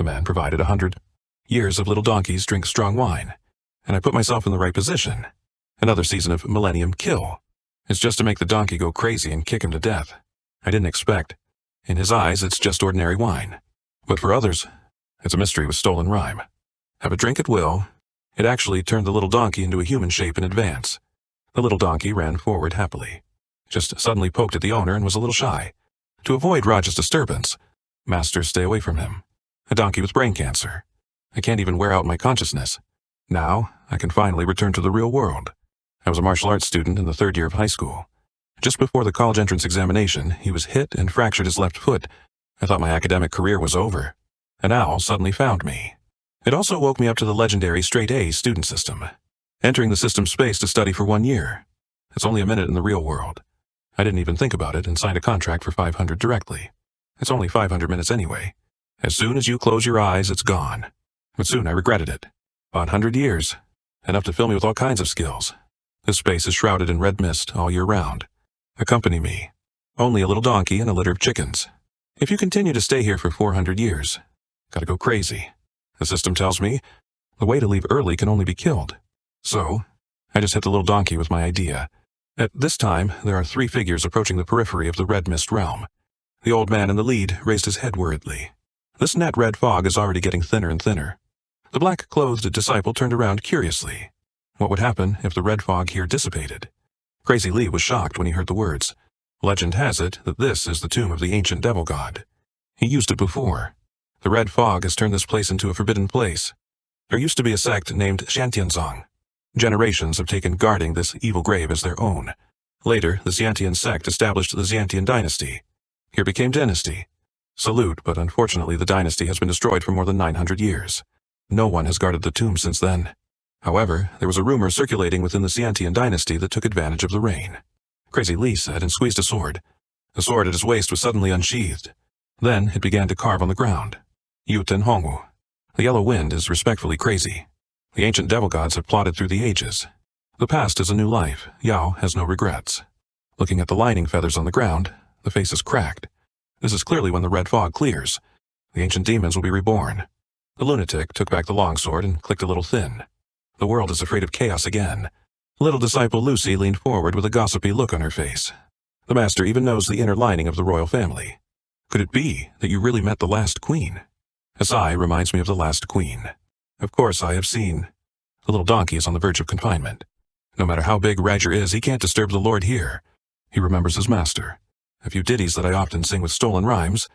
The man provided 100 years of little donkeys drink strong wine, and I put myself in the right position. Another season of Millennium Kill. It's just to make the donkey go crazy and kick him to death. I didn't expect. In his eyes, it's just ordinary wine. But for others, it's a mystery with stolen rhyme. Have a drink at will. It actually turned the little donkey into a human shape in advance. The little donkey ran forward happily. Just suddenly poked at the owner and was a little shy. To avoid Raj's disturbance, masters stay away from him. A donkey with brain cancer. I can't even wear out my consciousness. Now, I can finally return to the real world. I was a martial arts student in the 3rd year of high school. Just before the college entrance examination, he was hit and fractured his left foot. I thought my academic career was over. An owl suddenly found me. It also woke me up to the legendary straight-A student system. Entering the system space to study for 1 year. It's only a minute in the real world. I didn't even think about it and signed a contract for 500 directly. It's only 500 minutes anyway. As soon as you close your eyes, it's gone. But soon I regretted it. 100 years. Enough to fill me with all kinds of skills. This space is shrouded in red mist all year round. Accompany me. Only a little donkey and a litter of chickens. If you continue to stay here for 400 years, gotta go crazy. The system tells me the way to leave early can only be killed. So, I just hit the little donkey with my idea. At this time, there are 3 figures approaching the periphery of the red mist realm. The old man in the lead raised his head worriedly. This net red fog is already getting thinner and thinner. The black-clothed disciple turned around curiously. What would happen if the red fog here dissipated? Crazy Lee was shocked when he heard the words. Legend has it that this is the tomb of the ancient devil god. He used it before. The red fog has turned this place into a forbidden place. There used to be a sect named Shantianzong. Generations have taken guarding this evil grave as their own. Later, the Xiantian sect established the Xiantian dynasty. Here became dynasty. Salute, but unfortunately the dynasty has been destroyed for more than 900 years. No one has guarded the tomb since then. However, there was a rumor circulating within the Xiantian dynasty that took advantage of the rain. Crazy Lee said and squeezed a sword. The sword at his waist was suddenly unsheathed. Then it began to carve on the ground. Yuten Hongwu. The yellow wind is respectfully crazy. The ancient devil gods have plotted through the ages. The past is a new life. Yao has no regrets. Looking at the lining feathers on the ground, the face is cracked. This is clearly when the red fog clears. The ancient demons will be reborn. The lunatic took back the longsword and clicked a little thin. The world is afraid of chaos again. Little disciple Lucy leaned forward with a gossipy look on her face. The master even knows the inner lining of the royal family. Could it be that you really met the last queen? A sigh reminds me of the last queen. Of course I have seen. The little donkey is on the verge of confinement. No matter how big Roger is, he can't disturb the Lord here. He remembers his master. A few ditties that I often sing with stolen rhymes.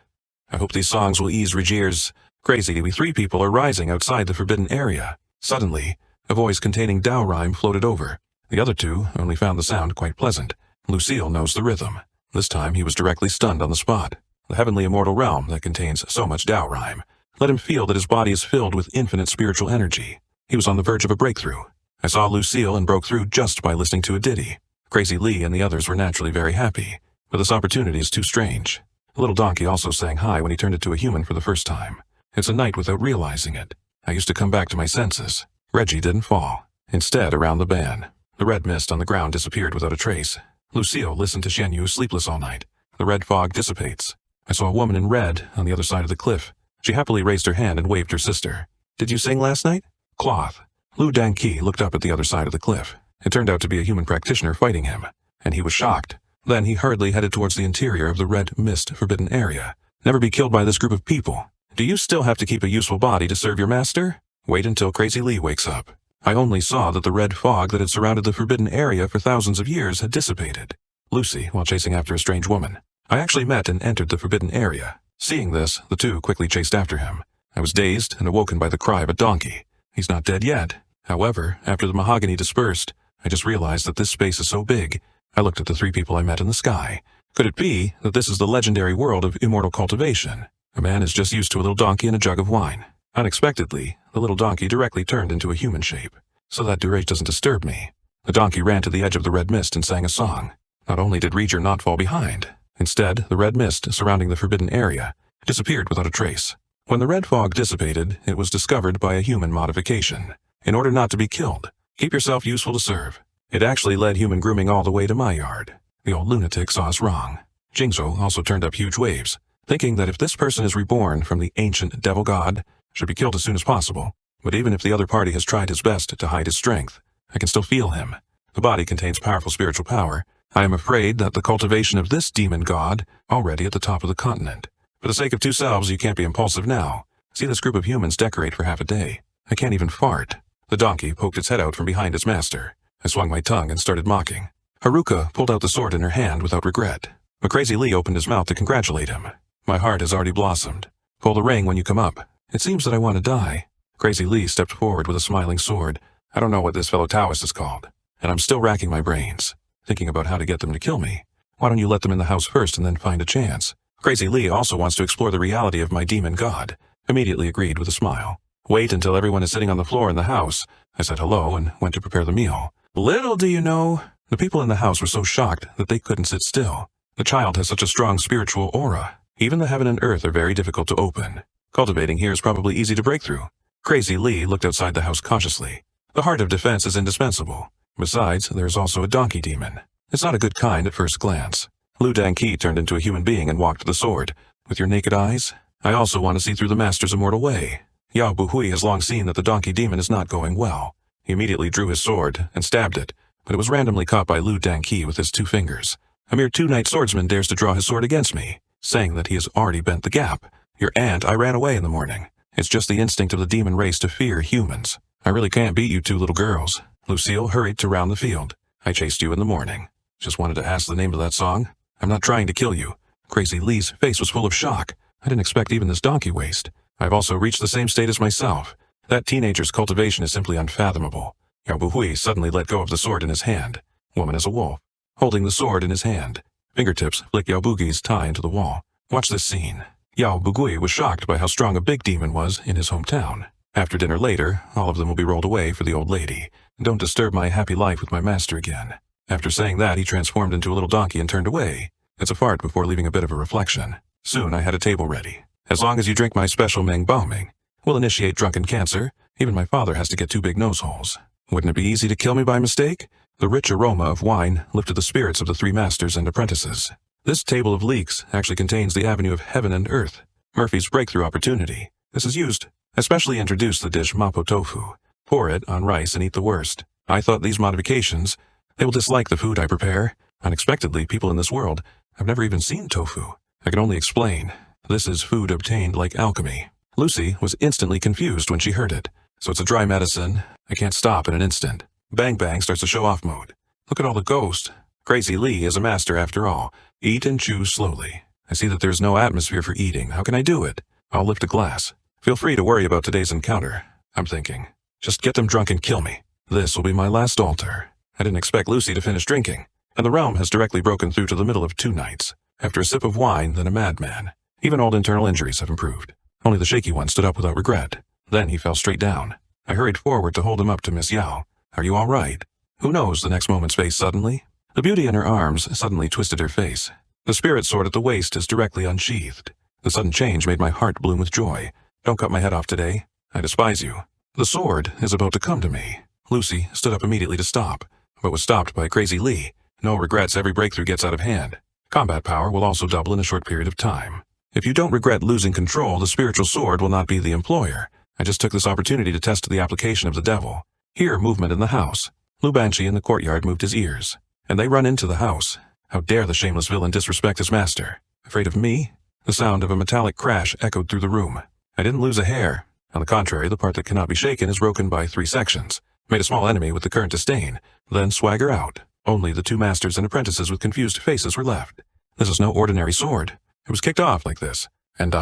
I hope these songs will ease Rogier's crazy. We 3 people are rising outside the forbidden area. Suddenly, a voice containing Tao rhyme floated over. The other 2 only found the sound quite pleasant. Lucille knows the rhythm. This time he was directly stunned on the spot. The heavenly immortal realm that contains so much Tao rhyme. Let him feel that his body is filled with infinite spiritual energy. He was on the verge of a breakthrough. I saw Lucille and broke through just by listening to a ditty. Crazy Lee and the others were naturally very happy, but this opportunity is too strange. The little donkey also sang hi when he turned into a human for the first time. It's a night without realizing it. I used to come back to my senses. Reggie didn't fall. Instead, around the ban, the red mist on the ground disappeared without a trace. Lucille listened to Shen Yu sleepless all night. The red fog dissipates. I saw a woman in red on the other side of the cliff. She happily raised her hand and waved her sister. Did you sing last night? Cloth. Lu Danqi looked up at the other side of the cliff. It turned out to be a human practitioner fighting him, and he was shocked. Then he hurriedly headed towards the interior of the red mist forbidden area. Never be killed by this group of people. Do you still have to keep a useful body to serve your master? Wait until Crazy Lee wakes up. I only saw that the red fog that had surrounded the forbidden area for thousands of years had dissipated. Lucy, while chasing after a strange woman. I actually met and entered the forbidden area. Seeing this, the 2 quickly chased after him. I was dazed and awoken by the cry of a donkey. He's not dead yet. However, after the mahogany dispersed, I just realized that this space is so big. I looked at the 3 people I met in the sky. Could it be that this is the legendary world of immortal cultivation? A man is just used to a little donkey and a jug of wine. Unexpectedly, the little donkey directly turned into a human shape, so that Durage doesn't disturb me. The donkey ran to the edge of the red mist and sang a song. Not only did Roger not fall behind, instead, the red mist surrounding the forbidden area disappeared without a trace. When the red fog dissipated, it was discovered by a human modification. In order not to be killed, keep yourself useful to serve. It actually led human grooming all the way to my yard. The old lunatic saw us wrong. Jingzhou also turned up huge waves, thinking that if this person is reborn from the ancient devil god, should be killed as soon as possible. But even if the other party has tried his best to hide his strength, I can still feel him. The body contains powerful spiritual power. I am afraid that the cultivation of this demon god already at the top of the continent. For the sake of two selves, you can't be impulsive now. See this group of humans decorate for half a day. I can't even fart. The donkey poked its head out from behind its master. I swung my tongue and started mocking. Haruka pulled out the sword in her hand without regret. But Crazy Lee opened his mouth to congratulate him. My heart has already blossomed. Pull the ring when you come up. It seems that I want to die. Crazy Lee stepped forward with a smiling sword. I don't know what this fellow Taoist is called. And I'm still racking my brains, thinking about how to get them to kill me. Why don't you let them in the house first and then find a chance? Crazy Lee also wants to explore the reality of my demon god. Immediately agreed with a smile. Wait until everyone is sitting on the floor in the house. I said hello and went to prepare the meal. Little do you know, the people in the house were so shocked that they couldn't sit still. The child has such a strong spiritual aura. Even the heaven and earth are very difficult to open. Cultivating here is probably easy to break through. Crazy Lee looked outside the house cautiously. The heart of defense is indispensable. Besides, there is also a donkey demon. It's not a good kind at first glance. Lu Dangqi turned into a human being and walked the sword. With your naked eyes? I also want to see through the master's immortal way. Yao Buhui has long seen that the donkey demon is not going well. He immediately drew his sword and stabbed it, but it was randomly caught by Lu Dangqi with his 2 fingers. A mere 2-night swordsman dares to draw his sword against me, saying that he has already bent the gap. Your aunt, I ran away in the morning. It's just the instinct of the demon race to fear humans. I really can't beat you 2 little girls. Lucille hurried to round the field. I chased you in the morning. Just wanted to ask the name of that song. I'm not trying to kill you. Crazy Lee's face was full of shock. I didn't expect even this donkey waste. I've also reached the same state as myself. That teenager's cultivation is simply unfathomable. Yao Buhui suddenly let go of the sword in his hand. Woman as a wolf, holding the sword in his hand. Fingertips flick Yao Bugi's tie into the wall. Watch this scene. Yao Bugui was shocked by how strong a big demon was in his hometown. After dinner later, all of them will be rolled away for the old lady. Don't disturb my happy life with my master again. After saying that, he transformed into a little donkey and turned away. It's a fart before leaving a bit of a reflection. Soon I had a table ready. As long as you drink my special Meng Baoming, we'll initiate drunken cancer. Even my father has to get 2 big nose holes. Wouldn't it be easy to kill me by mistake? The rich aroma of wine lifted the spirits of the 3 masters and apprentices. This table of leeks actually contains the avenue of heaven and earth, Murphy's breakthrough opportunity. This is used. Especially introduce the dish mapo tofu. Pour it on rice and eat the worst. I thought these modifications, they will dislike the food I prepare. Unexpectedly, people in this world have never even seen tofu. I can only explain. This is food obtained like alchemy. Lucy was instantly confused when she heard it. So it's a dry medicine. I can't stop in an instant. Bang Bang starts the show-off mode. Look at all the ghosts. Crazy Lee is a master after all. Eat and chew slowly. I see that there's no atmosphere for eating. How can I do it? I'll lift a glass. Feel free to worry about today's encounter. I'm thinking. Just get them drunk and kill me. This will be my last altar. I didn't expect Lucy to finish drinking, and the realm has directly broken through to the middle of 2 nights. After a sip of wine, then a madman. Even old internal injuries have improved. Only the shaky one stood up without regret. Then he fell straight down. I hurried forward to hold him up to Miss Yao. Are you all right? Who knows the next moment's face suddenly? The beauty in her arms suddenly twisted her face. The spirit sword at the waist is directly unsheathed. The sudden change made my heart bloom with joy. Don't cut my head off today. I despise you. The sword is about to come to me. Lucy stood up immediately to stop, but was stopped by Crazy Lee. No regrets, every breakthrough gets out of hand. Combat power will also double in a short period of time. If you don't regret losing control, the spiritual sword will not be the employer. I just took this opportunity to test the application of the devil. Hear movement in the house. Lu Banshee in the courtyard moved his ears. And they run into the house. How dare the shameless villain disrespect his master? Afraid of me? The sound of a metallic crash echoed through the room. I didn't lose a hair. On the contrary, the part that cannot be shaken is broken by 3 sections. Made a small enemy with the current disdain, then swagger out. Only the 2 masters and apprentices with confused faces were left. This is no ordinary sword. It was kicked off like this. And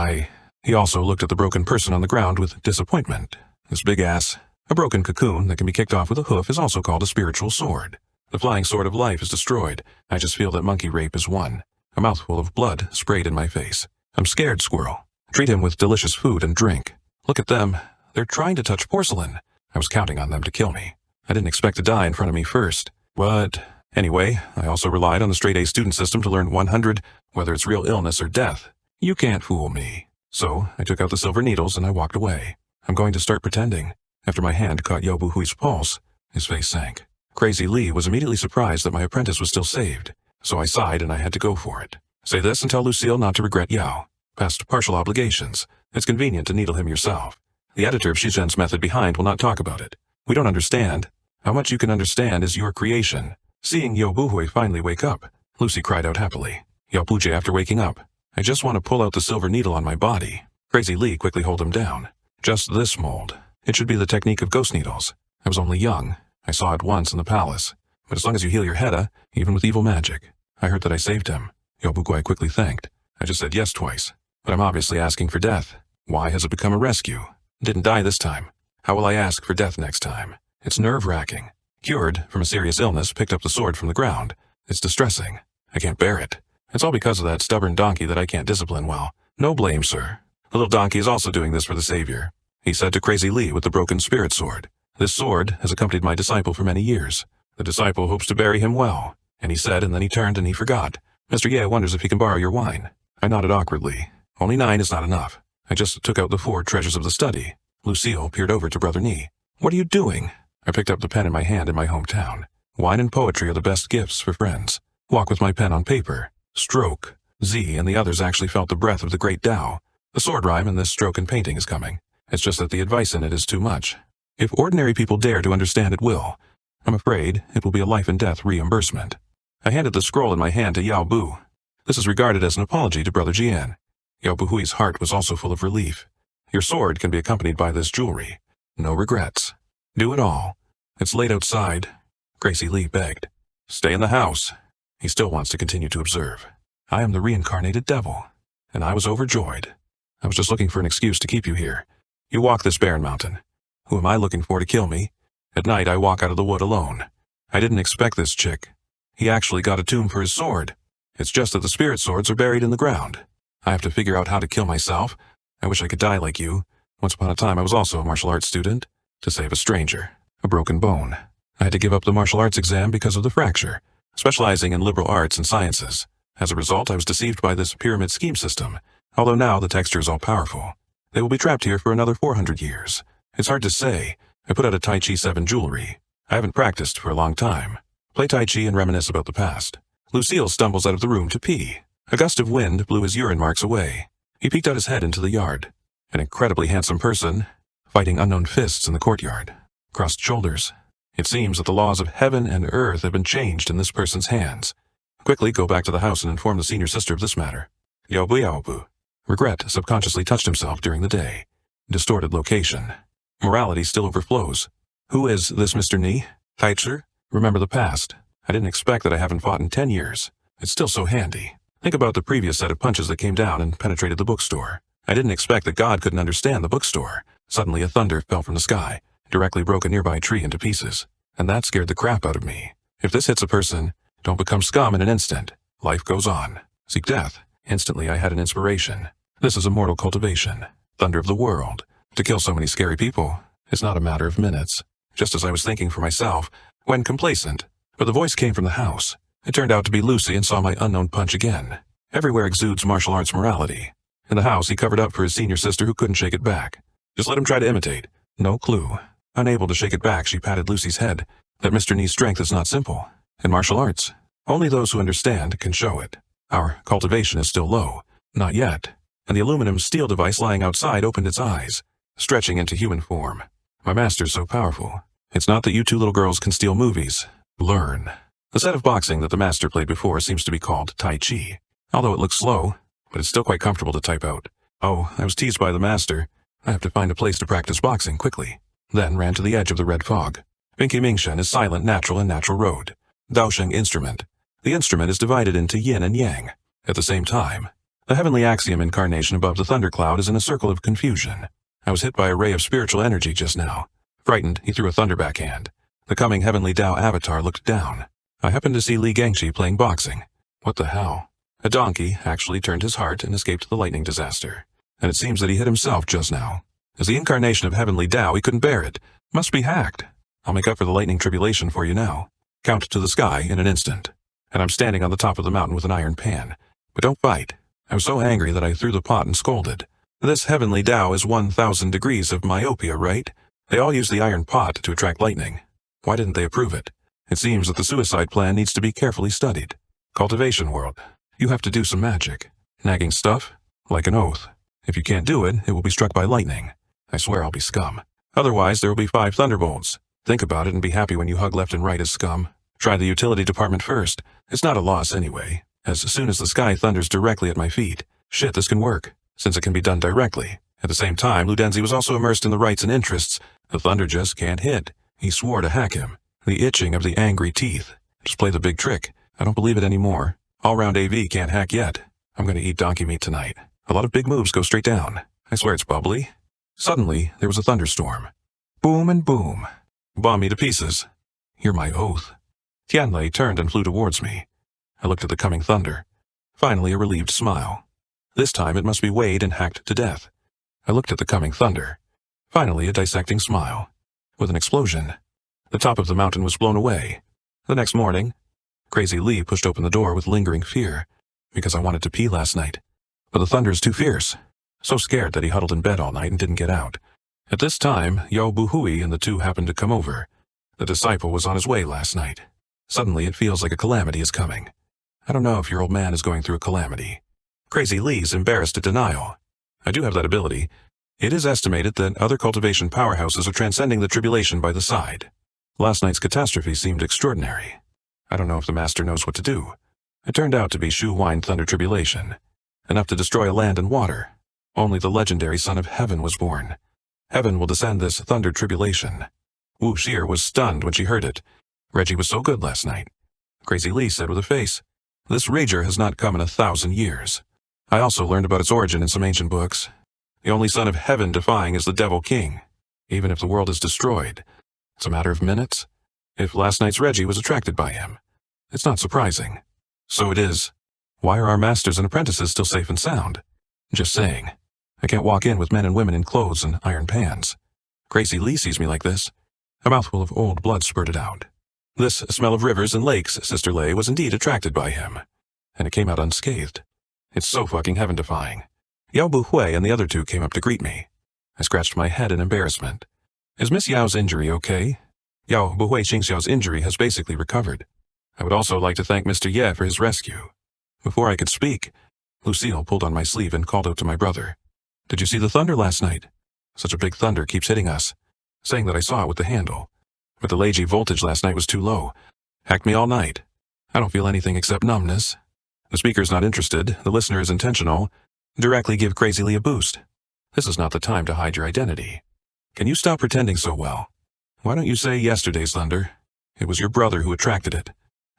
He also looked at the broken person on the ground with disappointment. This big ass. A broken cocoon that can be kicked off with a hoof is also called a spiritual sword. The flying sword of life is destroyed. I just feel that monkey rape is won. A mouthful of blood sprayed in my face. I'm scared, squirrel. Treat him with delicious food and drink. Look at them. They're trying to touch porcelain. I was counting on them to kill me. I didn't expect to die in front of me first. But anyway, I also relied on the straight-A student system to learn 100, whether it's real illness or death. You can't fool me. So I took out the silver needles and I walked away. I'm going to start pretending. After my hand caught Yobu Hui's pulse, his face sank. Crazy Lee was immediately surprised that my apprentice was still saved. So I sighed and I had to go for it. Say this and tell Lucille not to regret Yao. Past partial obligations. It's convenient to needle him yourself. The editor of Shizen's method behind will not talk about it. We don't understand. How much you can understand is your creation. Seeing Yobuhui finally wake up, Lucy cried out happily. Yobuje after waking up. I just want to pull out the silver needle on my body. Crazy Lee quickly hold him down. Just this mold. It should be the technique of ghost needles. I was only young. I saw it once in the palace. But as long as you heal your Heda, even with evil magic. I heard that I saved him. Yobugoi quickly thanked. I just said yes twice. But I'm obviously asking for death. Why has it become a rescue? Didn't die this time. How will I ask for death next time? It's nerve-wracking. Cured from a serious illness, picked up the sword from the ground. It's distressing. I can't bear it. It's all because of that stubborn donkey that I can't discipline well. No blame, sir. The little donkey is also doing this for the savior. He said to Crazy Lee with the broken spirit sword. This sword has accompanied my disciple for many years. The disciple hopes to bury him well. And he said, and then he turned and he forgot. Mr. Ye wonders if he can borrow your wine. I nodded awkwardly. Only 9 is not enough. I just took out the 4 treasures of the study. Lucille peered over to Brother Nee. What are you doing? I picked up the pen in my hand in my hometown. Wine and poetry are the best gifts for friends. Walk with my pen on paper. Stroke. Z and the others actually felt the breath of the great Tao. The sword rhyme in this stroke and painting is coming. It's just that the advice in it is too much. If ordinary people dare to understand it will. I'm afraid it will be a life and death reimbursement. I handed the scroll in my hand to Yao Bu. This is regarded as an apology to Brother Jian. Yao Buhui's heart was also full of relief. Your sword can be accompanied by this jewelry. No regrets. Do it all. It's late outside. Gracie Lee begged. Stay in the house. He still wants to continue to observe. I am the reincarnated devil, and I was overjoyed. I was just looking for an excuse to keep you here. You walk this barren mountain. Who am I looking for to kill me? At night I walk out of the wood alone. I didn't expect this chick. He actually got a tomb for his sword. It's just that the spirit swords are buried in the ground. I have to figure out how to kill myself. I wish I could die like you. Once upon a time I was also a martial arts student. To save a stranger. A broken bone. I had to give up the martial arts exam because of the fracture. Specializing in liberal arts and sciences. As a result, I was deceived by this pyramid scheme system. Although now the texture is all powerful. They will be trapped here for another 400 years. It's hard to say. I put out a Tai Chi 7 jewelry. I haven't practiced for a long time. Play Tai Chi and reminisce about the past. Lucille stumbles out of the room to pee. A gust of wind blew his urine marks away. He peeked out his head into the yard. An incredibly handsome person, fighting unknown fists in the courtyard. Crossed shoulders. It seems that the laws of heaven and earth have been changed in this person's hands. Quickly go back to the house and inform the senior sister of this matter. Yaobu. Regret subconsciously touched himself during the day. Distorted location. Morality still overflows. Who is this Mr. Nee? Taicher? Remember the past. I didn't expect that I haven't fought in 10 years. It's still so handy. Think about the previous set of punches that came down and penetrated the bookstore. I didn't expect that God couldn't understand the bookstore. Suddenly a thunder fell from the sky, directly broke a nearby tree into pieces. And that scared the crap out of me. If this hits a person, don't become scum in an instant. Life goes on. Seek death. Instantly I had an inspiration. This is a mortal cultivation. Thunder of the world. To kill so many scary people, it's not a matter of minutes. Just as I was thinking for myself, when complacent. But the voice came from the house. It turned out to be Lucy and saw my unknown punch again. Everywhere exudes martial arts morality. In the house, he covered up for his senior sister who couldn't shake it back. Just let him try to imitate. No clue. Unable to shake it back, she patted Lucy's head. That Mr. Nee's strength is not simple. In martial arts, only those who understand can show it. Our cultivation is still low. Not yet. And the aluminum steel device lying outside opened its eyes, stretching into human form. My master's so powerful. It's not that you 2 little girls can steal movies. Learn. The set of boxing that the master played before seems to be called Tai Chi. Although it looks slow, but it's still quite comfortable to type out. Oh, I was teased by the master. I have to find a place to practice boxing quickly. Then ran to the edge of the red fog. Binki Mingshen is silent, natural, and natural road. Daosheng instrument. The instrument is divided into yin and yang. At the same time, the heavenly axiom incarnation above the thundercloud is in a circle of confusion. I was hit by a ray of spiritual energy just now. Frightened, he threw a thunder backhand. The coming heavenly Tao avatar looked down. I happened to see Li Gangxi playing boxing. What the hell? A donkey actually turned his heart and escaped the lightning disaster. And it seems that he hit himself just now. As the incarnation of heavenly Tao, he couldn't bear it. Must be hacked. I'll make up for the lightning tribulation for you now. Count to the sky in an instant. And I'm standing on the top of the mountain with an iron pan. But don't fight. I was so angry that I threw the pot and scolded. This heavenly Tao is 1,000 degrees of myopia, right? They all use the iron pot to attract lightning. Why didn't they approve it? It seems that the suicide plan needs to be carefully studied. Cultivation world. You have to do some magic. Nagging stuff? Like an oath. If you can't do it, it will be struck by lightning. I swear I'll be scum. Otherwise, there will be 5 thunderbolts. Think about it and be happy when you hug left and right as scum. Try the utility department first. It's not a loss anyway. As soon as the sky thunders directly at my feet. Shit, this can work, since it can be done directly. At the same time, Ludenzi was also immersed in the rights and interests. The thunder just can't hit. He swore to hack him. The itching of the angry teeth. Just play the big trick. I don't believe it anymore. All-round AV can't hack yet. I'm gonna eat donkey meat tonight. A lot of big moves go straight down. I swear it's bubbly. Suddenly, there was a thunderstorm. Boom and boom. Bomb me to pieces. Hear my oath. Tianlei turned and flew towards me. I looked at the coming thunder. Finally, a relieved smile. This time it must be weighed and hacked to death. I looked at the coming thunder. Finally, a dissecting smile. With an explosion, the top of the mountain was blown away. The next morning, Crazy Lee pushed open the door with lingering fear, because I wanted to pee last night. But the thunder is too fierce. So scared that he huddled in bed all night and didn't get out. At this time, Yao Buhui and the two happened to come over. The disciple was on his way last night. Suddenly, it feels like a calamity is coming. I don't know if your old man is going through a calamity. Crazy Lee's embarrassed at denial. I do have that ability. It is estimated that other cultivation powerhouses are transcending the tribulation by the side. Last night's catastrophe seemed extraordinary. I don't know if the master knows what to do. It turned out to be Shu Wine Thunder Tribulation. Enough to destroy land and water. Only the legendary Son of Heaven was born. Heaven will descend this thunder tribulation. Wu Xir was stunned when she heard it. Reggie was so good last night. Crazy Lee said with a face, "This rager has not come in 1,000 years. I also learned about its origin in some ancient books. The only son of heaven defying is the Devil King. Even if the world is destroyed, it's a matter of minutes. If last night's Reggie was attracted by him, it's not surprising. So it is. Why are our masters and apprentices still safe and sound? Just saying. I can't walk in with men and women in clothes and iron pans. Crazy Lee sees me like this." A mouthful of old blood spurted out. This smell of rivers and lakes, Sister Lei was indeed attracted by him. And it came out unscathed. It's so fucking heaven-defying. Yao Buhui and the other two came up to greet me. I scratched my head in embarrassment. Is Miss Yao's injury okay? Yao Buhui Xingxiao's injury has basically recovered. I would also like to thank Mr. Ye for his rescue. Before I could speak, Lucille pulled on my sleeve and called out to my brother. "Did you see the thunder last night? Such a big thunder keeps hitting us," saying that I saw it with the handle. But the Leiji voltage last night was too low. Hacked me all night. I don't feel anything except numbness. The speaker's not interested, the listener is intentional. Directly give Crazy Lee a boost. This is not the time to hide your identity. Can you stop pretending so well? Why don't you say yesterday's thunder? It was your brother who attracted it.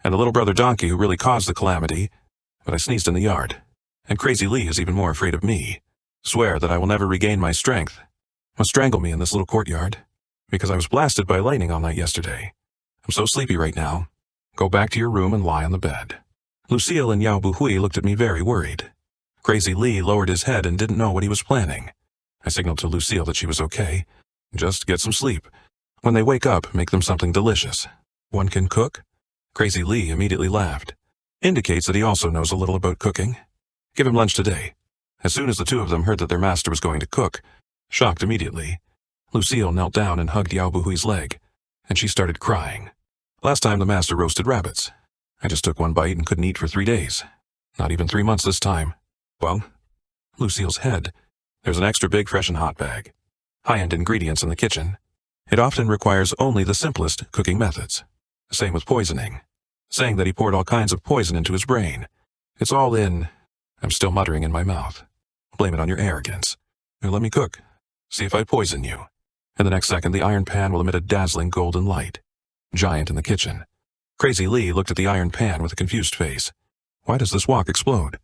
And the little brother donkey who really caused the calamity. But I sneezed in the yard. And Crazy Lee is even more afraid of me. Swear that I will never regain my strength. Must strangle me in this little courtyard. Because I was blasted by lightning all night yesterday. I'm so sleepy right now. Go back to your room and lie on the bed. Lucille and Yao Buhui looked at me very worried. Crazy Lee lowered his head and didn't know what he was planning. I signaled to Lucille that she was okay. Just get some sleep. When they wake up, make them something delicious. One can cook? Crazy Lee immediately laughed. Indicates that he also knows a little about cooking. Give him lunch today. As soon as the two of them heard that their master was going to cook, shocked immediately, Lucille knelt down and hugged Yao Buhui's leg, and she started crying. Last time the master roasted rabbits. I just took one bite and couldn't eat for 3 days. Not even 3 months this time. Well, Lucille's head. There's an extra big fresh and hot bag. High-end ingredients in the kitchen. It often requires only the simplest cooking methods. Same with poisoning. Saying that he poured all kinds of poison into his brain. It's all in. I'm still muttering in my mouth. Blame it on your arrogance. Now let me cook. See if I poison you. In the next second, the iron pan will emit a dazzling golden light. Giant in the kitchen. Crazy Lee looked at the iron pan with a confused face. Why does this wok explode?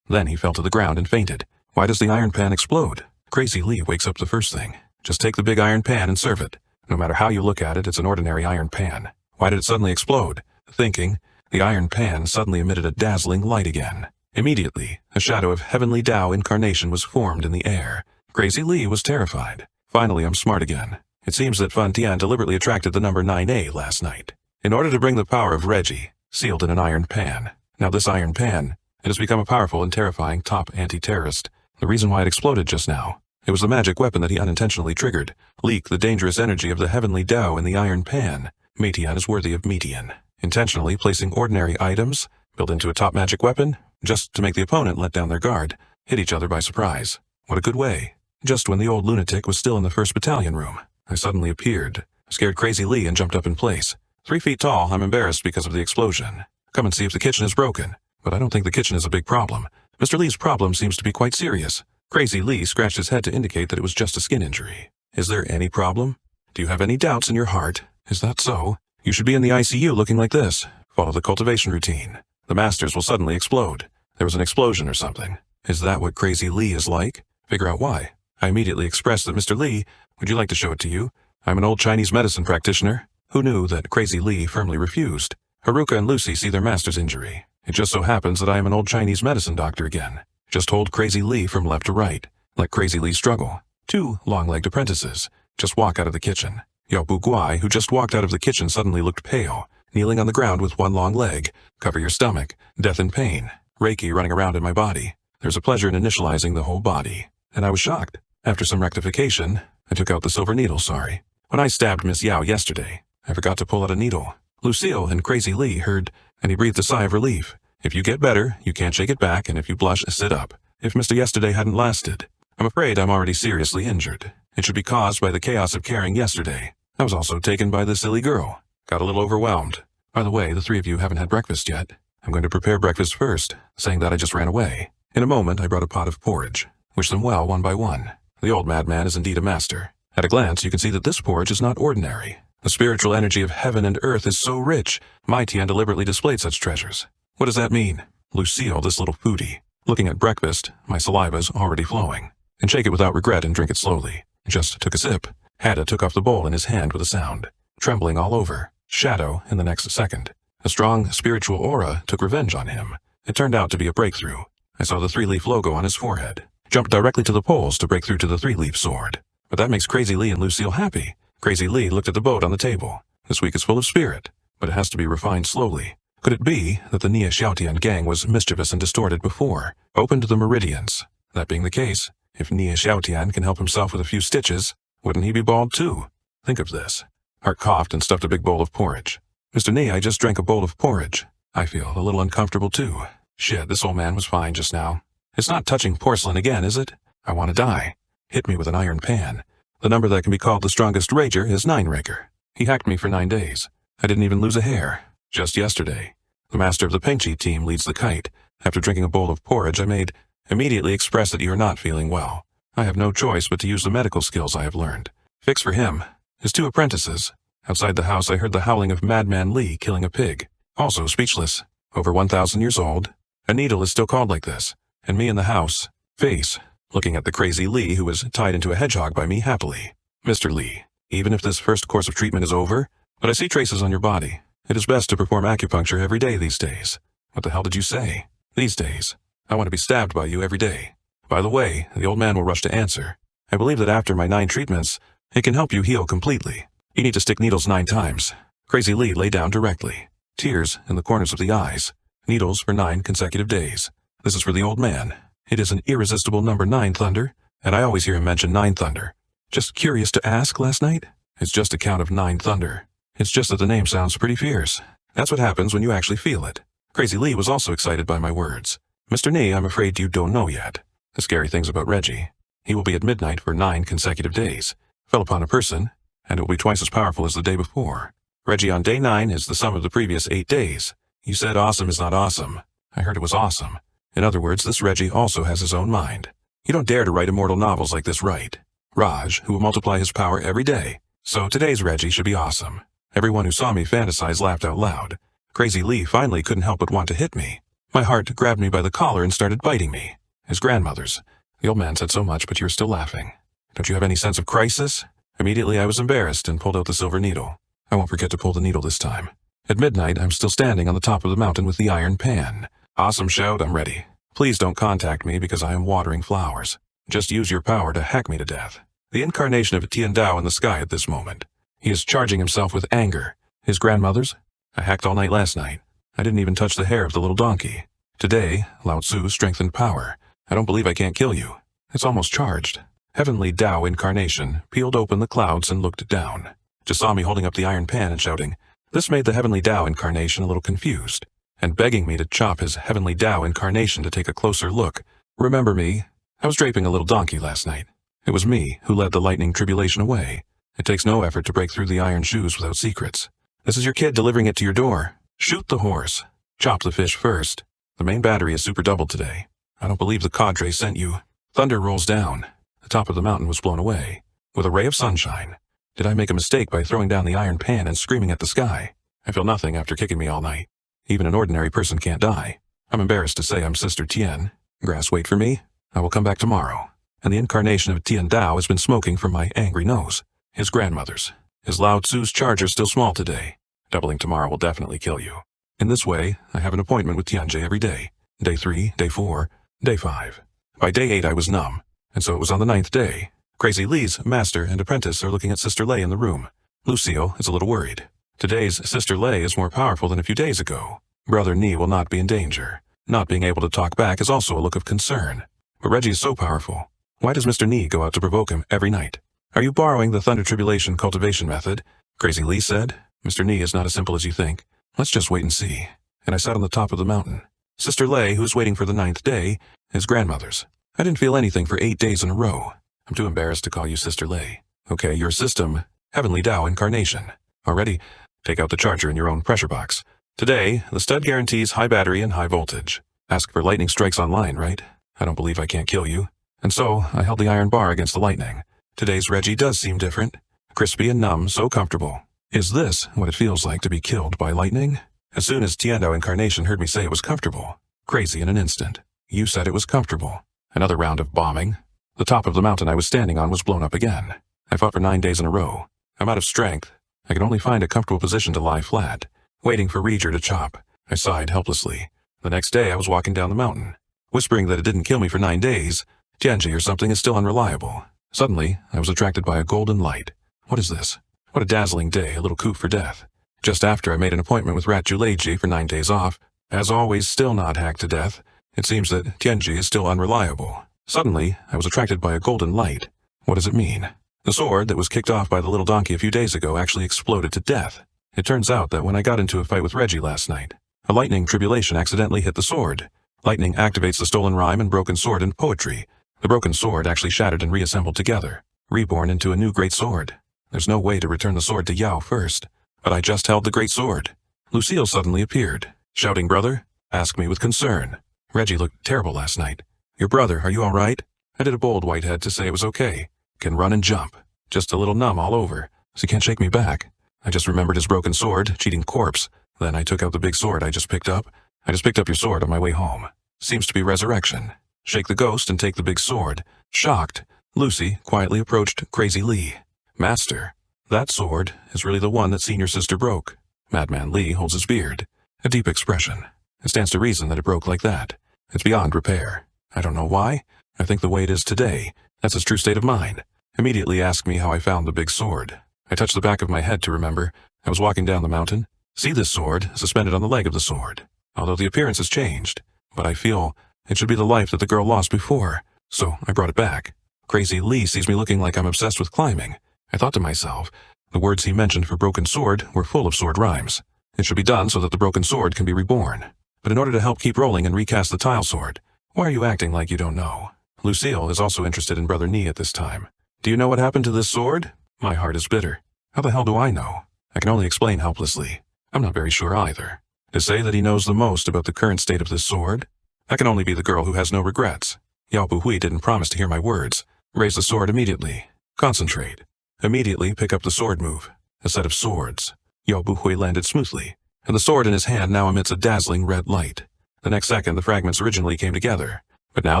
Then he fell to the ground and fainted. Why does the iron pan explode? Crazy Lee wakes up the first thing. Just take the big iron pan and serve it. No matter how you look at it, it's an ordinary iron pan. Why did it suddenly explode? Thinking, the iron pan suddenly emitted a dazzling light again. Immediately, a shadow of heavenly Tao incarnation was formed in the air. Crazy Lee was terrified. Finally, I'm smart again. It seems that Fan Tian deliberately attracted the number 9A last night, in order to bring the power of Reggie, sealed in an iron pan. Now this iron pan, it has become a powerful and terrifying top anti-terrorist. The reason why it exploded just now, it was the magic weapon that he unintentionally triggered. Leak the dangerous energy of the heavenly Tao in the iron pan. Meitian is worthy of Meitian. Intentionally placing ordinary items, built into a top magic weapon, just to make the opponent let down their guard, hit each other by surprise. What a good way. Just when the old lunatic was still in the 1st Battalion room, I suddenly appeared, scared Crazy Lee and jumped up in place. 3 feet tall, I'm embarrassed because of the explosion. Come and see if the kitchen is broken. But I don't think the kitchen is a big problem. Mr. Lee's problem seems to be quite serious. Crazy Lee scratched his head to indicate that it was just a skin injury. Is there any problem? Do you have any doubts in your heart? Is that so? You should be in the ICU looking like this. Follow the cultivation routine. The masters will suddenly explode. There was an explosion or something. Is that what Crazy Lee is like? Figure out why. I immediately expressed that, Mr. Lee, would you like to show it to you? I'm an old Chinese medicine practitioner. Who knew that Crazy Lee firmly refused? Haruka and Lucy see their master's injury. It just so happens that I am an old Chinese medicine doctor again. Just hold Crazy Lee from left to right. Let Crazy Lee struggle. 2 long-legged apprentices. Just walk out of the kitchen. Yao Bu Guai, who just walked out of the kitchen, suddenly looked pale, kneeling on the ground with one long leg. Cover your stomach. Death and pain. Reiki running around in my body. There's a pleasure in initializing the whole body. And I was shocked. After some rectification, I took out the silver needle, sorry. When I stabbed Miss Yao yesterday, I forgot to pull out a needle. Lucille and Crazy Lee heard, and he breathed a sigh of relief. If you get better, you can't shake it back, and if you blush, sit up. If Mr. Yesterday hadn't lasted, I'm afraid I'm already seriously injured. It should be caused by the chaos of caring yesterday. I was also taken by the silly girl. Got a little overwhelmed. By the way, the 3 of you haven't had breakfast yet. I'm going to prepare breakfast first, saying that I just ran away. In a moment, I brought a pot of porridge. Wish them well one by one. The old madman is indeed a master. At a glance, you can see that this porridge is not ordinary. The spiritual energy of heaven and earth is so rich, my Tian deliberately displayed such treasures. What does that mean? Lucille, this little foodie. Looking at breakfast, my saliva's already flowing. And shake it without regret and drink it slowly. Just took a sip. Hadda took off the bowl in his hand with a sound. Trembling all over. Shadow in the next second. A strong spiritual aura took revenge on him. It turned out to be a breakthrough. I saw the 3-leaf logo on his forehead. Jumped directly to the poles to break through to the 3-leaf sword. But that makes Crazy Lee and Lucille happy. Crazy Lee looked at the boat on the table. This week is full of spirit, but it has to be refined slowly. Could it be that the Nia Xiaotian gang was mischievous and distorted before, open to the meridians? That being the case, if Nia Xiaotian can help himself with a few stitches, wouldn't he be bald too? Think of this. Hart coughed and stuffed a big bowl of porridge. Mr. Nia, I just drank a bowl of porridge. I feel a little uncomfortable too. Shit, this old man was fine just now. It's not touching porcelain again, is it? I want to die. Hit me with an iron pan. The number that can be called the strongest rager is 9-rager. He hacked me for 9 days. I didn't even lose a hair. Just yesterday. The master of the Pengchi team leads the kite. After drinking a bowl of porridge I made, immediately express that you're not feeling well. I have no choice but to use the medical skills I have learned. Fix for him. His 2 apprentices. Outside the house I heard the howling of Madman Lee killing a pig. Also speechless. Over 1,000 years old. A needle is still called like this. And me in the house. Face. Looking at the Crazy Lee who was tied into a hedgehog by me happily. Mr. Lee, even if this first course of treatment is over, but I see traces on your body. It is best to perform acupuncture every day these days. What the hell did you say? These days. I want to be stabbed by you every day. By the way, the old man will rush to answer. I believe that after my 9 treatments, it can help you heal completely. You need to stick needles 9 times. Crazy Lee lay down directly. Tears in the corners of the eyes. Needles for 9 consecutive days. This is for the old man. It is an irresistible number 9 thunder, and I always hear him mention 9 thunder. Just curious to ask last night? It's just a count of 9 thunder. It's just that the name sounds pretty fierce. That's what happens when you actually feel it. Crazy Lee was also excited by my words. Mr. Nee, I'm afraid you don't know yet. The scary things about Reggie. He will be at midnight for 9 consecutive days. Fell upon a person, and it will be twice as powerful as the day before. Reggie on day 9 is the sum of the previous 8 days. You said awesome is not awesome. I heard it was awesome. In other words, this Reggie also has his own mind. You don't dare to write immortal novels like this, right? Raj, who will multiply his power every day. So today's Reggie should be awesome. Everyone who saw me fantasize laughed out loud. Crazy Lee finally couldn't help but want to hit me. My heart grabbed me by the collar and started biting me. His grandmother's. The old man said so much, but you're still laughing. Don't you have any sense of crisis? Immediately I was embarrassed and pulled out the silver needle. I won't forget to pull the needle this time. At midnight, I'm still standing on the top of the mountain with the iron pan. Awesome shout, I'm ready. Please don't contact me because I am watering flowers. Just use your power to hack me to death. The incarnation of Tian Dao in the sky at this moment. He is charging himself with anger. His grandmother's? I hacked all night last night. I didn't even touch the hair of the little donkey. Today, Lao Tzu strengthened power. I don't believe I can't kill you. It's almost charged. Heavenly Dao incarnation peeled open the clouds and looked down. Just saw me holding up the iron pan and shouting. This made the Heavenly Dao incarnation a little confused, and begging me to chop his Heavenly Dao incarnation to take a closer look. Remember me? I was draping a little donkey last night. It was me who led the lightning tribulation away. It takes no effort to break through the iron shoes without secrets. This is your kid delivering it to your door. Shoot the horse. Chop the fish first. The main battery is super doubled today. I don't believe the cadre sent you. Thunder rolls down. The top of the mountain was blown away. With a ray of sunshine. Did I make a mistake by throwing down the iron pan and screaming at the sky? I feel nothing after kicking me all night. Even an ordinary person can't die. I'm embarrassed to say I'm Sister Tian. Grass, wait for me. I will come back tomorrow. And the incarnation of Tian Dao has been smoking from my angry nose. His grandmother's. His Lao Tzu's charger's still small today. Doubling tomorrow will definitely kill you. In this way, I have an appointment with Tianjie every day. Day 3, day 4, day 5. By day 8 I was numb, and so it was on the 9th day. Crazy Lee's master and apprentice are looking at Sister Lei in the room. Lucille is a little worried. Today's Sister Lei is more powerful than a few days ago. Brother Ni will not be in danger. Not being able to talk back is also a look of concern. But Reggie is so powerful. Why does Mr. Ni go out to provoke him every night? Are you borrowing the Thunder Tribulation cultivation method? Crazy Lee said. Mr. Ni is not as simple as you think. Let's just wait and see. And I sat on the top of the mountain. Sister Lei, who's waiting for the 9th day, is grandmother's. I didn't feel anything for 8 days in a row. I'm too embarrassed to call you Sister Lei. Okay, your system, Heavenly Tao Incarnation. Already, take out the charger in your own pressure box. Today, the stud guarantees high battery and high voltage. Ask for lightning strikes online, right? I don't believe I can't kill you. And so, I held the iron bar against the lightning. Today's Reggie does seem different. Crispy and numb, so comfortable. Is this what it feels like to be killed by lightning? As soon as Tiandao Incarnation heard me say it was comfortable. Crazy in an instant. You said it was comfortable. Another round of bombing. The top of the mountain I was standing on was blown up again. I fought for 9 days in a row. I'm out of strength. I can only find a comfortable position to lie flat, waiting for Reger to chop. I sighed helplessly. The next day I was walking down the mountain, whispering that it didn't kill me for 9 days. Tianji or something is still unreliable. Suddenly, I was attracted by a golden light. What is this? What a dazzling day, a little coup for death. Just after I made an appointment with Rat Juleji for 9 days off, as always still not hacked to death, it seems that Tianji is still unreliable. Suddenly, I was attracted by a golden light. What does it mean? The sword that was kicked off by the little donkey a few days ago actually exploded to death. It turns out that when I got into a fight with Reggie last night, a lightning tribulation accidentally hit the sword. Lightning activates the stolen rhyme and broken sword in poetry. The broken sword actually shattered and reassembled together, reborn into a new great sword. There's no way to return the sword to Yao first, but I just held the great sword. Lucille suddenly appeared, shouting, "Brother?" Asked me with concern. Reggie looked terrible last night. "Your brother, are you all right?" I did a bold whitehead to say it was okay. Can run and jump. Just a little numb all over, so he can't shake me back. I just remembered his broken sword, cheating corpse. Then I took out the big sword I just picked up. I just picked up your sword on my way home. Seems to be resurrection. Shake the ghost and take the big sword. Shocked, Lucy quietly approached Crazy Lee. "Master, that sword is really the one that senior sister broke." Madman Lee holds his beard. A deep expression. It stands to reason that it broke like that. It's beyond repair. I don't know why. I think the way it is today, that's his true state of mind. Immediately asked me how I found the big sword. I touched the back of my head to remember. I was walking down the mountain. See this sword, suspended on the leg of the sword. Although the appearance has changed, but I feel it should be the life that the girl lost before. So I brought it back. Crazy Lee sees me looking like I'm obsessed with climbing. I thought to myself, the words he mentioned for broken sword were full of sword rhymes. It should be done so that the broken sword can be reborn. But in order to help keep rolling and recast the tile sword, why are you acting like you don't know? Lucille is also interested in Brother Ni at this time. Do you know what happened to this sword? My heart is bitter. How the hell do I know? I can only explain helplessly. I'm not very sure either. To say that he knows the most about the current state of this sword, that can only be the girl who has no regrets. Yao Buhui didn't promise to hear my words. Raise the sword immediately. Concentrate. Immediately pick up the sword move. A set of swords. Yao Buhui landed smoothly, and the sword in his hand now emits a dazzling red light. The next second the fragments originally came together, but now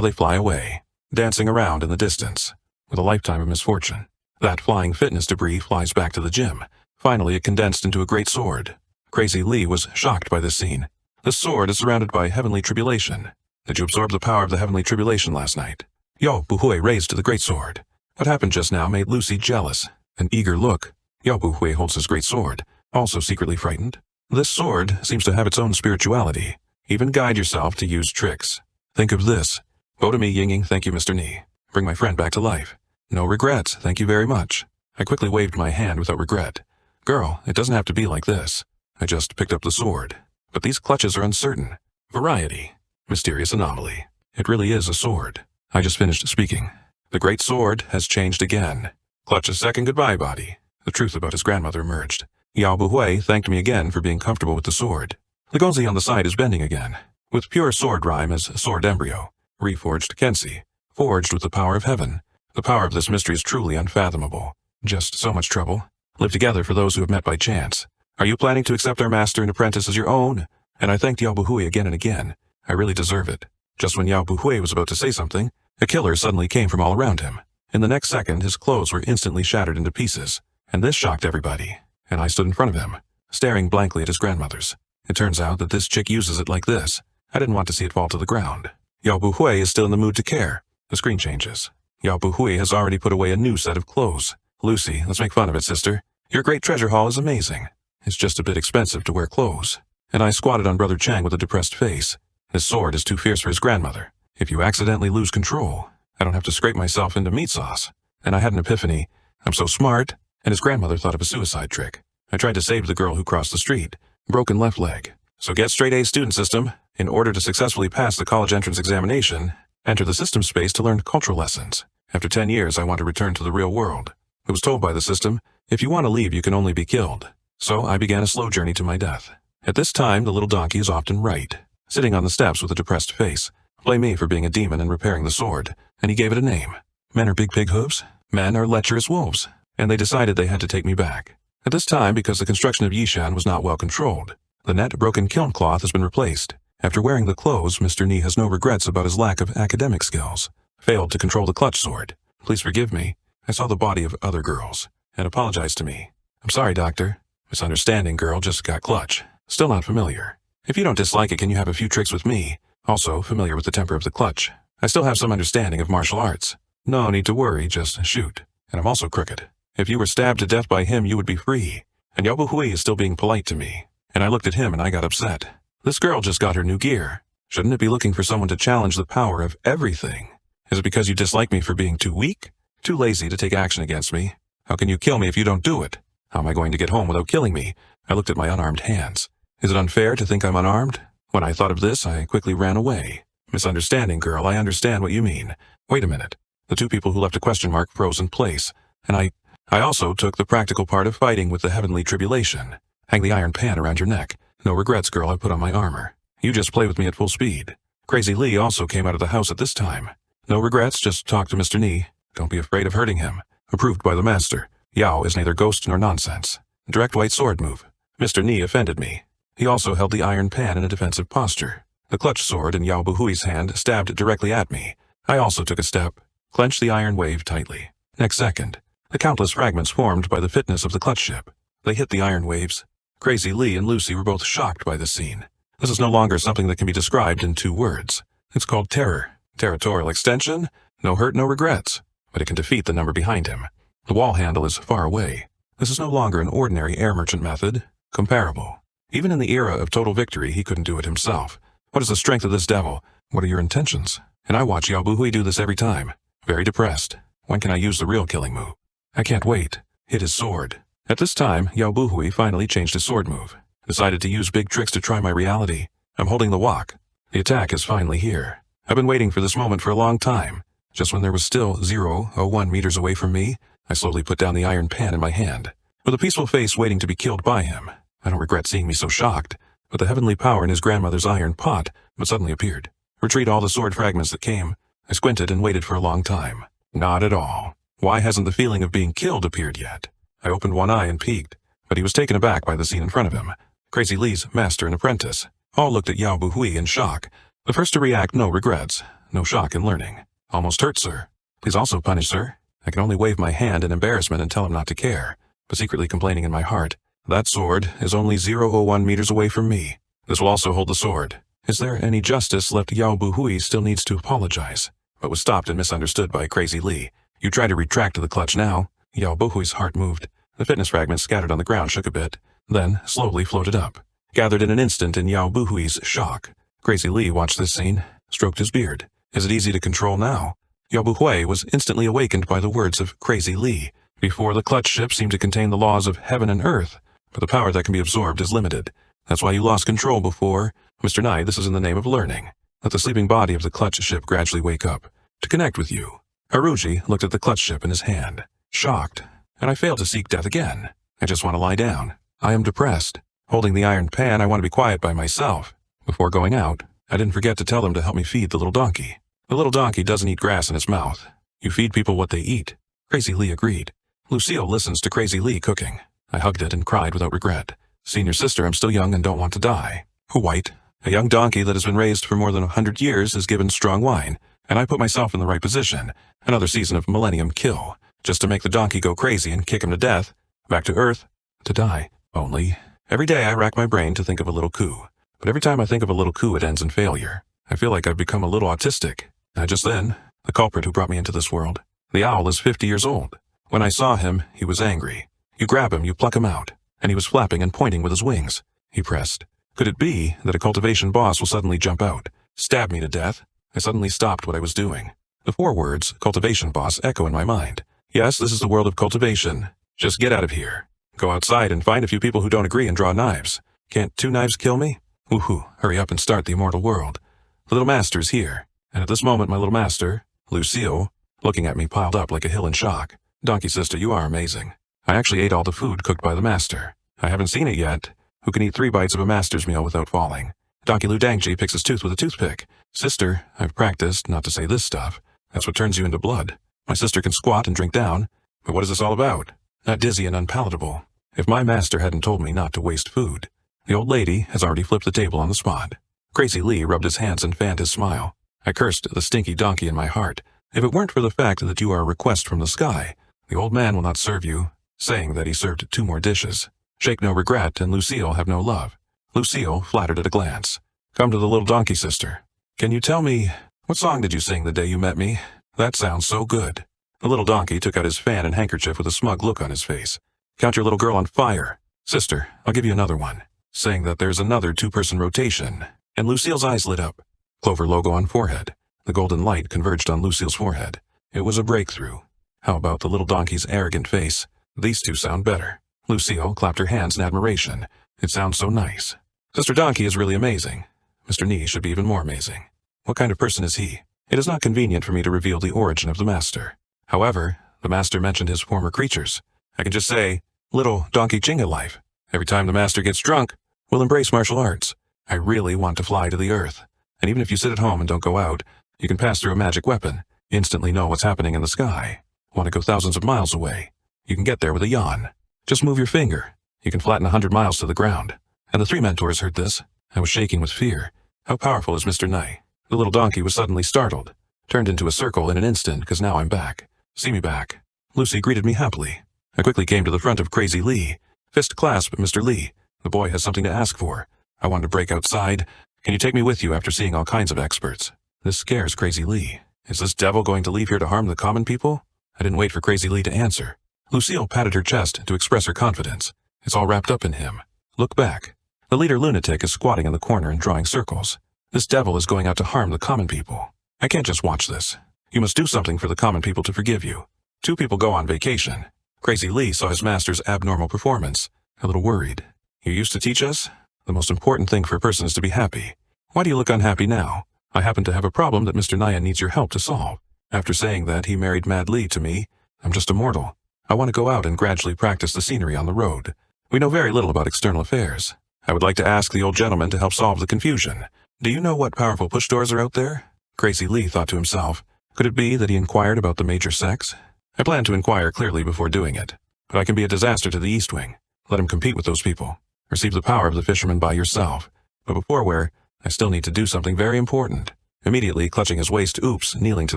they fly away, dancing around in the distance. With a lifetime of misfortune, that flying fitness debris flies back to the gym. Finally it condensed into a great sword. Crazy Lee was shocked by this scene. This sword is surrounded by heavenly tribulation. Did you absorb the power of the heavenly tribulation last night? Yao Buhui raised to the great sword. What happened just now made Lucy jealous. An eager look. Yao Buhui holds his great sword, also secretly frightened. This sword seems to have its own spirituality. Even guide yourself to use tricks. Think of this. Bow to me, Yingying, thank you, Mr. Ni. Bring my friend back to life. No regrets, thank you very much. I quickly waved my hand without regret. Girl, it doesn't have to be like this. I just picked up the sword. But these clutches are uncertain. Variety. Mysterious anomaly. It really is a sword. I just finished speaking. The great sword has changed again. Clutch's second goodbye body. The truth about his grandmother emerged. Yao Buhui thanked me again for being comfortable with the sword. The gonzi on the side is bending again, with pure sword rhyme as sword embryo. Reforged Kensi. Forged with the power of heaven. The power of this mystery is truly unfathomable. Just so much trouble. Live together for those who have met by chance. Are you planning to accept our master and apprentice as your own? And I thanked Yao Buhui again and again. I really deserve it. Just when Yao Buhui was about to say something, a killer suddenly came from all around him. In the next second, his clothes were instantly shattered into pieces. And this shocked everybody. And I stood in front of him, staring blankly at his grandmother's. It turns out that this chick uses it like this. I didn't want to see it fall to the ground. Yao Buhui is still in the mood to care. The screen changes. Yao Buhui has already put away a new set of clothes. Lucy, let's make fun of it, sister. Your great treasure haul is amazing. It's just a bit expensive to wear clothes. And I squatted on Brother Chang with a depressed face. His sword is too fierce for his grandmother. If you accidentally lose control, I don't have to scrape myself into meat sauce. And I had an epiphany. I'm so smart. And his grandmother thought of a suicide trick. I tried to save the girl who crossed the street. Broken left leg. So get straight A student system. In order to successfully pass the college entrance examination, enter the system space to learn cultural lessons. After 10 years, I want to return to the real world. I was told by the system, if you want to leave, you can only be killed. So I began a slow journey to my death. At this time, the little donkey is often right, sitting on the steps with a depressed face. Blame me for being a demon and repairing the sword, and he gave it a name. Men are big pig hooves, men are lecherous wolves, and they decided they had to take me back. At this time, because the construction of Yishan was not well controlled, the net broken kiln cloth has been replaced. After wearing the clothes, Mr. Ni has no regrets about his lack of academic skills. Failed to control the clutch sword. Please forgive me. I saw the body of other girls, and apologized to me. I'm sorry, doctor. Misunderstanding girl just got clutch. Still not familiar. If you don't dislike it, can you have a few tricks with me? Also familiar with the temper of the clutch. I still have some understanding of martial arts. No need to worry, just shoot. And I'm also crooked. If you were stabbed to death by him, you would be free. And Yao Buhui is still being polite to me. And I looked at him and I got upset. This girl just got her new gear. Shouldn't it be looking for someone to challenge the power of everything? Is it because you dislike me for being too weak? Too lazy to take action against me? How can you kill me if you don't do it? How am I going to get home without killing me? I looked at my unarmed hands. Is it unfair to think I'm unarmed? When I thought of this, I quickly ran away. Misunderstanding girl, I understand what you mean. Wait a minute. The two people who left a question mark froze in place. And I also took the practical part of fighting with the heavenly tribulation. Hang the iron pan around your neck. No regrets, girl, I put on my armor. You just play with me at full speed. Crazy Lee also came out of the house at this time. No regrets, just talk to Mr. Ni. Don't be afraid of hurting him. Approved by the master. Yao is neither ghost nor nonsense. Direct white sword move. Mr. Ni offended me. He also held the iron pan in a defensive posture. The clutch sword in Yao Buhui's hand stabbed directly at me. I also took a step, clenched the iron wave tightly. Next second, the countless fragments formed by the fitness of the clutch ship. They hit the iron waves. Crazy Lee and Lucy were both shocked by the scene. This is no longer something that can be described in 2 words. It's called terror. Territorial extension? No hurt, no regrets. But it can defeat the number behind him. The wall handle is far away. This is no longer an ordinary air merchant method. Comparable. Even in the era of total victory, he couldn't do it himself. What is the strength of this devil? What are your intentions? And I watch Yao Buhui do this every time. Very depressed. When can I use the real killing move? I can't wait. Hit his sword. At this time, Yao Buhui finally changed his sword move. Decided to use big tricks to try my reality. I'm holding the wok. The attack is finally here. I've been waiting for this moment for a long time. Just when there was still 0.01 meters away from me, I slowly put down the iron pan in my hand. With a peaceful face waiting to be killed by him. I don't regret seeing me so shocked, but the heavenly power in his grandmother's iron pot suddenly appeared. Retrieved all the sword fragments that came. I squinted and waited for a long time. Not at all. Why hasn't the feeling of being killed appeared yet? I opened one eye and peeked, but he was taken aback by the scene in front of him. Crazy Lee's master and apprentice all looked at Yao Buhui in shock. The first to react, no regrets, no shock in learning. Almost hurt, sir. Please also punish, sir. I can only wave my hand in embarrassment and tell him not to care, but secretly complaining in my heart. That sword is only 0.01 meters away from me. This will also hold the sword. Is there any justice left? Yao Buhui still needs to apologize, but was stopped and misunderstood by Crazy Lee. You try to retract the clutch now. Yao Buhui's heart moved. The fitness fragments scattered on the ground shook a bit, then slowly floated up, gathered in an instant in Yao Buhui's shock. Crazy Lee watched this scene, stroked his beard. Is it easy to control now? Yao Buhui was instantly awakened by the words of Crazy Lee. Before, the clutch ship seemed to contain the laws of heaven and earth, but the power that can be absorbed is limited. That's why you lost control before. Mr. Knight, this is in the name of learning. Let the sleeping body of the clutch ship gradually wake up, to connect with you. Haruji looked at the clutch chip in his hand, shocked, and I failed to seek death again. I just want to lie down. I am depressed. Holding the iron pan, I want to be quiet by myself. Before going out, I didn't forget to tell them to help me feed the little donkey. The little donkey doesn't eat grass in its mouth. You feed people what they eat. Crazy Lee agreed. Lucille listens to Crazy Lee cooking. I hugged it and cried without regret. Senior sister, I'm still young and don't want to die. White, a young donkey that has been raised for more than 100 years, is given strong wine, and I put myself in the right position. Another season of Millennium Kill, just to make the donkey go crazy and kick him to death, back to Earth, to die. Only, every day I rack my brain to think of a little coup. But every time I think of a little coup, it ends in failure. I feel like I've become a little autistic. Just then, the culprit who brought me into this world. The owl is 50 years old. When I saw him, he was angry. You grab him, you pluck him out. And he was flapping and pointing with his wings. He pressed. Could it be that a cultivation boss will suddenly jump out, stab me to death? I suddenly stopped what I was doing. The 4 words, cultivation boss, echo in my mind. Yes, this is the world of cultivation. Just get out of here. Go outside and find a few people who don't agree and draw knives. Can't 2 knives kill me? Woohoo, hurry up and start the immortal world. The little master's here. And at this moment, my little master, Lucille, looking at me, piled up like a hill in shock. Donkey sister, you are amazing. I actually ate all the food cooked by the master. I haven't seen it yet. Who can eat 3 bites of a master's meal without falling? Donkey Lu Dangji picks his tooth with a toothpick. Sister, I've practiced not to say this stuff. That's what turns you into blood. My sister can squat and drink down. But what is this all about? Not dizzy and unpalatable. If my master hadn't told me not to waste food. The old lady has already flipped the table on the spot. Crazy Lee rubbed his hands and fanned his smile. I cursed the stinky donkey in my heart. If it weren't for the fact that you are a request from the sky, the old man will not serve you, saying that he served 2 more dishes. Shake no regret, and Lucille have no love. Lucille flattered at a glance. Come to the little donkey sister. Can you tell me, what song did you sing the day you met me? That sounds so good. The little donkey took out his fan and handkerchief with a smug look on his face. Count your little girl on fire. Sister, I'll give you another one. Saying that there's another 2-person rotation. And Lucille's eyes lit up. Clover logo on forehead. The golden light converged on Lucille's forehead. It was a breakthrough. How about the little donkey's arrogant face? These 2 sound better. Lucille clapped her hands in admiration. It sounds so nice. Sister Donkey is really amazing. Mr. Nee should be even more amazing. What kind of person is he? It is not convenient for me to reveal the origin of the master. However, the master mentioned his former creatures. I can just say, little donkey chinga life. Every time the master gets drunk, we'll embrace martial arts. I really want to fly to the earth. And even if you sit at home and don't go out, you can pass through a magic weapon, instantly know what's happening in the sky. Want to go thousands of miles away? You can get there with a yawn. Just move your finger. You can flatten 100 miles to the ground. And the 3 mentors heard this. I was shaking with fear. How powerful is Mr. Nye? The little donkey was suddenly startled. Turned into a circle in an instant, because now I'm back. See me back. Lucy greeted me happily. I quickly came to the front of Crazy Lee. Fist clasp, Mr. Lee. The boy has something to ask for. I want to break outside. Can you take me with you after seeing all kinds of experts? This scares Crazy Lee. Is this devil going to leave here to harm the common people? I didn't wait for Crazy Lee to answer. Lucille patted her chest to express her confidence. It's all wrapped up in him. Look back. The leader lunatic is squatting in the corner and drawing circles. This devil is going out to harm the common people. I can't just watch this. You must do something for the common people to forgive you. 2 people go on vacation. Crazy Lee saw his master's abnormal performance. A little worried. You used to teach us? The most important thing for a person is to be happy. Why do you look unhappy now? I happen to have a problem that Mr. Naya needs your help to solve. After saying that he married Mad Lee to me, I'm just a mortal. I want to go out and gradually practice the scenery on the road. We know very little about external affairs. I would like to ask the old gentleman to help solve the confusion. Do you know what powerful push doors are out there? Crazy Lee thought to himself. Could it be that he inquired about the major sects? I plan to inquire clearly before doing it. But I can be a disaster to the East Wing. Let him compete with those people. Receive the power of the fisherman by yourself. But before where, I still need to do something very important. Immediately clutching his waist, oops, kneeling to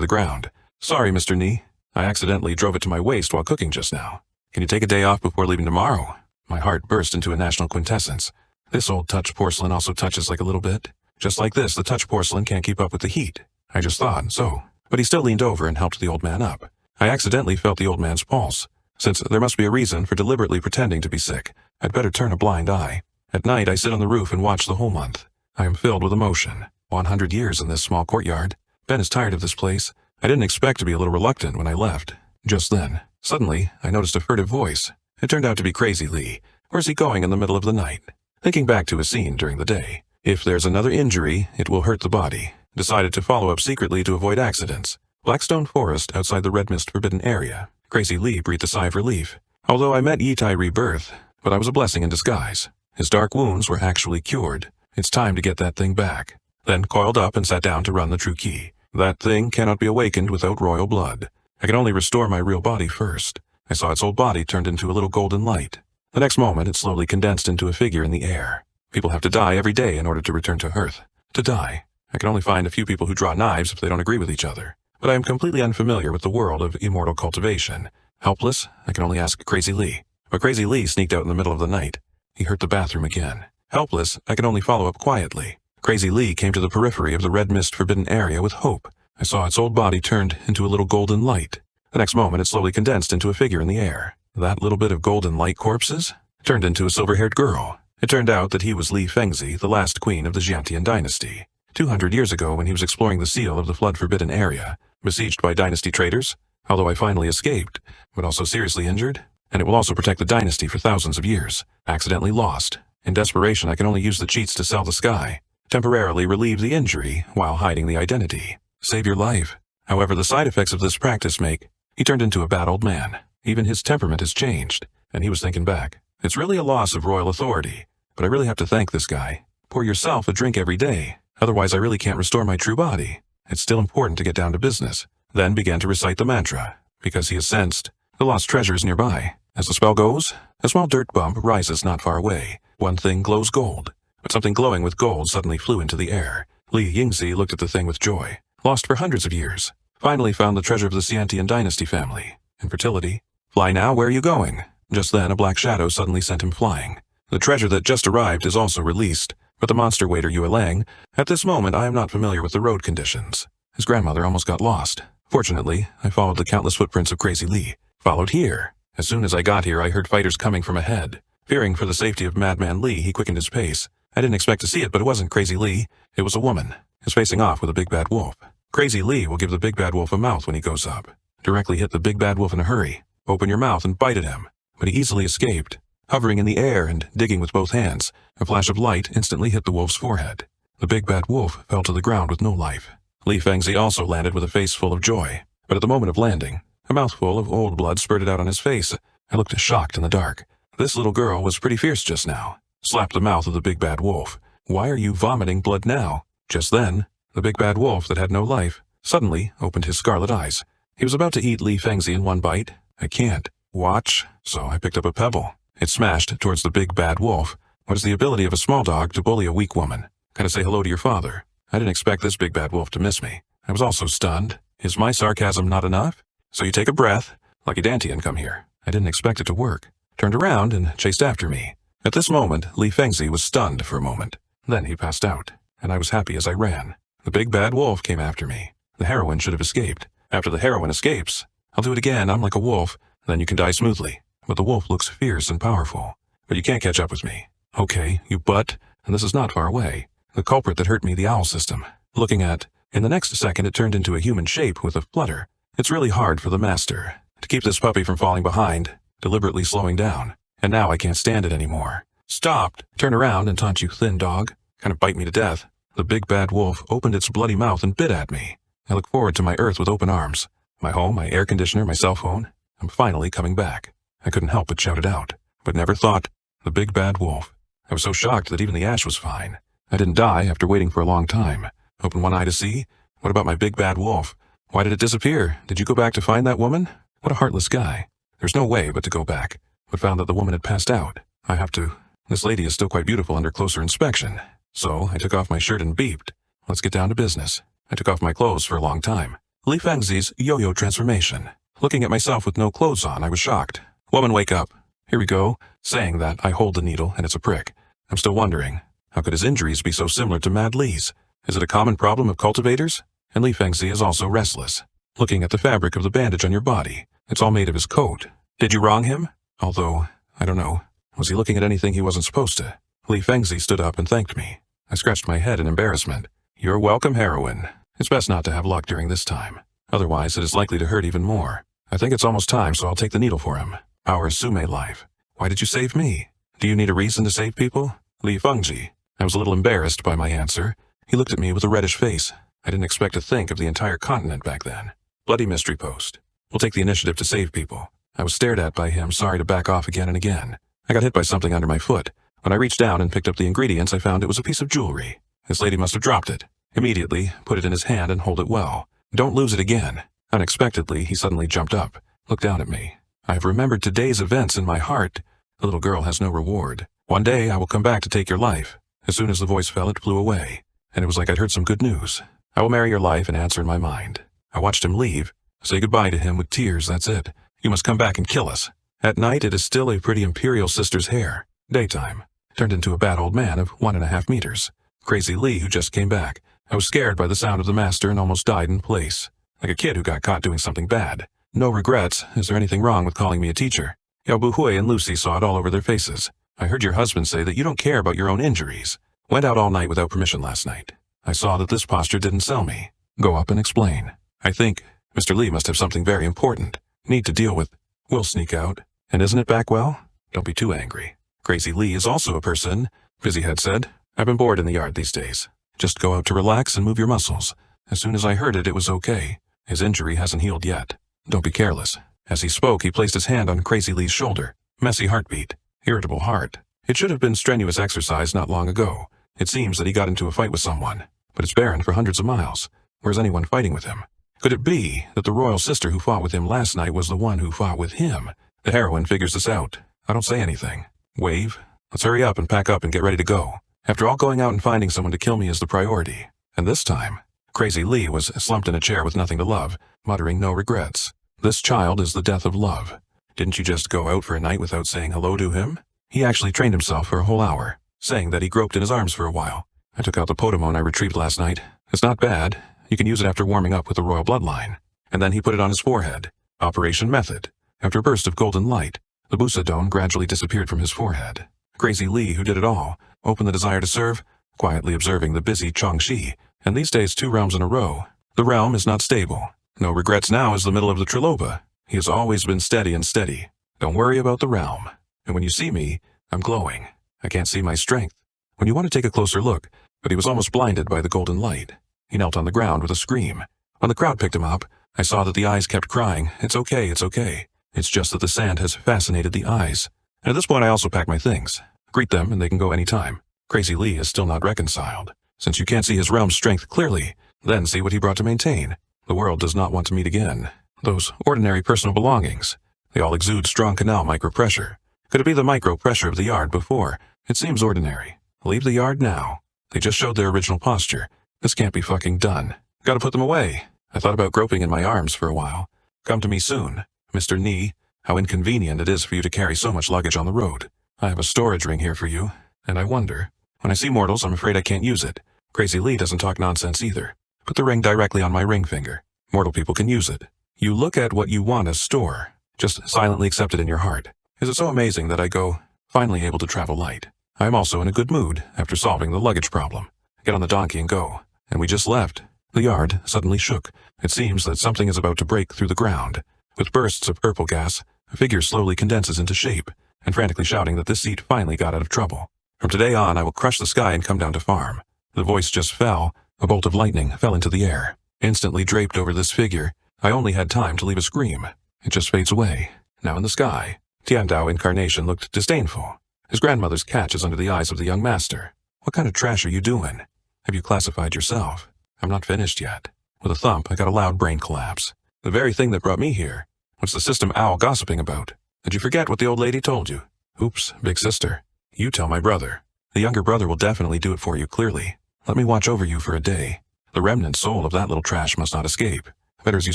the ground. Sorry, Mr. Nee. I accidentally drove it to my waist while cooking just now. Can you take a day off before leaving tomorrow? My heart burst into a national quintessence. This old touch porcelain also touches like a little bit. Just like this, the touch porcelain can't keep up with the heat. I just thought so. But he still leaned over and helped the old man up. I accidentally felt the old man's pulse. Since there must be a reason for deliberately pretending to be sick, I'd better turn a blind eye. At night, I sit on the roof and watch the whole month. I am filled with emotion. 100 years in this small courtyard. Ben is tired of this place. I didn't expect to be a little reluctant when I left. Just then, suddenly, I noticed a furtive voice. It turned out to be Crazy Lee. Where's he going in the middle of the night? Thinking back to his scene during the day. If there's another injury, it will hurt the body. Decided to follow up secretly to avoid accidents. Blackstone Forest outside the Red Mist Forbidden Area. Crazy Lee breathed a sigh of relief. Although I met Yitai Rebirth, but I was a blessing in disguise. His dark wounds were actually cured. It's time to get that thing back. Then coiled up and sat down to run the true key. That thing cannot be awakened without royal blood. I can only restore my real body first. I saw its old body turned into a little golden light. The next moment, it slowly condensed into a figure in the air. People have to die every day in order to return to Earth. To die. I can only find a few people who draw knives if they don't agree with each other. But I am completely unfamiliar with the world of immortal cultivation. Helpless, I can only ask Crazy Lee. But Crazy Lee sneaked out in the middle of the night. He hurt the bathroom again. Helpless, I can only follow up quietly. Crazy Lee came to the periphery of the Red Mist Forbidden Area with hope. I saw its old body turned into a little golden light. The next moment, it slowly condensed into a figure in the air. That little bit of golden light corpses turned into a silver-haired girl. It turned out that he was Li Fengzi, the last queen of the Xiantian dynasty. 200 years ago, when he was exploring the seal of the flood-forbidden area, besieged by dynasty traitors, although I finally escaped, but also seriously injured, and it will also protect the dynasty for thousands of years. Accidentally lost. In desperation, I can only use the cheats to sell the sky. Temporarily relieve the injury while hiding the identity. Save your life. However, the side effects of this practice make he turned into a bad old man. Even his temperament has changed, and he was thinking back. It's really a loss of royal authority, but I really have to thank this guy. Pour yourself a drink every day, otherwise I really can't restore my true body. It's still important to get down to business. Then began to recite the mantra, because he has sensed the lost treasures nearby. As the spell goes, a small dirt bump rises not far away. One thing glows gold, but something glowing with gold suddenly flew into the air. Li Yingzi looked at the thing with joy. Lost for hundreds of years. Finally found the treasure of the Xiantian dynasty family. Infertility. Fly now, where are you going? Just then, a black shadow suddenly sent him flying. The treasure that just arrived is also released, but the monster waiter Yue Lang. At this moment, I am not familiar with the road conditions. His grandmother almost got lost. Fortunately, I followed the countless footprints of Crazy Lee. Followed here. As soon as I got here, I heard fighters coming from ahead. Fearing for the safety of Madman Lee, he quickened his pace. I didn't expect to see it, but it wasn't Crazy Lee. It was a woman. Is facing off with a big bad wolf. Crazy Lee will give the big bad wolf a mouth when he goes up. Directly hit the big bad wolf in a hurry. Open your mouth and bite at him. But he easily escaped. Hovering in the air and digging with both hands, a flash of light instantly hit the wolf's forehead. The big bad wolf fell to the ground with no life. Li Fengzi also landed with a face full of joy. But at the moment of landing, a mouthful of old blood spurted out on his face. I looked shocked in the dark. This little girl was pretty fierce just now. Slapped the mouth of the big bad wolf. Why are you vomiting blood now? Just then, the big bad wolf that had no life suddenly opened his scarlet eyes. He was about to eat Li Fengzi in one bite. I can't. Watch. So I picked up a pebble. It smashed towards the big bad wolf. What is the ability of a small dog to bully a weak woman? Gotta say hello to your father. I didn't expect this big bad wolf to miss me. I was also stunned. Is my sarcasm not enough? So you take a breath. Lucky Dante and come here. I didn't expect it to work. Turned around and chased after me. At this moment, Li Fengzi was stunned for a moment. Then he passed out, and I was happy as I ran. The big bad wolf came after me. The heroine should have escaped. After the heroine escapes, I'll do it again. I'm like a wolf. Then you can die smoothly. But the wolf looks fierce and powerful. But you can't catch up with me. Okay, you butt, and this is not far away. The culprit that hurt me, the owl system. Looking at, in the next second it turned into a human shape with a flutter. It's really hard for the master to keep this puppy from falling behind, deliberately slowing down. And now I can't stand it anymore. Stopped. Turn around and taunt you, thin dog. Kind of bite me to death. The big bad wolf opened its bloody mouth and bit at me. I look forward to my Earth with open arms. My home, my air conditioner, my cell phone. I'm finally coming back. I couldn't help but shout it out, but never thought, the big bad wolf. I was so shocked that even the ash was fine. I didn't die after waiting for a long time. Open one eye to see. What about my big bad wolf? Why did it disappear? Did you go back to find that woman? What a heartless guy. There's no way but to go back, but found that the woman had passed out. I have to. This lady is still quite beautiful under closer inspection. So I took off my shirt and beeped. Let's get down to business. I took off my clothes for a long time. Li Fengzi's yo-yo transformation. Looking at myself with no clothes on, I was shocked. Woman, wake up. Here we go. Saying that, I hold the needle, and it's a prick. I'm still wondering, how could his injuries be so similar to Mad Li's? Is it a common problem of cultivators? And Li Fengzi is also restless. Looking at the fabric of the bandage on your body. It's all made of his coat. Did you wrong him? Although, I don't know. Was he looking at anything he wasn't supposed to? Li Fengzi stood up and thanked me. I scratched my head in embarrassment. You're welcome, heroine. It's best not to have luck during this time. Otherwise, it is likely to hurt even more. I think it's almost time, so I'll take the needle for him. Our Sume life. Why did you save me? Do you need a reason to save people? Li Fengzi. I was a little embarrassed by my answer. He looked at me with a reddish face. I didn't expect to think of the entire continent back then. Bloody mystery post. We'll take the initiative to save people. I was stared at by him, sorry to back off again and again. I got hit by something under my foot. When I reached down and picked up the ingredients, I found it was a piece of jewelry. This lady must have dropped it. Immediately, put it in his hand and hold it well. Don't lose it again. Unexpectedly, he suddenly jumped up, looked down at me. I have remembered today's events in my heart. The little girl has no reward. One day I will come back to take your life. As soon as the voice fell, it flew away, and it was like I'd heard some good news. I will marry your life and answer in my mind. I watched him leave. Say goodbye to him with tears, that's it. You must come back and kill us. At night, it is still a pretty imperial sister's hair. Daytime. Turned into a bad old man of 1.5 meters. Crazy Lee, who just came back. I was scared by the sound of the master and almost died in place. Like a kid who got caught doing something bad. No regrets. Is there anything wrong with calling me a teacher? Yao Buhui and Lucy saw it all over their faces. I heard your husband say that you don't care about your own injuries. Went out all night without permission last night. I saw that this posture didn't sell me. Go up and explain. I think Mr. Lee must have something very important. Need to deal with. We'll sneak out. And isn't it back well? Don't be too angry. Crazy Lee is also a person, Busyhead said. I've been bored in the yard these days. Just go out to relax and move your muscles. As soon as I heard it, it was okay. His injury hasn't healed yet. Don't be careless. As he spoke, he placed his hand on Crazy Lee's shoulder. Messy heartbeat. Irritable heart. It should have been strenuous exercise not long ago. It seems that he got into a fight with someone. But it's barren for hundreds of miles. Where's anyone fighting with him? Could it be that the royal sister who fought with him last night was the one who fought with him? The heroine figures this out. I don't say anything. Wave. Let's hurry up and pack up and get ready to go. After all, going out and finding someone to kill me is the priority. And this time, Crazy Lee was slumped in a chair with nothing to love, muttering no regrets. This child is the death of love. Didn't you just go out for a night without saying hello to him? He actually trained himself for a whole hour, saying that he groped in his arms for a while. I took out the Podamon I retrieved last night. It's not bad. You can use it after warming up with the royal bloodline. And then he put it on his forehead. Operation method. After a burst of golden light, the Busadone gradually disappeared from his forehead. Crazy Lee, who did it all, opened the desire to serve, quietly observing the busy Chongxi, and these days 2 realms in a row. The realm is not stable. No regrets now is the middle of the Triloba. He has always been steady and steady. Don't worry about the realm. And when you see me, I'm glowing. I can't see my strength. When you want to take a closer look, but he was almost blinded by the golden light. He knelt on the ground with a scream. When the crowd picked him up, I saw that the eyes kept crying, "It's okay, it's okay." It's just that the sand has fascinated the eyes. And at this point I also pack my things. Greet them and they can go any time. Crazy Lee is still not reconciled. Since you can't see his realm's strength clearly, then see what he brought to maintain. The world does not want to meet again. Those ordinary personal belongings. They all exude strong canal micro-pressure. Could it be the micro-pressure of the yard before? It seems ordinary. Leave the yard now. They just showed their original posture. This can't be fucking done. Gotta put them away. I thought about groping in my arms for a while. Come to me soon. Mr. Nee, how inconvenient it is for you to carry so much luggage on the road. I have a storage ring here for you, and I wonder. When I see mortals, I'm afraid I can't use it. Crazy Lee doesn't talk nonsense either. Put the ring directly on my ring finger. Mortal people can use it. You look at what you want to store. Just silently accept it in your heart. Is it so amazing that I go, finally able to travel light? I am also in a good mood after solving the luggage problem. Get on the donkey and go. And we just left. The yard suddenly shook. It seems that something is about to break through the ground. With bursts of purple gas, a figure slowly condenses into shape, and frantically shouting that this seat finally got out of trouble. From today on, I will crush the sky and come down to farm. The voice just fell. A bolt of lightning fell into the air. Instantly draped over this figure, I only had time to leave a scream. It just fades away. Now in the sky, Tiandao incarnation looked disdainful. His grandmother's catch is under the eyes of the young master. What kind of trash are you doing? Have you classified yourself? I'm not finished yet. With a thump, I got a loud brain collapse. The very thing that brought me here. What's the system owl gossiping about? Did you forget what the old lady told you? Oops, big sister. You tell my brother. The younger brother will definitely do it for you clearly. Let me watch over you for a day. The remnant soul of that little trash must not escape. Better as you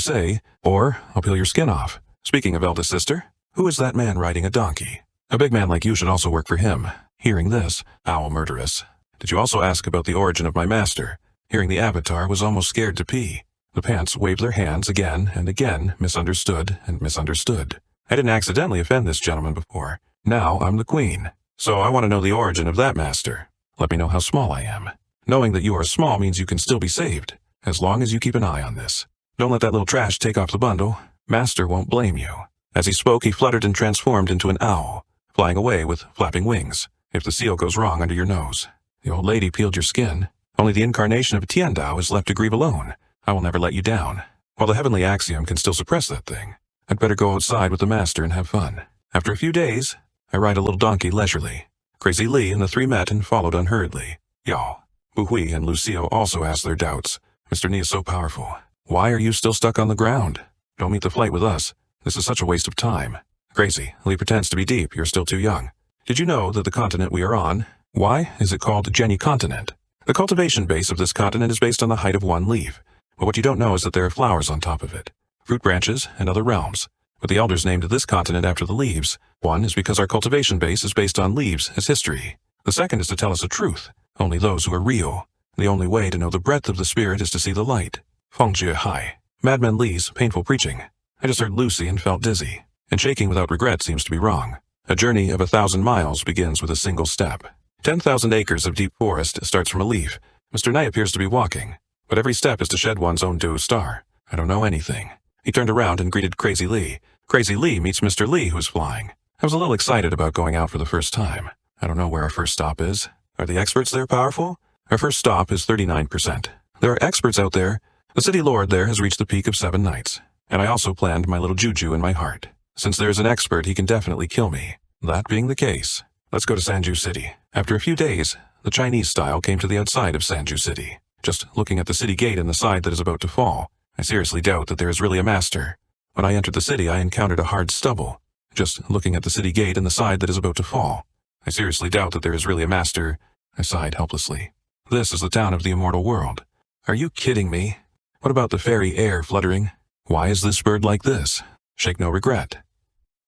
say, or I'll peel your skin off. Speaking of eldest sister, who is that man riding a donkey? A big man like you should also work for him. Hearing this, owl murderess. Did you also ask about the origin of my master? Hearing the avatar was almost scared to pee. The pants waved their hands again and again, misunderstood and misunderstood. I didn't accidentally offend this gentleman before. Now I'm the queen. So I want to know the origin of that master. Let me know how small I am. Knowing that you are small means you can still be saved, as long as you keep an eye on this. Don't let that little trash take off the bundle. Master won't blame you. As he spoke, he fluttered and transformed into an owl, flying away with flapping wings. If the seal goes wrong under your nose. The old lady peeled your skin. Only the incarnation of Tiandao is left to grieve alone. I will never let you down. While the heavenly axiom can still suppress that thing, I'd better go outside with the master and have fun. After a few days, I ride a little donkey leisurely. Crazy Lee and the three met and followed unhurriedly. Y'all. Bu Hui and Lucio also asked their doubts. Mr. Ni is so powerful. Why are you still stuck on the ground? Don't meet the flight with us. This is such a waste of time. Crazy Lee pretends to be deep. You're still too young. Did you know that the continent we are on, why is it called Jenny Continent? The cultivation base of this continent is based on the height of one leaf. But what you don't know is that there are flowers on top of it, fruit branches, and other realms. But the elders named this continent after the leaves. One is because our cultivation base is based on leaves as history. The second is to tell us the truth. Only those who are real. The only way to know the breadth of the spirit is to see the light. Fengjie Hai. Madman Lee's painful preaching. I just heard Lucy and felt dizzy. And shaking without regret seems to be wrong. A journey of 1,000 miles begins with a single step. 10,000 acres of deep forest starts from a leaf. Mr. Nye appears to be walking, but every step is to shed one's own due star. I don't know anything. He turned around and greeted Crazy Lee. Crazy Lee meets Mr. Lee, who's flying. I was a little excited about going out for the first time. I don't know where our first stop is. Are the experts there powerful? Our first stop is 39%. There are experts out there. The city lord there has reached the peak of 7 nights. And I also planned my little juju in my heart. Since there's an expert, he can definitely kill me. That being the case, let's go to Sanju City. After a few days, the Chinese style came to the outside of Sanju City. Just looking at the city gate and the side that is about to fall, I seriously doubt that there is really a master. When I entered the city, I encountered a hard stubble. Just looking at the city gate and the side that is about to fall, I seriously doubt that there is really a master. I sighed helplessly. This is the town of the immortal world. Are you kidding me? What about the fairy air fluttering? Why is this bird like this? Shake no regret.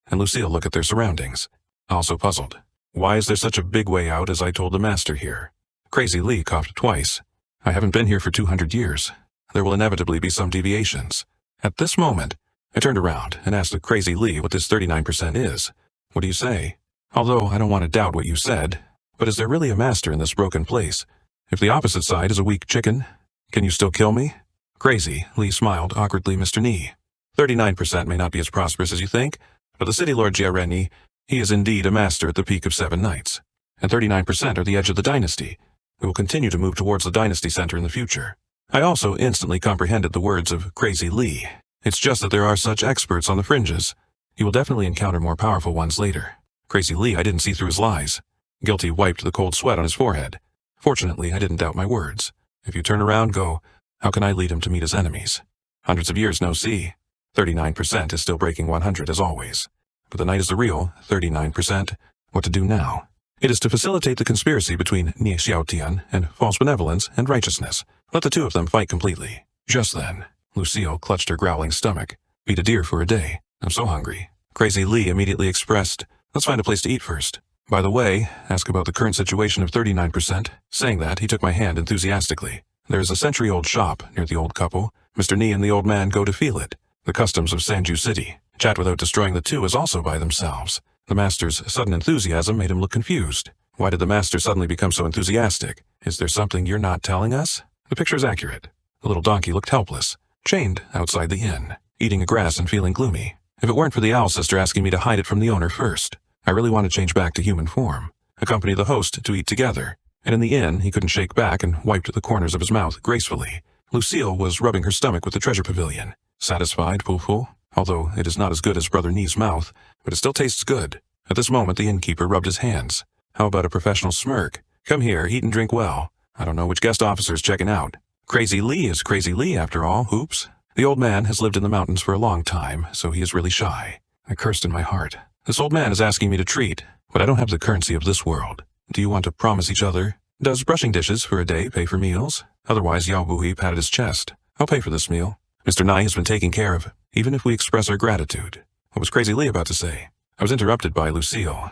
And Lucille look at their surroundings. Also puzzled. Why is there such a big way out as I told the master here? Crazy Lee coughed twice. I haven't been here for 200 years. There will inevitably be some deviations. At this moment, I turned around and asked the Crazy Lee what this 39% is. What do you say? Although I don't want to doubt what you said, but is there really a master in this broken place? If the opposite side is a weak chicken, can you still kill me? Crazy Lee smiled awkwardly, Mr. Ni. 39% may not be as prosperous as you think, but the city lord Jiareni, he is indeed a master at the peak of 7 nights. And 39% are the edge of the dynasty. We will continue to move towards the dynasty center in the future. I also instantly comprehended the words of Crazy Lee. It's just that there are such experts on the fringes. You will definitely encounter more powerful ones later. Crazy Lee, I didn't see through his lies. Guilty wiped the cold sweat on his forehead. Fortunately, I didn't doubt my words. If you turn around, go. How can I lead him to meet his enemies? Hundreds of years no see. 39% is still breaking 100 as always. But the night is the real 39%. What to do now? It is to facilitate the conspiracy between Nie Xiaotian and false benevolence and righteousness. Let the two of them fight completely. Just then, Lucille clutched her growling stomach. Beat a deer for a day. I'm so hungry. Crazy Lee immediately expressed, let's find a place to eat first. By the way, ask about the current situation of 39%. Saying that, he took my hand enthusiastically. There is a century-old shop near the old couple. Mr. Ni and the old man go to feel it. The customs of Sanju City. Chat without destroying the two is also by themselves. The master's sudden enthusiasm made him look confused. Why did the master suddenly become so enthusiastic? Is there something you're not telling us? The picture is accurate. The little donkey looked helpless, chained outside the inn, eating grass and feeling gloomy. If it weren't for the owl sister asking me to hide it from the owner first, I really want to change back to human form, accompany the host to eat together. And in the inn, he couldn't shake back and wiped the corners of his mouth gracefully. Lucille was rubbing her stomach with the treasure pavilion. Satisfied, Fu, although it is not as good as Brother Ni's mouth, but it still tastes good. At this moment, the innkeeper rubbed his hands. How about a professional smirk? Come here, eat and drink well. I don't know which guest officer's checking out. Crazy Lee is Crazy Lee after all, hoops. The old man has lived in the mountains for a long time, so he is really shy. I cursed in my heart. This old man is asking me to treat, but I don't have the currency of this world. Do you want to promise each other? Does brushing dishes for a day pay for meals? Otherwise, Yao Buhi patted his chest. I'll pay for this meal. Mr. Nai has been taken care of, even if we express our gratitude. What was Crazy Lee about to say? I was interrupted by Lucille.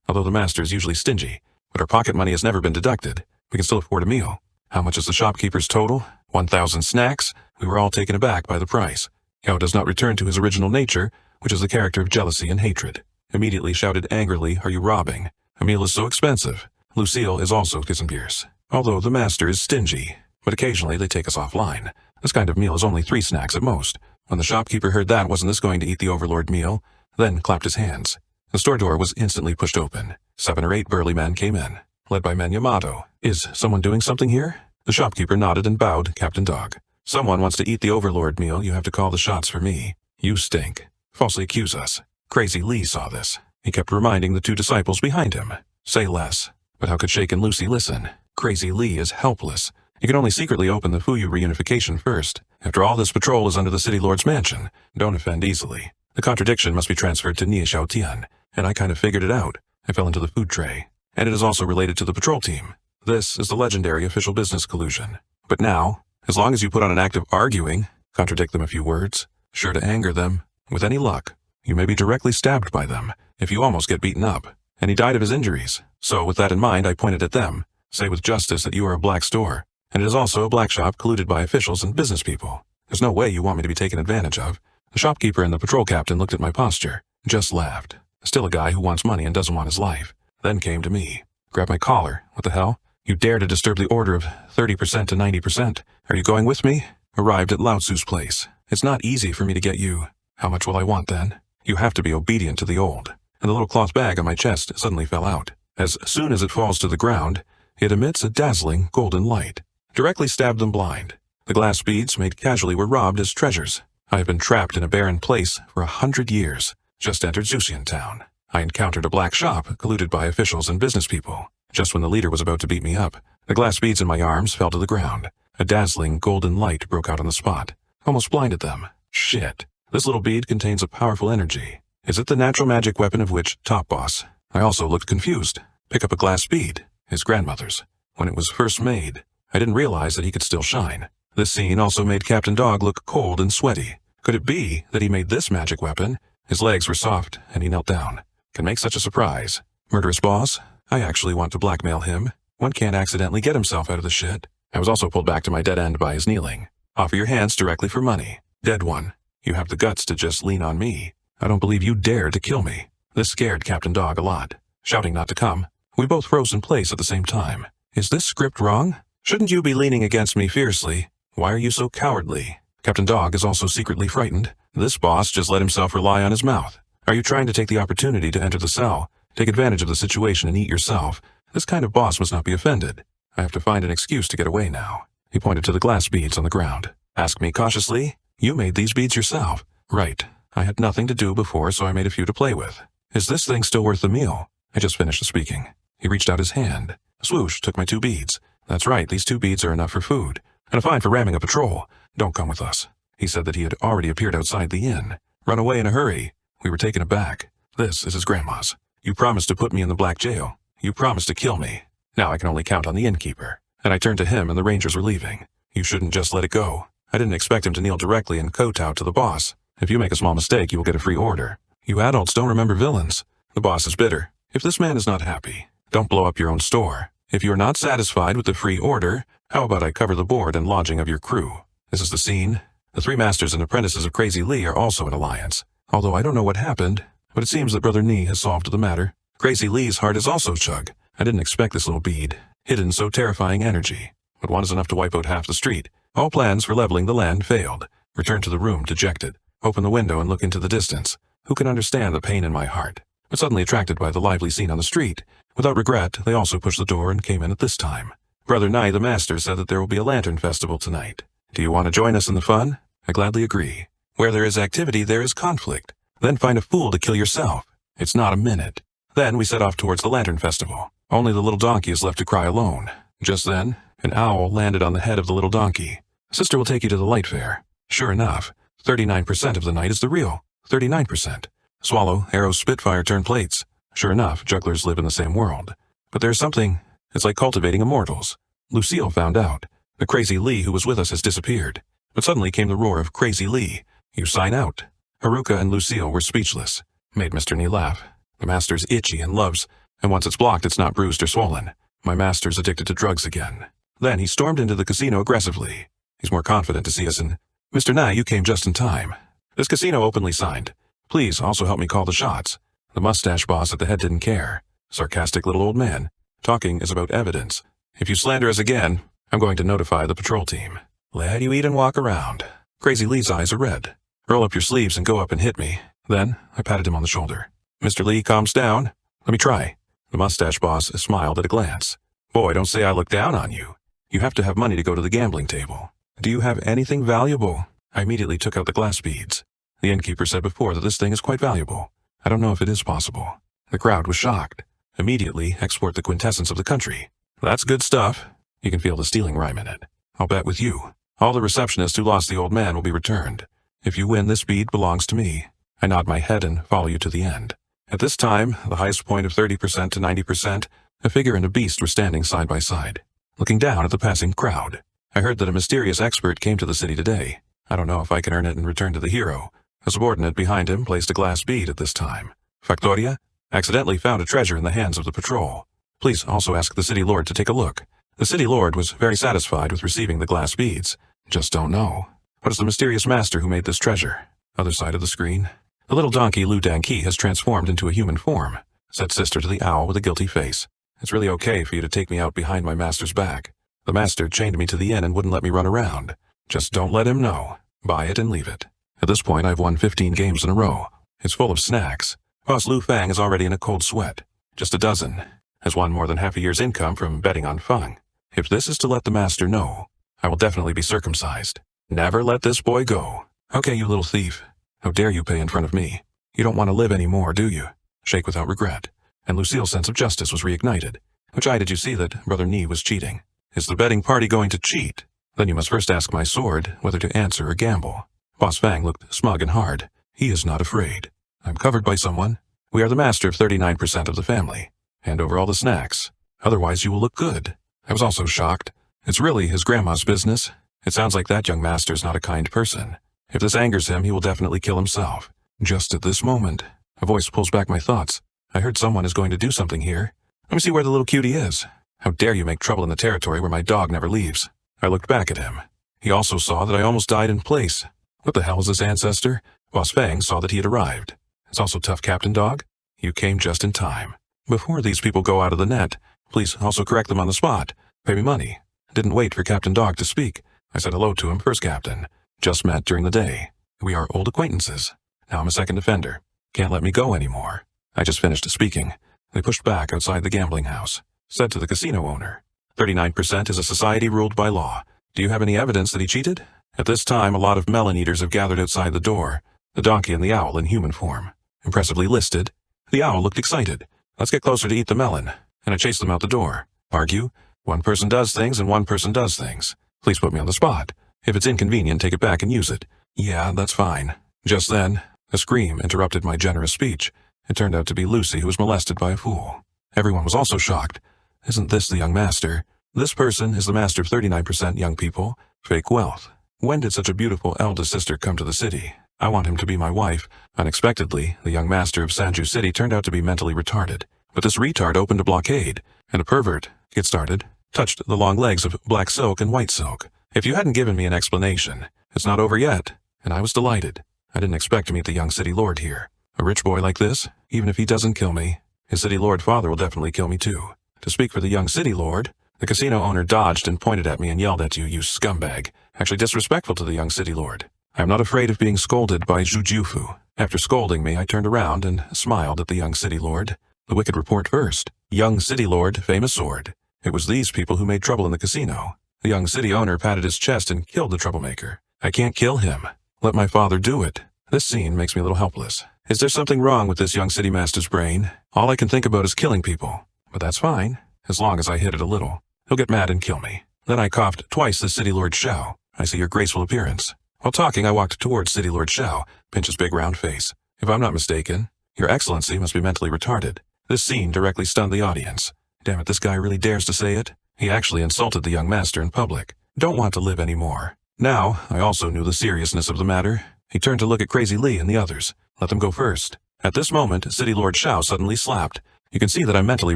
Although the master is usually stingy, but our pocket money has never been deducted, we can still afford a meal. How much is the shopkeeper's total? 1,000 snacks? We were all taken aback by the price. Yao does not return to his original nature, which is the character of jealousy and hatred. Immediately shouted angrily, are you robbing? A meal is so expensive. Lucille is also Kissenbierce. Although the master is stingy, but occasionally they take us offline. This kind of meal is only 3 snacks at most. When the shopkeeper heard that, wasn't this going to eat the overlord meal? Then clapped his hands. The store door was instantly pushed open. 7 or 8 burly men came in, led by men Yamato. Is someone doing something here? The shopkeeper nodded and bowed, Captain Dog. Someone wants to eat the overlord meal, you have to call the shots for me. You stink. Falsely accuse us. Crazy Lee saw this. He kept reminding the two disciples behind him. Say less. But how could Shake and Lucy listen? Crazy Lee is helpless. He can only secretly open the Fuyu reunification first. After all, this patrol is under the City Lord's mansion. Don't offend easily. The contradiction must be transferred to Nie Xiaotian, and I kind of figured it out. I fell into the food tray. And it is also related to the patrol team. This is the legendary official business collusion. But now, as long as you put on an act of arguing, contradict them a few words, sure to anger them, with any luck, you may be directly stabbed by them, if you almost get beaten up. And he died of his injuries. So with that in mind, I pointed at them. Say with justice that you are a black store, and it is also a black shop colluded by officials and business people. There's no way you want me to be taken advantage of. The shopkeeper and the patrol captain looked at my posture, just laughed. Still a guy who wants money and doesn't want his life. Then came to me. Grabbed my collar. What the hell? You dare to disturb the order of 30% to 90%. Are you going with me? Arrived at Lao Tzu's place. It's not easy for me to get you. How much will I want then? You have to be obedient to the old. And the little cloth bag on my chest suddenly fell out. As soon as it falls to the ground, it emits a dazzling golden light. Directly stabbed them blind. The glass beads made casually were robbed as treasures. I have been trapped in a barren place for 100 years. Just entered Zuxian town. I encountered a black shop colluded by officials and business people. Just when the leader was about to beat me up, the glass beads in my arms fell to the ground. A dazzling golden light broke out on the spot. Almost blinded them. Shit. This little bead contains a powerful energy. Is it the natural magic weapon of which Top Boss? I also looked confused. Pick up a glass bead. His grandmother's. When it was first made, I didn't realize that he could still shine. This scene also made Captain Dog look cold and sweaty. Could it be that he made this magic weapon? His legs were soft, and he knelt down. Can make such a surprise. Murderous boss? I actually want to blackmail him. One can't accidentally get himself out of the shit. I was also pulled back to my dead end by his kneeling. Offer your hands directly for money. Dead one. You have the guts to just lean on me. I don't believe you dare to kill me. This scared Captain Dog a lot. Shouting not to come, we both froze in place at the same time. Is this script wrong? Shouldn't you be leaning against me fiercely? Why are you so cowardly? Captain Dog is also secretly frightened. This boss just let himself rely on his mouth. Are you trying to take the opportunity to enter the cell, take advantage of the situation and eat yourself? This kind of boss must not be offended. I have to find an excuse to get away now. He pointed to the glass beads on the ground. Ask me cautiously. You made these beads yourself. Right. I had nothing to do before, so I made a few to play with. Is this thing still worth the meal? I just finished speaking. He reached out his hand. Swoosh took my 2 beads. That's right, these 2 beads are enough for food. And a fine for ramming a patrol. Don't come with us. He said that he had already appeared outside the inn. Run away in a hurry. We were taken aback. This is his grandma's. You promised to put me in the black jail. You promised to kill me. Now I can only count on the innkeeper. And I turned to him and the rangers were leaving. You shouldn't just let it go. I didn't expect him to kneel directly and kowtow to the boss. If you make a small mistake, you will get a free order. You adults don't remember villains. The boss is bitter. If this man is not happy, don't blow up your own store. If you are not satisfied with the free order, how about I cover the board and lodging of your crew? This is the scene. The 3 masters and apprentices of Crazy Lee are also in alliance. Although I don't know what happened, but it seems that Brother Nee has solved the matter. Crazy Lee's heart is also chug. I didn't expect this little bead. Hidden so terrifying energy. But one is enough to wipe out half the street. All plans for leveling the land failed. Returned to the room dejected. Open the window and look into the distance. Who can understand the pain in my heart? But suddenly attracted by the lively scene on the street. Without regret, they also pushed the door and came in at this time. Brother Nye the Master said that there will be a lantern festival tonight. Do you want to join us in the fun? I gladly agree. Where there is activity, there is conflict. Then find a fool to kill yourself. It's not a minute. Then we set off towards the lantern festival. Only the little donkey is left to cry alone. Just then, an owl landed on the head of the little donkey. Sister will take you to the light fair. Sure enough, 39% of the night is the real. 39%. Swallow, arrows, spitfire, turn plates. Sure enough, jugglers live in the same world. But there's something. It's like cultivating immortals. Lucille found out. The Crazy Lee who was with us has disappeared. But suddenly came the roar of Crazy Lee. You sign out. Haruka and Lucille were speechless. Made Mr. Nee laugh. The master's itchy and loves, and once it's blocked, it's not bruised or swollen. My master's addicted to drugs again. Then he stormed into the casino aggressively. He's more confident to see us in. Mr. Nye, you came just in time. This casino openly signed. Please also help me call the shots. The mustache boss at the head didn't care. Sarcastic little old man. Talking is about evidence. If you slander us again, I'm going to notify the patrol team. Let you eat and walk around. Crazy Lee's eyes are red. Roll up your sleeves and go up and hit me. Then I patted him on the shoulder. Mr. Lee calms down. Let me try. The mustache boss smiled at a glance. Boy, don't say I look down on you. You have to have money to go to the gambling table. Do you have anything valuable? I immediately took out the glass beads. The innkeeper said before that this thing is quite valuable. I don't know if it is possible. The crowd was shocked. Immediately export the quintessence of the country. That's good stuff. You can feel the stealing rhyme in it. I'll bet with you. All the receptionists who lost the old man will be returned. If you win, this bead belongs to me. I nod my head and follow you to the end. At this time, the highest point of 30% to 90%, a figure and a beast were standing side by side, looking down at the passing crowd. I heard that a mysterious expert came to the city today. I don't know if I can earn it and return to the hero. A subordinate behind him placed a glass bead at this time. Factoria accidentally found a treasure in the hands of the patrol. Please also ask the city lord to take a look. The city lord was very satisfied with receiving the glass beads. Just don't know. What is the mysterious master who made this treasure? Other side of the screen. The little donkey Lu Danqi has transformed into a human form, said sister to the owl with a guilty face. It's really okay for you to take me out behind my master's back. The master chained me to the inn and wouldn't let me run around. Just don't let him know. Buy it and leave it. At this point, I've won 15 games in a row. It's full of snacks. Boss Lu Fang is already in a cold sweat. Just a dozen. Has won more than half a year's income from betting on Feng. If this is to let the master know, I will definitely be circumcised. Never let this boy go. Okay, you little thief. How dare you pay in front of me? You don't want to live anymore, do you? Shake without regret. And Lucille's sense of justice was reignited. Which eye did you see that Brother Ni was cheating? Is the betting party going to cheat? Then you must first ask my sword whether to answer or gamble. Boss Fang looked smug and hard. He is not afraid. I'm covered by someone. We are the master of 39% of the family. Hand over all the snacks. Otherwise you will look good. I was also shocked. It's really his grandma's business. It sounds like that young master is not a kind person. If this angers him, he will definitely kill himself. Just at this moment, a voice pulls back my thoughts. I heard someone is going to do something here. Let me see where the little cutie is. How dare you make trouble in the territory where my dog never leaves? I looked back at him. He also saw that I almost died in place. What the hell is this ancestor? Boss Fang saw that he had arrived. It's also tough, Captain Dog. You came just in time. Before these people go out of the net, please also correct them on the spot. Pay me money. Didn't wait for Captain Dog to speak. I said hello to him first, Captain. Just met during the day. We are old acquaintances. Now I'm a second offender. Can't let me go anymore. I just finished speaking. They pushed back outside the gambling house. Said to the casino owner, 39% is a society ruled by law. Do you have any evidence that he cheated? At this time, a lot of melon eaters have gathered outside the door. The donkey and the owl in human form. Impressively listed. The owl looked excited. Let's get closer to eat the melon. And I chased them out the door. Argue. One person does things and one person does things. Please put me on the spot. If it's inconvenient, take it back and use it. Yeah, that's fine. Just then, a scream interrupted my generous speech. It turned out to be Lucy, who was molested by a fool. Everyone was also shocked. Isn't this the young master? This person is the master of 39% young people. Fake wealth. When did such a beautiful eldest sister come to the city? I want him to be my wife. Unexpectedly, the young master of Sanju City turned out to be mentally retarded. But this retard opened a blockade, and a pervert, get started, touched the long legs of black silk and white silk. If you hadn't given me an explanation, it's not over yet, and I was delighted. I didn't expect to meet the young city lord here. A rich boy like this, even if he doesn't kill me, his city lord father will definitely kill me too. To speak for the young city lord, the casino owner dodged and pointed at me and yelled at you scumbag. Actually disrespectful to the young city lord. I am not afraid of being scolded by Jujufu. After scolding me, I turned around and smiled at the young city lord. The wicked report first. Young city lord, famous sword. It was these people who made trouble in the casino. The young city owner patted his chest and killed the troublemaker. I can't kill him. Let my father do it. This scene makes me a little helpless. Is there something wrong with this young city master's brain? All I can think about is killing people. But that's fine, as long as I hit it a little. He'll get mad and kill me. Then I coughed twice the city lord Xiao. I see your graceful appearance. While talking, I walked towards city lord Xiao, pinch his big round face. If I'm not mistaken, your excellency must be mentally retarded. This scene directly stunned the audience. Damn it, this guy really dares to say it. He actually insulted the young master in public. Don't want to live anymore. Now, I also knew the seriousness of the matter. He turned to look at Crazy Lee and the others. Let them go first. At this moment, City Lord Xiao suddenly slapped. You can see that I'm mentally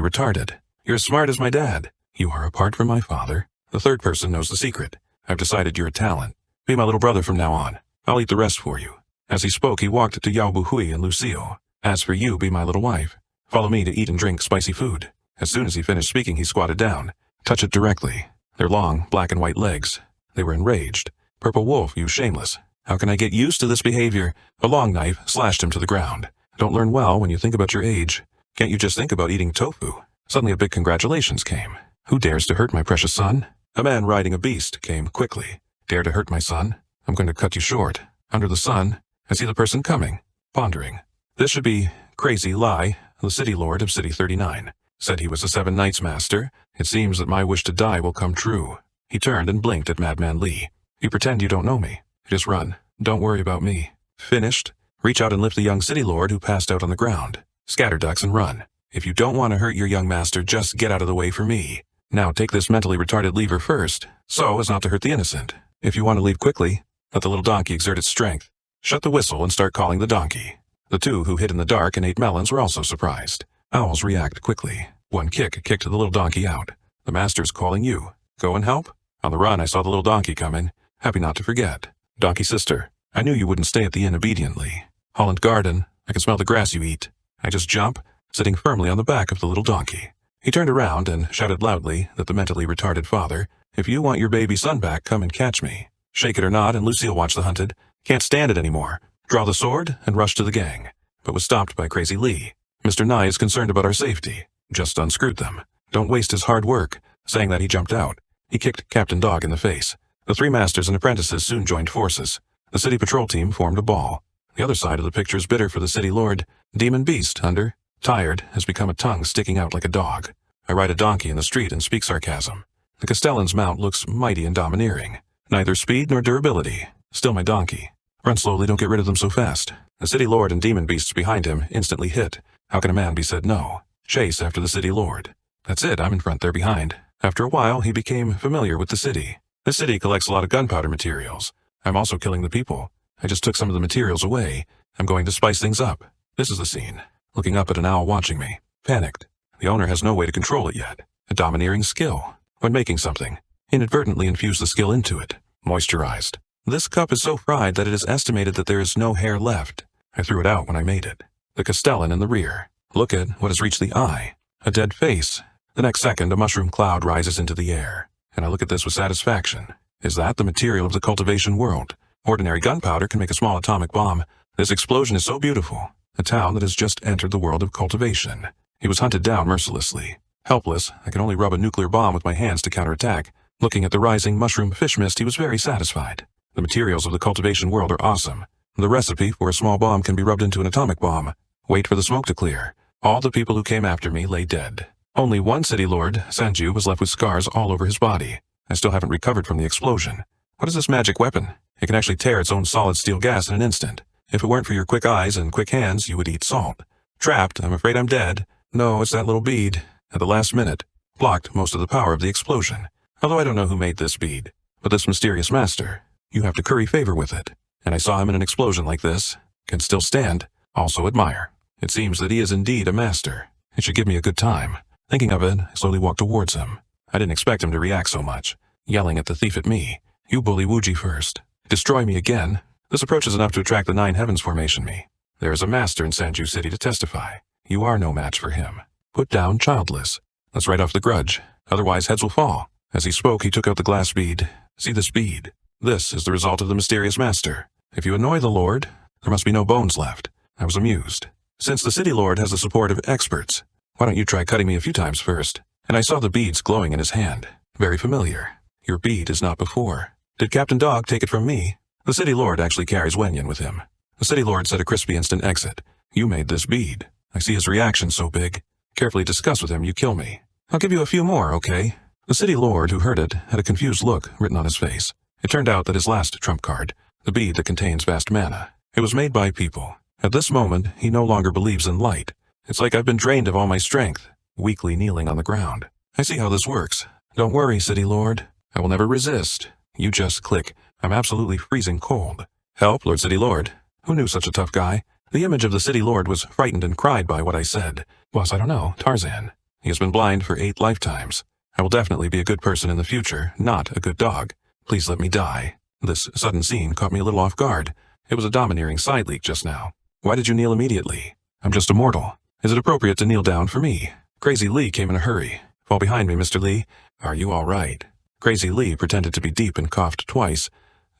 retarded. You're as smart as my dad. You are apart from my father. The third person knows the secret. I've decided you're a talent. Be my little brother from now on. I'll eat the rest for you. As he spoke, he walked to Yao Buhui and Lucille. As for you, be my little wife. Follow me to eat and drink spicy food. As soon as he finished speaking, he squatted down. Touch it directly. Their long, black and white legs. They were enraged. Purple wolf, you shameless. How can I get used to this behavior? A long knife slashed him to the ground. Don't learn well when you think about your age. Can't you just think about eating tofu? Suddenly a big congratulations came. Who dares to hurt my precious son? A man riding a beast came quickly. Dare to hurt my son? I'm going to cut you short. Under the sun, I see the person coming, pondering. This should be Crazy Lie, the city lord of City 39. Said he was a 7 Nights master. It seems that my wish to die will come true. He turned and blinked at Madman Lee. You pretend you don't know me. Just run. Don't worry about me. Finished? Reach out and lift the young city lord who passed out on the ground. Scatter ducks and run. If you don't want to hurt your young master, just get out of the way for me. Now take this mentally retarded lever first, so as not to hurt the innocent. If you want to leave quickly, let the little donkey exert its strength. Shut the whistle and start calling the donkey. The two who hid in the dark and ate melons were also surprised. Owls react quickly. One kicked the little donkey out. The master's calling you. Go and help? On the run, I saw the little donkey come in, happy not to forget. Donkey sister, I knew you wouldn't stay at the inn obediently. Holland Garden, I can smell the grass you eat. I just jump, sitting firmly on the back of the little donkey. He turned around and shouted loudly at the mentally retarded father, if you want your baby son back, come and catch me. Shake it or not, and Lucille watched the hunted. Can't stand it anymore. Draw the sword and rush to the gang, but was stopped by Crazy Lee. Mr. Nye is concerned about our safety. Just unscrewed them. Don't waste his hard work. Saying that, he jumped out. He kicked Captain Dog in the face. The 3 masters and apprentices soon joined forces. The city patrol team formed a ball. The other side of the picture is bitter for the city lord. Demon Beast, under, tired, has become a tongue sticking out like a dog. I ride a donkey in the street and speak sarcasm. The Castellan's mount looks mighty and domineering. Neither speed nor durability. Still my donkey. Run slowly, don't get rid of them so fast. The city lord and demon beasts behind him instantly hit. How can a man be said no? Chase after the city lord. That's it, I'm in front, they're behind. After a while, he became familiar with the city. The city collects a lot of gunpowder materials. I'm also killing the people. I just took some of the materials away. I'm going to spice things up. This is the scene. Looking up at an owl watching me. Panicked. The owner has no way to control it yet. A domineering skill. When making something, inadvertently infuse the skill into it. Moisturized. This cup is so fried that it is estimated that there is no hair left. I threw it out when I made it. The Castellan in the rear. Look at what has reached the eye. A dead face. The next second, a mushroom cloud rises into the air. And I look at this with satisfaction. Is that the material of the cultivation world? Ordinary gunpowder can make a small atomic bomb. This explosion is so beautiful. A town that has just entered the world of cultivation. He was hunted down mercilessly. Helpless, I could only rub a nuclear bomb with my hands to counterattack. Looking at the rising mushroom fish mist, he was very satisfied. The materials of the cultivation world are awesome. The recipe for a small bomb can be rubbed into an atomic bomb. Wait for the smoke to clear. All the people who came after me lay dead. Only one city lord, Sanju, was left with scars all over his body. I still haven't recovered from the explosion. What is this magic weapon? It can actually tear its own solid steel gas in an instant. If it weren't for your quick eyes and quick hands, you would eat salt. Trapped, I'm afraid I'm dead. No, it's that little bead. At the last minute, blocked most of the power of the explosion. Although I don't know who made this bead. But this mysterious master, you have to curry favor with it. And I saw him in an explosion like this. Can still stand. Also admire. It seems that he is indeed a master. It should give me a good time. Thinking of it, I slowly walked towards him. I didn't expect him to react so much. Yelling at the thief at me. You bully Wuji first. Destroy me again. This approach is enough to attract the 9 heavens formation me. There is a master in Sanju City to testify. You are no match for him. Put down childless. Let's write off the grudge. Otherwise heads will fall. As he spoke, he took out the glass bead. See this bead? This is the result of the mysterious master. If you annoy the Lord, there must be no bones left. I was amused. Since the city lord has the support of experts, why don't you try cutting me a few times first? And I saw the beads glowing in his hand. Very familiar. Your bead is not before. Did Captain Dog take it from me? The city lord actually carries Wenyan with him. The city lord said a crispy instant exit. You made this bead. I see his reaction so big. Carefully discuss with him, you kill me. I'll give you a few more, okay? The city lord who heard it had a confused look written on his face. It turned out that his last trump card, the bead that contains vast mana, it was made by people. At this moment, he no longer believes in light. It's like I've been drained of all my strength, weakly kneeling on the ground. I see how this works. Don't worry, city lord. I will never resist. You just click. I'm absolutely freezing cold. Help, Lord City Lord. Who knew such a tough guy? The image of the city lord was frightened and cried by what I said. Was, I don't know, Tarzan. He has been blind for 8 lifetimes. I will definitely be a good person in the future, not a good dog. Please let me die. This sudden scene caught me a little off guard. It was a domineering side leak just now. Why did you kneel immediately? I'm just a mortal. Is it appropriate to kneel down for me? Crazy Lee came in a hurry. Fall behind me, Mr. Lee. Are you all right? Crazy Lee pretended to be deep and coughed twice.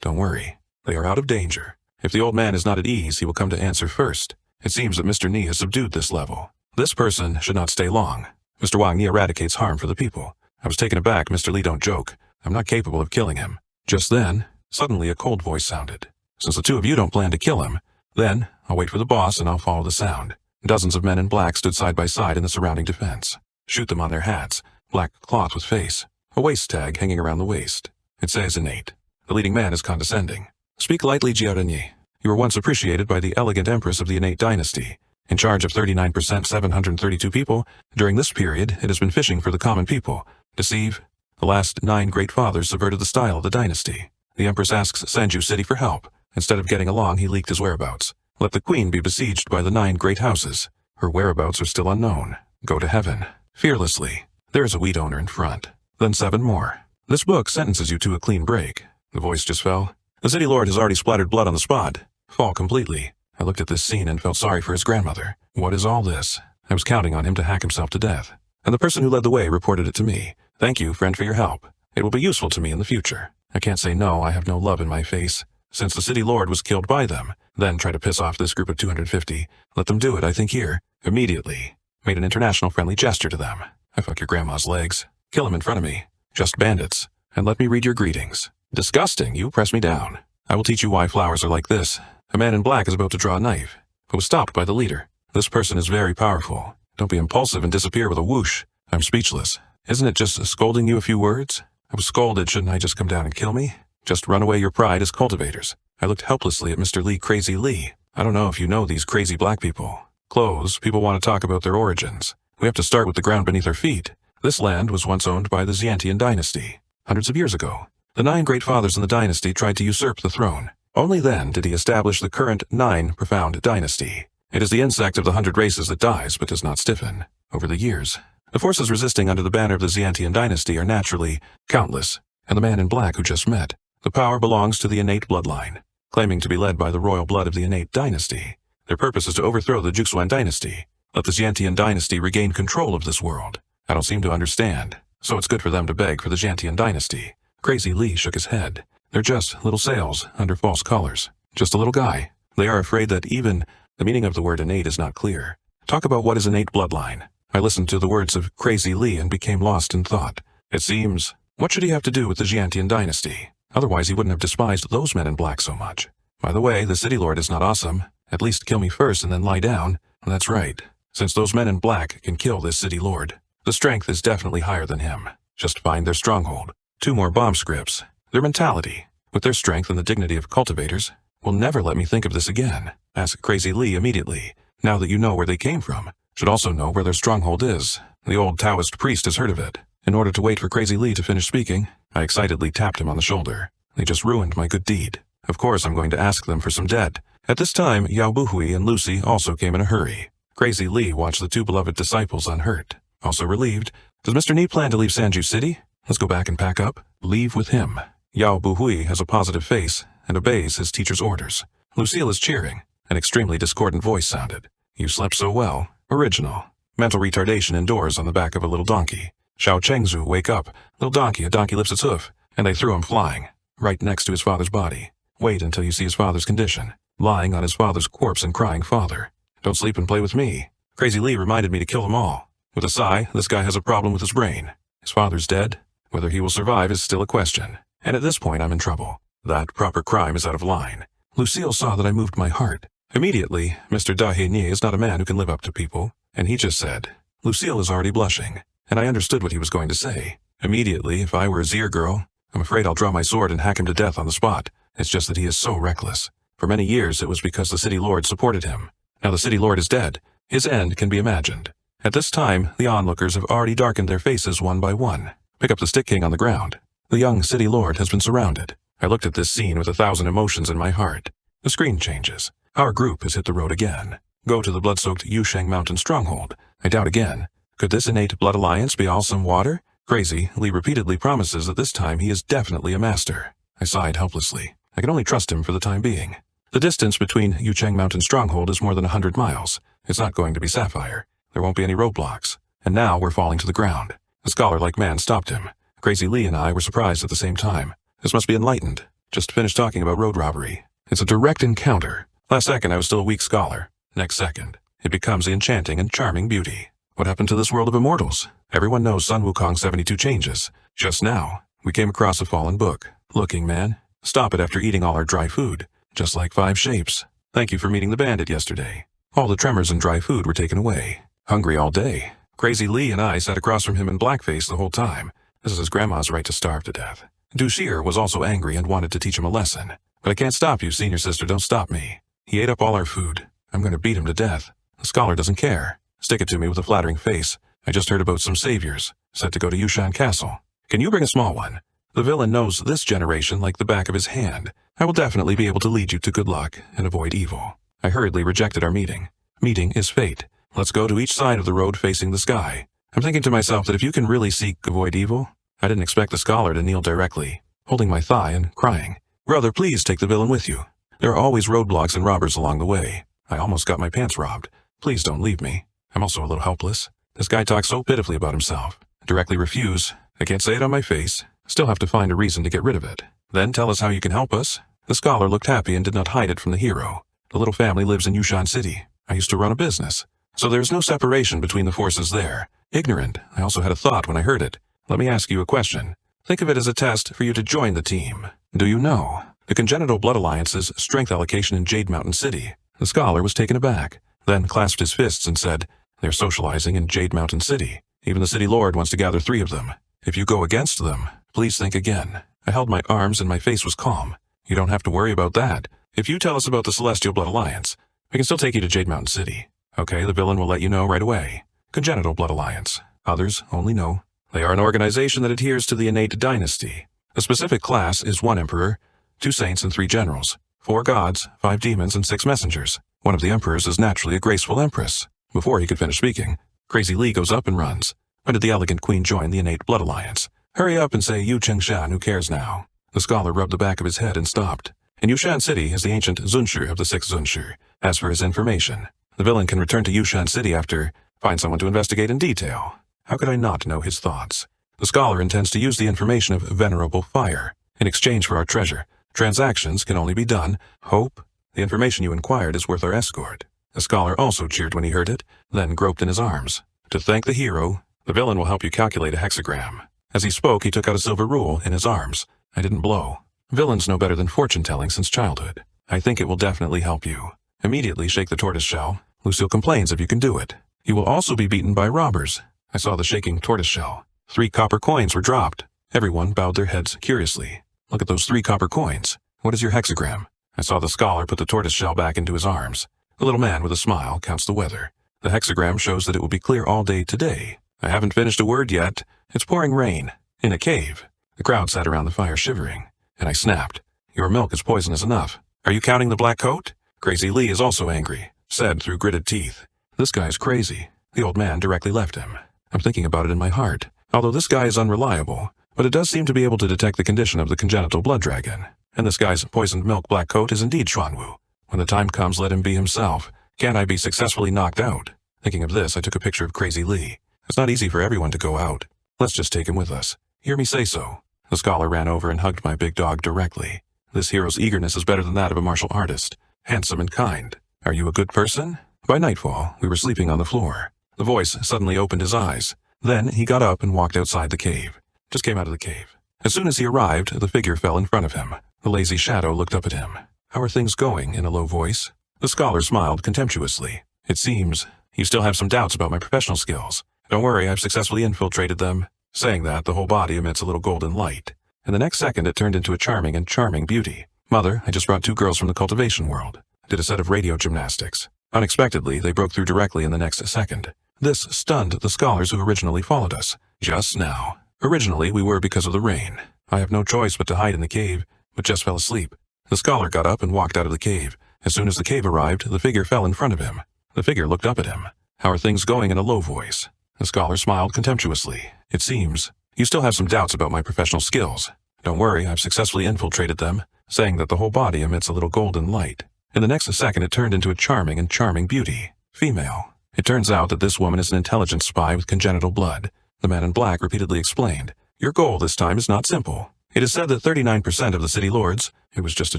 Don't worry. They are out of danger. If the old man is not at ease, he will come to answer first. It seems that Mr. Ni has subdued this level. This person should not stay long. Mr. Wang Ni eradicates harm for the people. I was taken aback. Mr. Lee, don't joke. I'm not capable of killing him. Just then, Suddenly a cold voice sounded. Since the two of you don't plan to kill him, then I'll wait for the boss and I'll follow the sound. Dozens of men in black stood side by side in the surrounding defense. Shoot them on their hats, black cloth with face, a waist tag hanging around the waist. It says innate. The leading man is condescending. Speak lightly, Jiaorenyi. You were once appreciated by the elegant empress of the innate dynasty. In charge of 39% 732 people, during this period it has been fishing for the common people. Deceive. The last 9 great fathers subverted the style of the dynasty. The empress asks Sanju City for help. Instead of getting along, he leaked his whereabouts. Let the queen be besieged by the 9 great houses. Her whereabouts are still unknown. Go to heaven. Fearlessly. There is a wheat owner in front. Then 7 more. This book sentences you to a clean break. The voice just fell. The city lord has already splattered blood on the spot. Fall completely. I looked at this scene and felt sorry for his grandmother. What is all this? I was counting on him to hack himself to death. And the person who led the way reported it to me. Thank you, friend, for your help. It will be useful to me in the future. I can't say no, I have no love in my face. Since the city lord was killed by them, then try to piss off this group of 250. Let them do it, I think here. Immediately. Made an international friendly gesture to them. I fuck your grandma's legs. Kill him in front of me. Just bandits. And let me read your greetings. Disgusting, you press me down. I will teach you why flowers are like this. A man in black is about to draw a knife, but was stopped by the leader. This person is very powerful. Don't be impulsive and disappear with a whoosh. I'm speechless. Isn't it just scolding you a few words? I was scolded, shouldn't I just come down and kill me? Just run away your pride as cultivators. I looked helplessly at Mr. Lee Crazy Lee. I don't know if you know these crazy black people. Clothes, people want to talk about their origins. We have to start with the ground beneath our feet. This land was once owned by the Xiantian dynasty. Hundreds of years ago. The 9 great fathers in the dynasty tried to usurp the throne. Only then did he establish the current 9 profound dynasty. It is the insect of the 100 races that dies but does not stiffen. Over the years, the forces resisting under the banner of the Xiantian dynasty are naturally countless, and the man in black who just met. The power belongs to the innate bloodline, claiming to be led by the royal blood of the innate dynasty. Their purpose is to overthrow the Juxuan dynasty. Let the Xiantian dynasty regain control of this world. I don't seem to understand, so it's good for them to beg for the Xiantian dynasty. Crazy Lee shook his head. They're just little sails under false colors. Just a little guy. They are afraid that even the meaning of the word innate is not clear. Talk about what is innate bloodline. I listened to the words of Crazy Lee and became lost in thought. It seems, what should he have to do with the Xiantian dynasty? Otherwise he wouldn't have despised those men in black so much. By the way, the city lord is not awesome. At least kill me first and then lie down. That's right. Since those men in black can kill this city lord, the strength is definitely higher than him. Just find their stronghold. 2 more bomb scripts. Their mentality, with their strength and the dignity of cultivators, will never let me think of this again. Ask Crazy Lee immediately. Now that you know where they came from, should also know where their stronghold is. The old Taoist priest has heard of it. In order to wait for Crazy Lee to finish speaking, I excitedly tapped him on the shoulder. They just ruined my good deed. Of course I'm going to ask them for some debt. At this time, Yao Buhui and Lucy also came in a hurry. Crazy Lee watched the 2 beloved disciples unhurt. Also relieved, does Mr. Nee plan to leave Sanju City? Let's go back and pack up. Leave with him. Yao Buhui has a positive face and obeys his teacher's orders. Lucille is cheering. An extremely discordant voice sounded. You slept so well. Original. Mental retardation indoors on the back of a little donkey. Xiao Chengzu, wake up. Little donkey, a donkey lifts its hoof, and they threw him flying, right next to his father's body. Wait until you see his father's condition. Lying on his father's corpse and crying, Father, don't sleep and play with me. Crazy Lee reminded me to kill them all. With a sigh, this guy has a problem with his brain. His father's dead. Whether he will survive is still a question. And at this point I'm in trouble. That proper crime is out of line. Lucille saw that I moved my heart. Immediately, Mr. Dahe is not a man who can live up to people, and he just said, Lucille is already blushing, and I understood what he was going to say. Immediately, if I were a Zier girl, I'm afraid I'll draw my sword and hack him to death on the spot. It's just that he is so reckless. For many years it was because the city lord supported him. Now the city lord is dead. His end can be imagined. At this time, the onlookers have already darkened their faces one by one. Pick up the stick king on the ground. The young city lord has been surrounded. I looked at this scene with 1,000 emotions in my heart. The screen changes. Our group has hit the road again. Go to the blood-soaked Yusheng Mountain stronghold. I doubt again. Could this innate blood alliance be all some water? Crazy, Lee repeatedly promises that this time he is definitely a master. I sighed helplessly. I can only trust him for the time being. The distance between Yucheng Mountain stronghold is more than 100 miles. It's not going to be Sapphire. There won't be any roadblocks. And now we're falling to the ground. A scholar-like man stopped him. Crazy Lee and I were surprised at the same time. This must be enlightened. Just finished talking about road robbery. It's a direct encounter. Last second I was still a weak scholar. Next second, it becomes the enchanting and charming beauty. What happened to this world of immortals? Everyone knows Sun Wukong's 72 changes. Just now, we came across a fallen book. Looking, man, Stop it after eating all our dry food. Just like 5 shapes. Thank you for meeting the bandit yesterday. All the tremors and dry food were taken away. Hungry all day. Crazy Lee and I sat across from him in blackface the whole time. This is his grandma's right to starve to death. Dushir was also angry and wanted to teach him a lesson. But I can't stop you, senior sister, don't stop me. He ate up all our food. I'm going to beat him to death. The scholar doesn't care. Stick it to me with a flattering face. I just heard about some saviors. Said to go to Yushan Castle. Can you bring a small one? The villain knows this generation like the back of his hand. I will definitely be able to lead you to good luck and avoid evil. I hurriedly rejected our meeting. Meeting is fate. Let's go to each side of the road facing the sky. I'm thinking to myself that if you can really seek avoid evil, I didn't expect the scholar to kneel directly, holding my thigh and crying. Brother, please take the villain with you. There are always roadblocks and robbers along the way. I almost got my pants robbed. Please don't leave me. I'm also a little helpless. This guy talks so pitifully about himself. Directly refuse. I can't say it on my face. Still have to find a reason to get rid of it. Then tell us how you can help us. The scholar looked happy and did not hide it from the hero. The little family lives in Yushan City. I used to run a business. So there's no separation between the forces there. Ignorant. I also had a thought when I heard it. Let me ask you a question. Think of it as a test for you to join the team. Do you know the Congenital Blood Alliance's strength allocation in Jade Mountain City? The scholar was taken aback, then clasped his fists and said, They're socializing in Jade Mountain City. Even the city lord wants to gather 3 of them. If you go against them, please think again. I held my arms and my face was calm. You don't have to worry about that. If you tell us about the Celestial Blood Alliance, we can still take you to Jade Mountain City. Okay, the villain will let you know right away. Congenital Blood Alliance. Others only know. They are an organization that adheres to the innate dynasty. The specific class is 1 emperor, 2 saints, and 3 generals, 4 gods, 5 demons, and 6 messengers. One of the emperors is naturally a graceful empress. Before he could finish speaking, Crazy Lee goes up and runs. When did the elegant queen join the innate blood alliance? Hurry up and say Yu Chengshan, who cares now? The scholar rubbed the back of his head and stopped. In Yushan City is the ancient Zunshu of the 6 Zunshu. As for his information, the villain can return to Yushan City after find someone to investigate in detail. How could I not know his thoughts? The scholar intends to use the information of Venerable Fire in exchange for our treasure. Transactions can only be done. Hope, the information you inquired is worth our escort. The scholar also cheered when he heard it, then groped in his arms. To thank the hero, the villain will help you calculate a hexagram. As he spoke, he took out a silver rule in his arms. I didn't blow. Villains know better than fortune-telling since childhood. I think it will definitely help you. Immediately shake the tortoise shell. Lucille complains if you can do it. You will also be beaten by robbers. I saw the shaking tortoise shell. 3 copper coins were dropped. Everyone bowed their heads curiously. Look at those 3 copper coins. What is your hexagram? I saw the scholar put the tortoise shell back into his arms. The little man with a smile counts the weather. The hexagram shows that it will be clear all day today. I haven't finished a word yet. It's pouring rain. In a cave. The crowd sat around the fire shivering. And I snapped. Your milk is poisonous enough. Are you counting the black coat? Crazy Lee is also angry. Said through gritted teeth. This guy's crazy. The old man directly left him. I'm thinking about it in my heart. Although this guy is unreliable, but it does seem to be able to detect the condition of the congenital blood dragon. And this guy's poisoned milk black coat is indeed Xuanwu. When the time comes, let him be himself. Can't I be successfully knocked out? Thinking of this, I took a picture of Crazy Lee. It's not easy for everyone to go out. Let's just take him with us. Hear me say so. The scholar ran over and hugged my big dog directly. This hero's eagerness is better than that of a martial artist. Handsome and kind. Are you a good person? By nightfall, we were sleeping on the floor. The voice suddenly opened his eyes. Then he got up and walked outside the cave. Just came out of the cave. As soon as he arrived, the figure fell in front of him. The lazy shadow looked up at him. How are things going? In a low voice. The scholar smiled contemptuously. It seems you still have some doubts about my professional skills. Don't worry, I've successfully infiltrated them. Saying that, the whole body emits a little golden light. In the next second, it turned into a charming beauty. Mother, I just brought 2 girls from the cultivation world. Did a set of radio gymnastics. Unexpectedly, they broke through directly in the next second. This stunned the scholars who originally followed us. Just now. Originally, we were because of the rain. I have no choice but to hide in the cave, but just fell asleep. The scholar got up and walked out of the cave. As soon as the cave arrived, the figure fell in front of him. The figure looked up at him. How are things going? In a low voice. The scholar smiled contemptuously. It seems you still have some doubts about my professional skills. Don't worry, I've successfully infiltrated them, saying that the whole body emits a little golden light. In the next second, it turned into a charming beauty. Female. It turns out that this woman is an intelligent spy with congenital blood. The man in black repeatedly explained. Your goal this time is not simple. It is said that 39% of the city lords, it was just a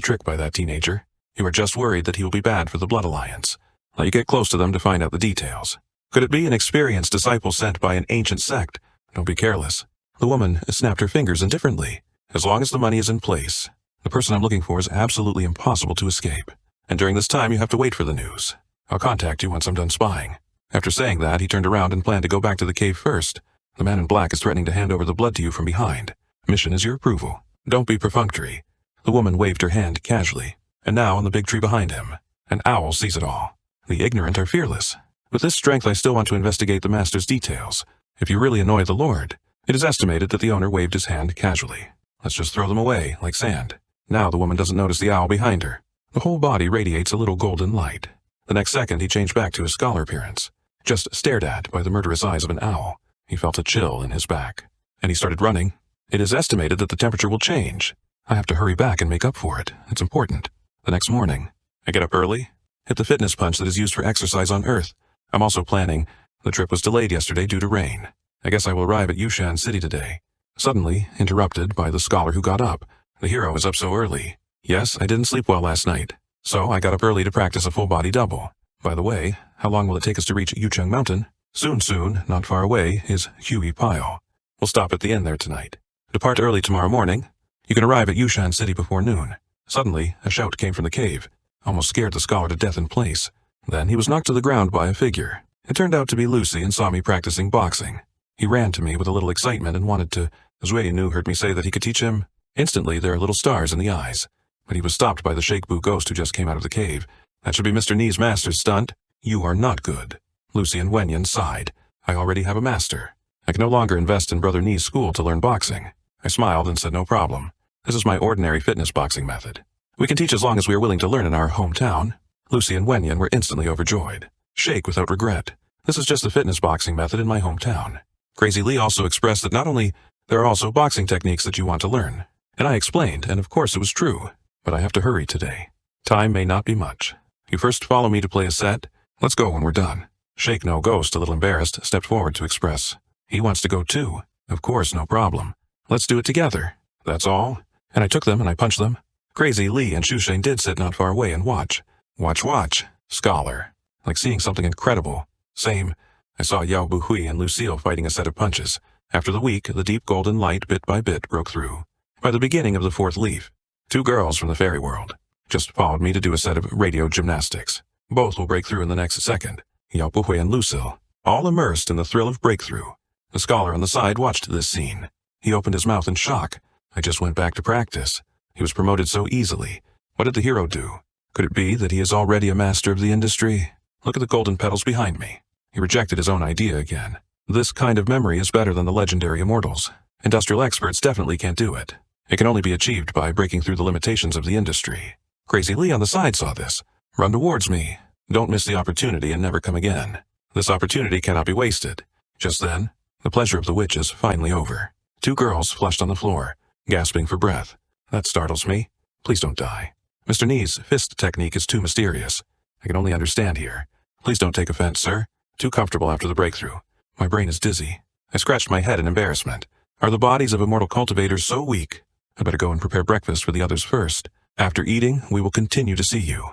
trick by that teenager. You are just worried that he will be bad for the Blood Alliance. Let you get close to them to find out the details. Could it be an experienced disciple sent by an ancient sect? Don't be careless. The woman snapped her fingers indifferently. As long as the money is in place. The person I'm looking for is absolutely impossible to escape. And during this time, you have to wait for the news. I'll contact you once I'm done spying." After saying that, he turned around and planned to go back to the cave first. "The man in black is threatening to hand over the blood to you from behind. Mission is your approval. Don't be perfunctory." The woman waved her hand casually. And now, on the big tree behind him, an owl sees it all. The ignorant are fearless. With this strength, I still want to investigate the master's details. If you really annoy the Lord, it is estimated that the owner waved his hand casually. Let's just throw them away, like sand. Now the woman doesn't notice the owl behind her. The whole body radiates a little golden light. The next second, he changed back to his scholar appearance. Just stared at by the murderous eyes of an owl, he felt a chill in his back. And he started running. It is estimated that the temperature will change. I have to hurry back and make up for it. It's important. The next morning, I get up early, hit the fitness punch that is used for exercise on Earth. I'm also planning. The trip was delayed yesterday due to rain. I guess I will arrive at Yushan City today. Suddenly, interrupted by the scholar who got up. The hero is up so early. Yes, I didn't sleep well last night, so I got up early to practice a full-body double. By the way, how long will it take us to reach Yucheng Mountain? Soon, not far away, is Huey Pile. We'll stop at the inn there tonight. Depart early tomorrow morning. You can arrive at Yushan City before noon. Suddenly, a shout came from the cave. Almost scared the scholar to death in place. Then he was knocked to the ground by a figure. It turned out to be Lucy and saw me practicing boxing. He ran to me with a little excitement and wanted to. Zui Nu heard me say that he could teach him. Instantly, there are little stars in the eyes. But he was stopped by the Shakeboo ghost who just came out of the cave. "That should be Mr. Ni's master's stunt. You are not good." Lucy and Wenyan sighed. "I already have a master. I can no longer invest in Brother Ni's school to learn boxing." I smiled and said no problem. This is my ordinary fitness boxing method. We can teach as long as we are willing to learn in our hometown. Lucy and Wenyan were instantly overjoyed. Shake without regret. This is just the fitness boxing method in my hometown. Crazy Lee also expressed that not only there are also boxing techniques that you want to learn. And I explained, and of course it was true. But I have to hurry today. Time may not be much. You first follow me to play a set. Let's go when we're done. Shake No Ghost, a little embarrassed, stepped forward to express. He wants to go too. Of course, no problem. Let's do it together. That's all. And I took them and I punched them. Crazy Lee and Shusheng did sit not far away and watch. Watch. Scholar. Like seeing something incredible. Same. I saw Yao Buhui and Lucille fighting a set of punches. After the week, the deep golden light bit by bit broke through. By the beginning of the fourth leaf, 2 girls from the fairy world just followed me to do a set of radio gymnastics. Both will break through in the next second. Yao Buhui and Lucille, all immersed in the thrill of breakthrough. The scholar on the side watched this scene. He opened his mouth in shock. I just went back to practice. He was promoted so easily. What did the hero do? Could it be that he is already a master of the industry? Look at the golden petals behind me. He rejected his own idea again. This kind of memory is better than the legendary immortals. Industrial experts definitely can't do it. It can only be achieved by breaking through the limitations of the industry. Crazy Lee on the side saw this. Run towards me. Don't miss the opportunity and never come again. This opportunity cannot be wasted. Just then, the pleasure of the witch is finally over. 2 girls flushed on the floor, gasping for breath. That startles me. Please don't die. Mr. Ni's fist technique is too mysterious. I can only understand here. Please don't take offense, sir. Too comfortable after the breakthrough. My brain is dizzy. I scratched my head in embarrassment. Are the bodies of immortal cultivators so weak? I better go and prepare breakfast for the others first. After eating, we will continue to see you.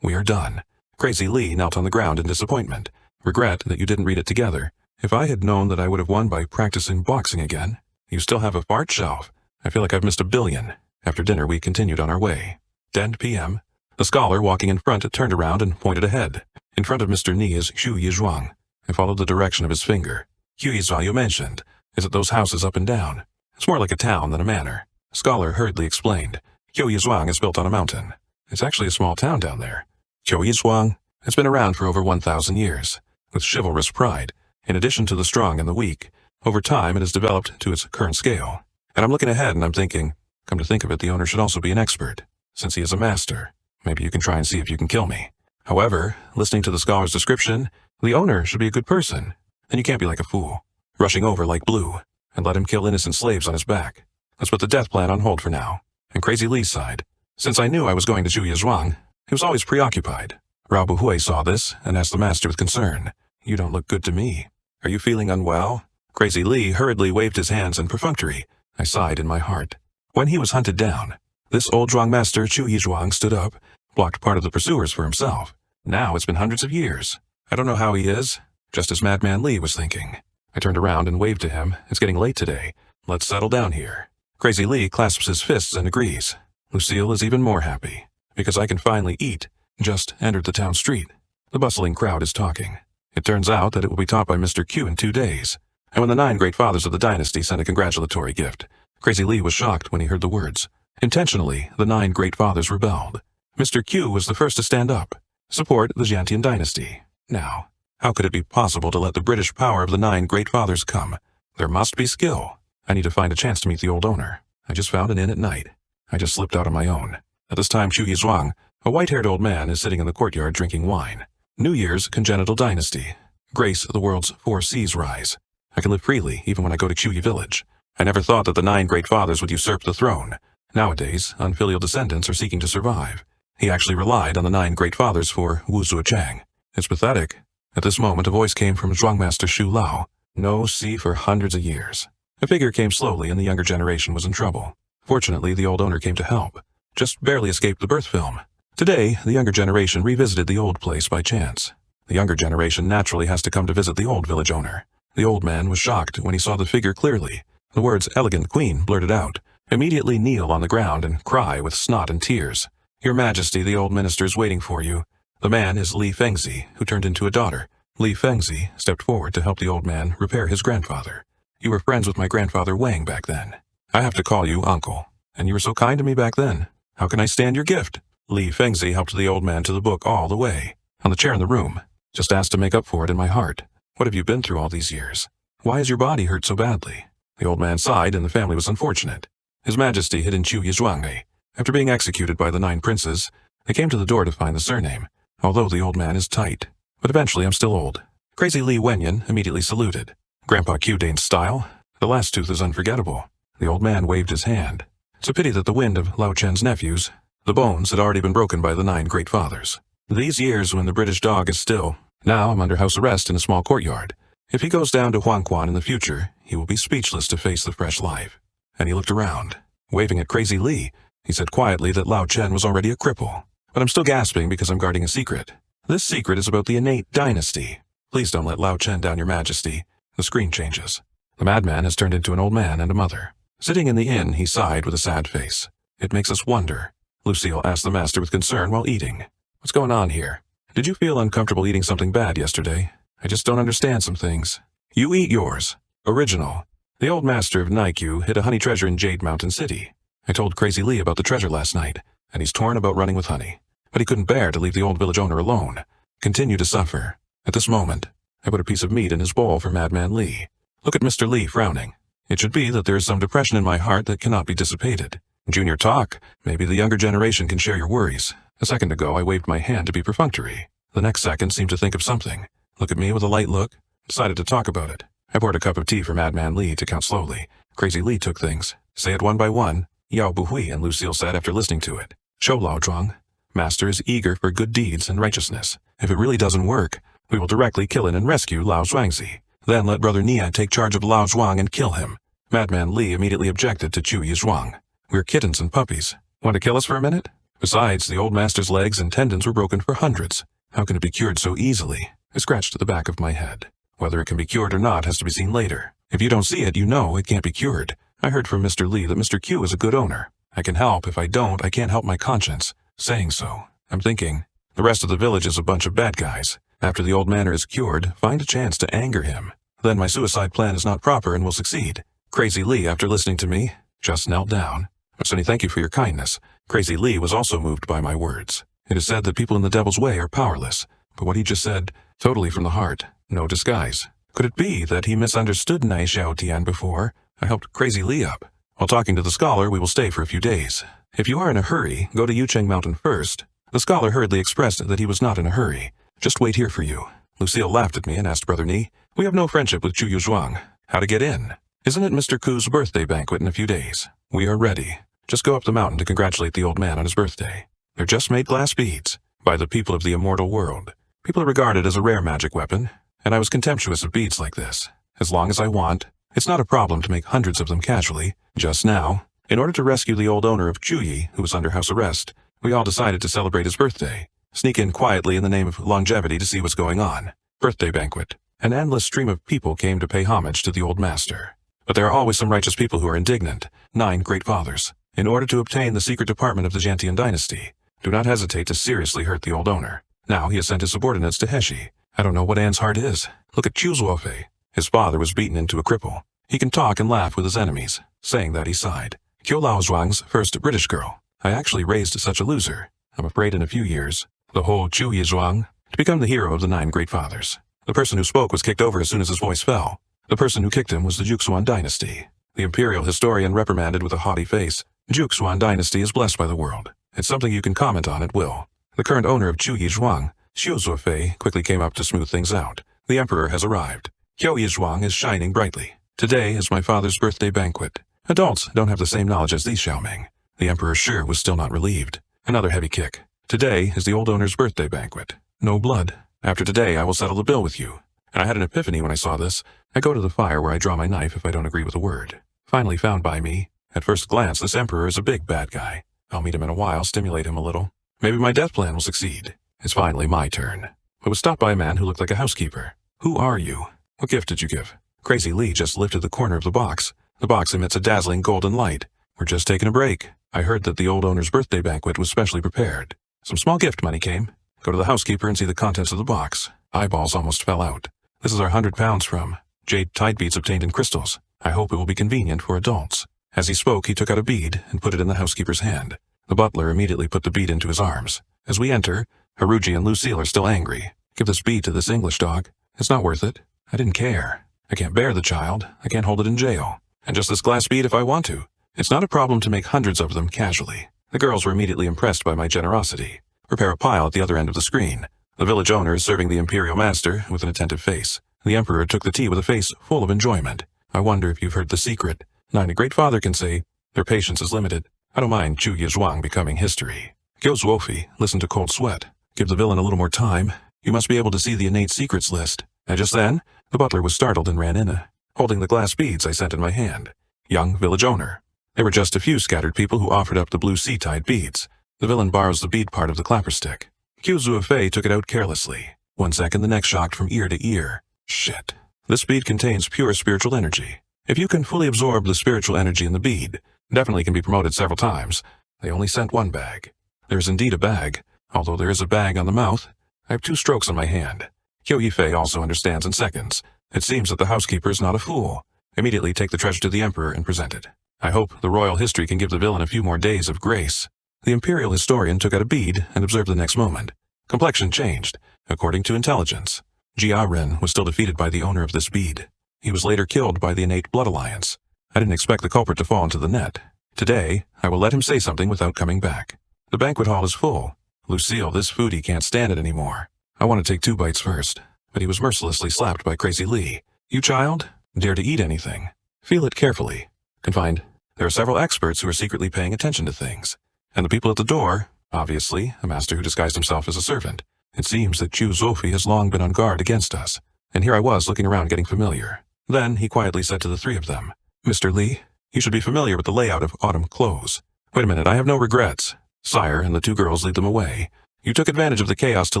We are done. Crazy Lee knelt on the ground in disappointment. Regret that you didn't read it together. If I had known that I would have won by practicing boxing again. You still have a fart shelf. I feel like I've missed $1 billion. After dinner, we continued on our way. 10 p.m. The scholar walking in front turned around and pointed ahead. In front of Mr. Ni is Xu Yizhuang. I followed the direction of his finger. Xu Yizhuang you mentioned. Is it those houses up and down? It's more like a town than a manor. Scholar hurriedly explained. Xu Yizhuang is built on a mountain. It's actually a small town down there. Xu Yizhuang has been around for over 1,000 years, with chivalrous pride. In addition to the strong and the weak, over time it has developed to its current scale. And I'm looking ahead and I'm thinking, come to think of it, the owner should also be an expert. Since he is a master, maybe you can try and see if you can kill me. However, listening to the scholar's description, the owner should be a good person. Then you can't be like a fool, rushing over like Blue, and let him kill innocent slaves on his back. Let's put the death plan on hold for now. And Crazy Lee sighed. Since I knew I was going to Zhu Yizhuang, he was always preoccupied. Rao Buhui saw this and asked the master with concern. You don't look good to me. Are you feeling unwell? Crazy Lee hurriedly waved his hands in perfunctory. I sighed in my heart. When he was hunted down, this old Zhuang master Chu Yizhuang stood up, blocked part of the pursuers for himself. Now it's been hundreds of years. I don't know how he is, just as Madman Lee was thinking. I turned around and waved to him. It's getting late today. Let's settle down here. Crazy Lee clasps his fists and agrees. Lucille is even more happy, because I can finally eat. Just entered the town street. The bustling crowd is talking. It turns out that it will be taught by Mr. Q in 2 days. And when the 9 great fathers of the dynasty sent a congratulatory gift, Crazy Lee was shocked when he heard the words. Intentionally, the 9 great fathers rebelled. Mr. Q was the first to stand up. Support the Jiantian dynasty. Now, how could it be possible to let the British power of the 9 great fathers come? There must be skill. I need to find a chance to meet the old owner. I just found an inn at night. I just slipped out on my own. At this time, Chu Yizhuang, a white-haired old man, is sitting in the courtyard drinking wine. New Year's congenital dynasty. Grace the world's 4 seas rise. I can live freely even when I go to Chuyi village. I never thought that the 9 great fathers would usurp the throne. Nowadays, unfilial descendants are seeking to survive. He actually relied on the 9 great fathers for Wu Zuochang. It's pathetic. At this moment, a voice came from Zhuangmaster Xu Lao. No sea for hundreds of years. A figure came slowly and the younger generation was in trouble. Fortunately, the old owner came to help. Just barely escaped the birth film. Today, the younger generation revisited the old place by chance. The younger generation naturally has to come to visit the old village owner. The old man was shocked when he saw the figure clearly. The words "elegant queen" blurted out. Immediately kneel on the ground and cry with snot and tears. Your Majesty, the old minister is waiting for you. The man is Li Fengzi, who turned into a daughter. Li Fengzi stepped forward to help the old man repair his grandfather. You were friends with my grandfather Wang back then. I have to call you uncle. And you were so kind to me back then. How can I stand your gift? Li Fengzi helped the old man to the book all the way. On the chair in the room. Just asked to make up for it in my heart. What have you been through all these years? Why is your body hurt so badly? The old man sighed and the family was unfortunate. His Majesty hid in Chu Yizhuang. After being executed by the 9 princes, they came to the door to find the surname, although the old man is tight. But eventually I'm still old. Crazy Li Wenyan immediately saluted. Grandpa Q deigned style. The last tooth is unforgettable. The old man waved his hand. It's a pity that the wind of Lao Chen's nephews, the bones had already been broken by the 9 great fathers. These years when the British dog is still. Now I'm under house arrest in a small courtyard. If he goes down to Huangquan in the future, he will be speechless to face the fresh life. And he looked around. Waving at Crazy Li, he said quietly that Lao Chen was already a cripple. But I'm still gasping because I'm guarding a secret. This secret is about the innate dynasty. Please don't let Lao Chen down, Your Majesty. The screen changes. The madman has turned into an old man and a mother. Sitting in the inn, he sighed with a sad face. It makes us wonder. Lucille asked the master with concern while eating. What's going on here? Did you feel uncomfortable eating something bad yesterday? I just don't understand some things. You eat yours. Original. The old master of Naikyu hid a honey treasure in Jade Mountain City. I told Crazy Lee about the treasure last night, and he's torn about running with honey. But he couldn't bear to leave the old village owner alone. Continue to suffer. At this moment, I put a piece of meat in his bowl for Madman Lee. Look at Mr. Lee frowning. It should be that there is some depression in my heart that cannot be dissipated. Junior talk. Maybe the younger generation can share your worries. A second ago, I waved my hand to be perfunctory. The next second seemed to think of something. Look at me with a light look. Decided to talk about it. I poured a cup of tea for Madman Lee to count slowly. Crazy Lee took things. Say it one by one. Yao Buhui and Lucille said after listening to it. Shou Lao Zhuang. Master is eager for good deeds and righteousness. If it really doesn't work, we will directly kill in and rescue Lao Zhuangzi. Then let Brother Nia take charge of Lao Zhuang and kill him. Madman Lee immediately objected to Chu Yizhuang. We're kittens and puppies. Want to kill us for a minute? Besides, the old master's legs and tendons were broken for hundreds. How can it be cured so easily? I scratched the back of my head. Whether it can be cured or not has to be seen later. If you don't see it, you know it can't be cured. I heard from Mr. Lee that Mr. Q is a good owner. I can help. If I don't, I can't help my conscience. Saying so, I'm thinking, the rest of the village is a bunch of bad guys. After the old manor is cured, find a chance to anger him. Then my suicide plan is not proper and will succeed. Crazy Lee, after listening to me, just knelt down. Sonny, thank you for your kindness. Crazy Lee was also moved by my words. It is said that people in the devil's way are powerless, but what he just said, totally from the heart, no disguise. Could it be that he misunderstood Nai Xiao Tian before? I helped Crazy Lee up. While talking to the scholar, we will stay for a few days. If you are in a hurry, go to Yucheng Mountain first. The scholar hurriedly expressed that he was not in a hurry. Just wait here for you. Lucille laughed at me and asked Brother Ni, we have no friendship with Chu Yuzhuang. How to get in? Isn't it Mr. Ku's birthday banquet in a few days? We are ready. Just go up the mountain to congratulate the old man on his birthday. They're just made glass beads by the people of the immortal world. People are regarded as a rare magic weapon, and I was contemptuous of beads like this. As long as I want, it's not a problem to make hundreds of them casually. Just now, in order to rescue the old owner of Chuyi, who was under house arrest, we all decided to celebrate his birthday. Sneak in quietly in the name of longevity to see what's going on. Birthday banquet. An endless stream of people came to pay homage to the old master. But there are always some righteous people who are indignant. 9 great fathers. In order to obtain the secret department of the Jantian dynasty, do not hesitate to seriously hurt the old owner. Now he has sent his subordinates to Heshi. I don't know what Anne's heart is. Look at Chuzuofe. His father was beaten into a cripple. He can talk and laugh with his enemies. Saying that, he sighed. Qiu Laozhuang's first British girl. I actually raised such a loser. I'm afraid in a few years, the whole Chu Yizhuang, to become the hero of the 9 great fathers. The person who spoke was kicked over as soon as his voice fell. The person who kicked him was the Juxuan dynasty. The imperial historian reprimanded with a haughty face. Juxuan dynasty is blessed by the world. It's something you can comment on at will. The current owner of Chu Yizhuang, Xiu Zuofei, quickly came up to smooth things out. The emperor has arrived. Qiu Yizhuang is shining brightly. Today is my father's birthday banquet. Adults don't have the same knowledge as these Xiaoming. The emperor sure was still not relieved. Another heavy kick. Today is the old owner's birthday banquet. No blood. After today I will settle the bill with you. And I had an epiphany when I saw this. I go to the fire where I draw my knife if I don't agree with a word. Finally found by me. At first glance, this emperor is a big bad guy. I'll meet him in a while, stimulate him a little. Maybe my death plan will succeed. It's finally my turn. I was stopped by a man who looked like a housekeeper. Who are you? What gift did you give? Crazy Lee just lifted the corner of the box. The box emits a dazzling golden light. We're just taking a break. I heard that the old owner's birthday banquet was specially prepared. Some small gift money came. Go to the housekeeper and see the contents of the box. Eyeballs almost fell out. This is our £100 from jade tide beads obtained in crystals. I hope it will be convenient for adults. As he spoke, he took out a bead and put it in the housekeeper's hand. The butler immediately put the bead into his arms. As we enter, Haruji and Lucille are still angry. Give this bead to this English dog. It's not worth it. I didn't care. I can't bear the child. I can't hold it in jail. And just this glass bead if I want to. It's not a problem to make hundreds of them casually. The girls were immediately impressed by my generosity. Prepare a pile at the other end of the screen. The village owner is serving the imperial master with an attentive face. The emperor took the tea with a face full of enjoyment. I wonder if you've heard the secret. 9 a great father can say, their patience is limited. I don't mind Chu Yizhuang becoming history. Qiu Zuofi, listen to Cold Sweat. Give the villain a little more time. You must be able to see the innate secrets list. And just then, the butler was startled and ran in, holding the glass beads I sent in my hand. Young village owner. There were just a few scattered people who offered up the blue sea-tide beads. The villain borrows the bead part of the clapper stick. Qiu Zuofei took it out carelessly. 1 second, the neck shocked from ear to ear. Shit. This bead contains pure spiritual energy. If you can fully absorb the spiritual energy in the bead, definitely can be promoted several times. They only sent 1 bag. There is indeed a bag, although there is a bag on the mouth. I have 2 strokes on my hand. Qiu Yifei also understands in seconds. It seems that the housekeeper is not a fool. Immediately take the treasure to the emperor and present it. I hope the royal history can give the villain a few more days of grace. The imperial historian took out a bead and observed the next moment. Complexion changed, according to intelligence. Jia Ren was still defeated by the owner of this bead. He was later killed by the innate blood alliance. I didn't expect the culprit to fall into the net. Today, I will let him say something without coming back. The banquet hall is full. Lucille, this foodie can't stand it anymore. I want to take 2 bites first, but he was mercilessly slapped by Crazy Lee. You child, dare to eat anything. Feel it carefully. Confined, there are several experts who are secretly paying attention to things. And the people at the door, obviously, a master who disguised himself as a servant. It seems that Chu Zofi has long been on guard against us. And here I was looking around getting familiar. Then he quietly said to the 3 of them, Mr. Lee, you should be familiar with the layout of autumn clothes. Wait a minute, I have no regrets. Sire and the 2 girls lead them away. You took advantage of the chaos to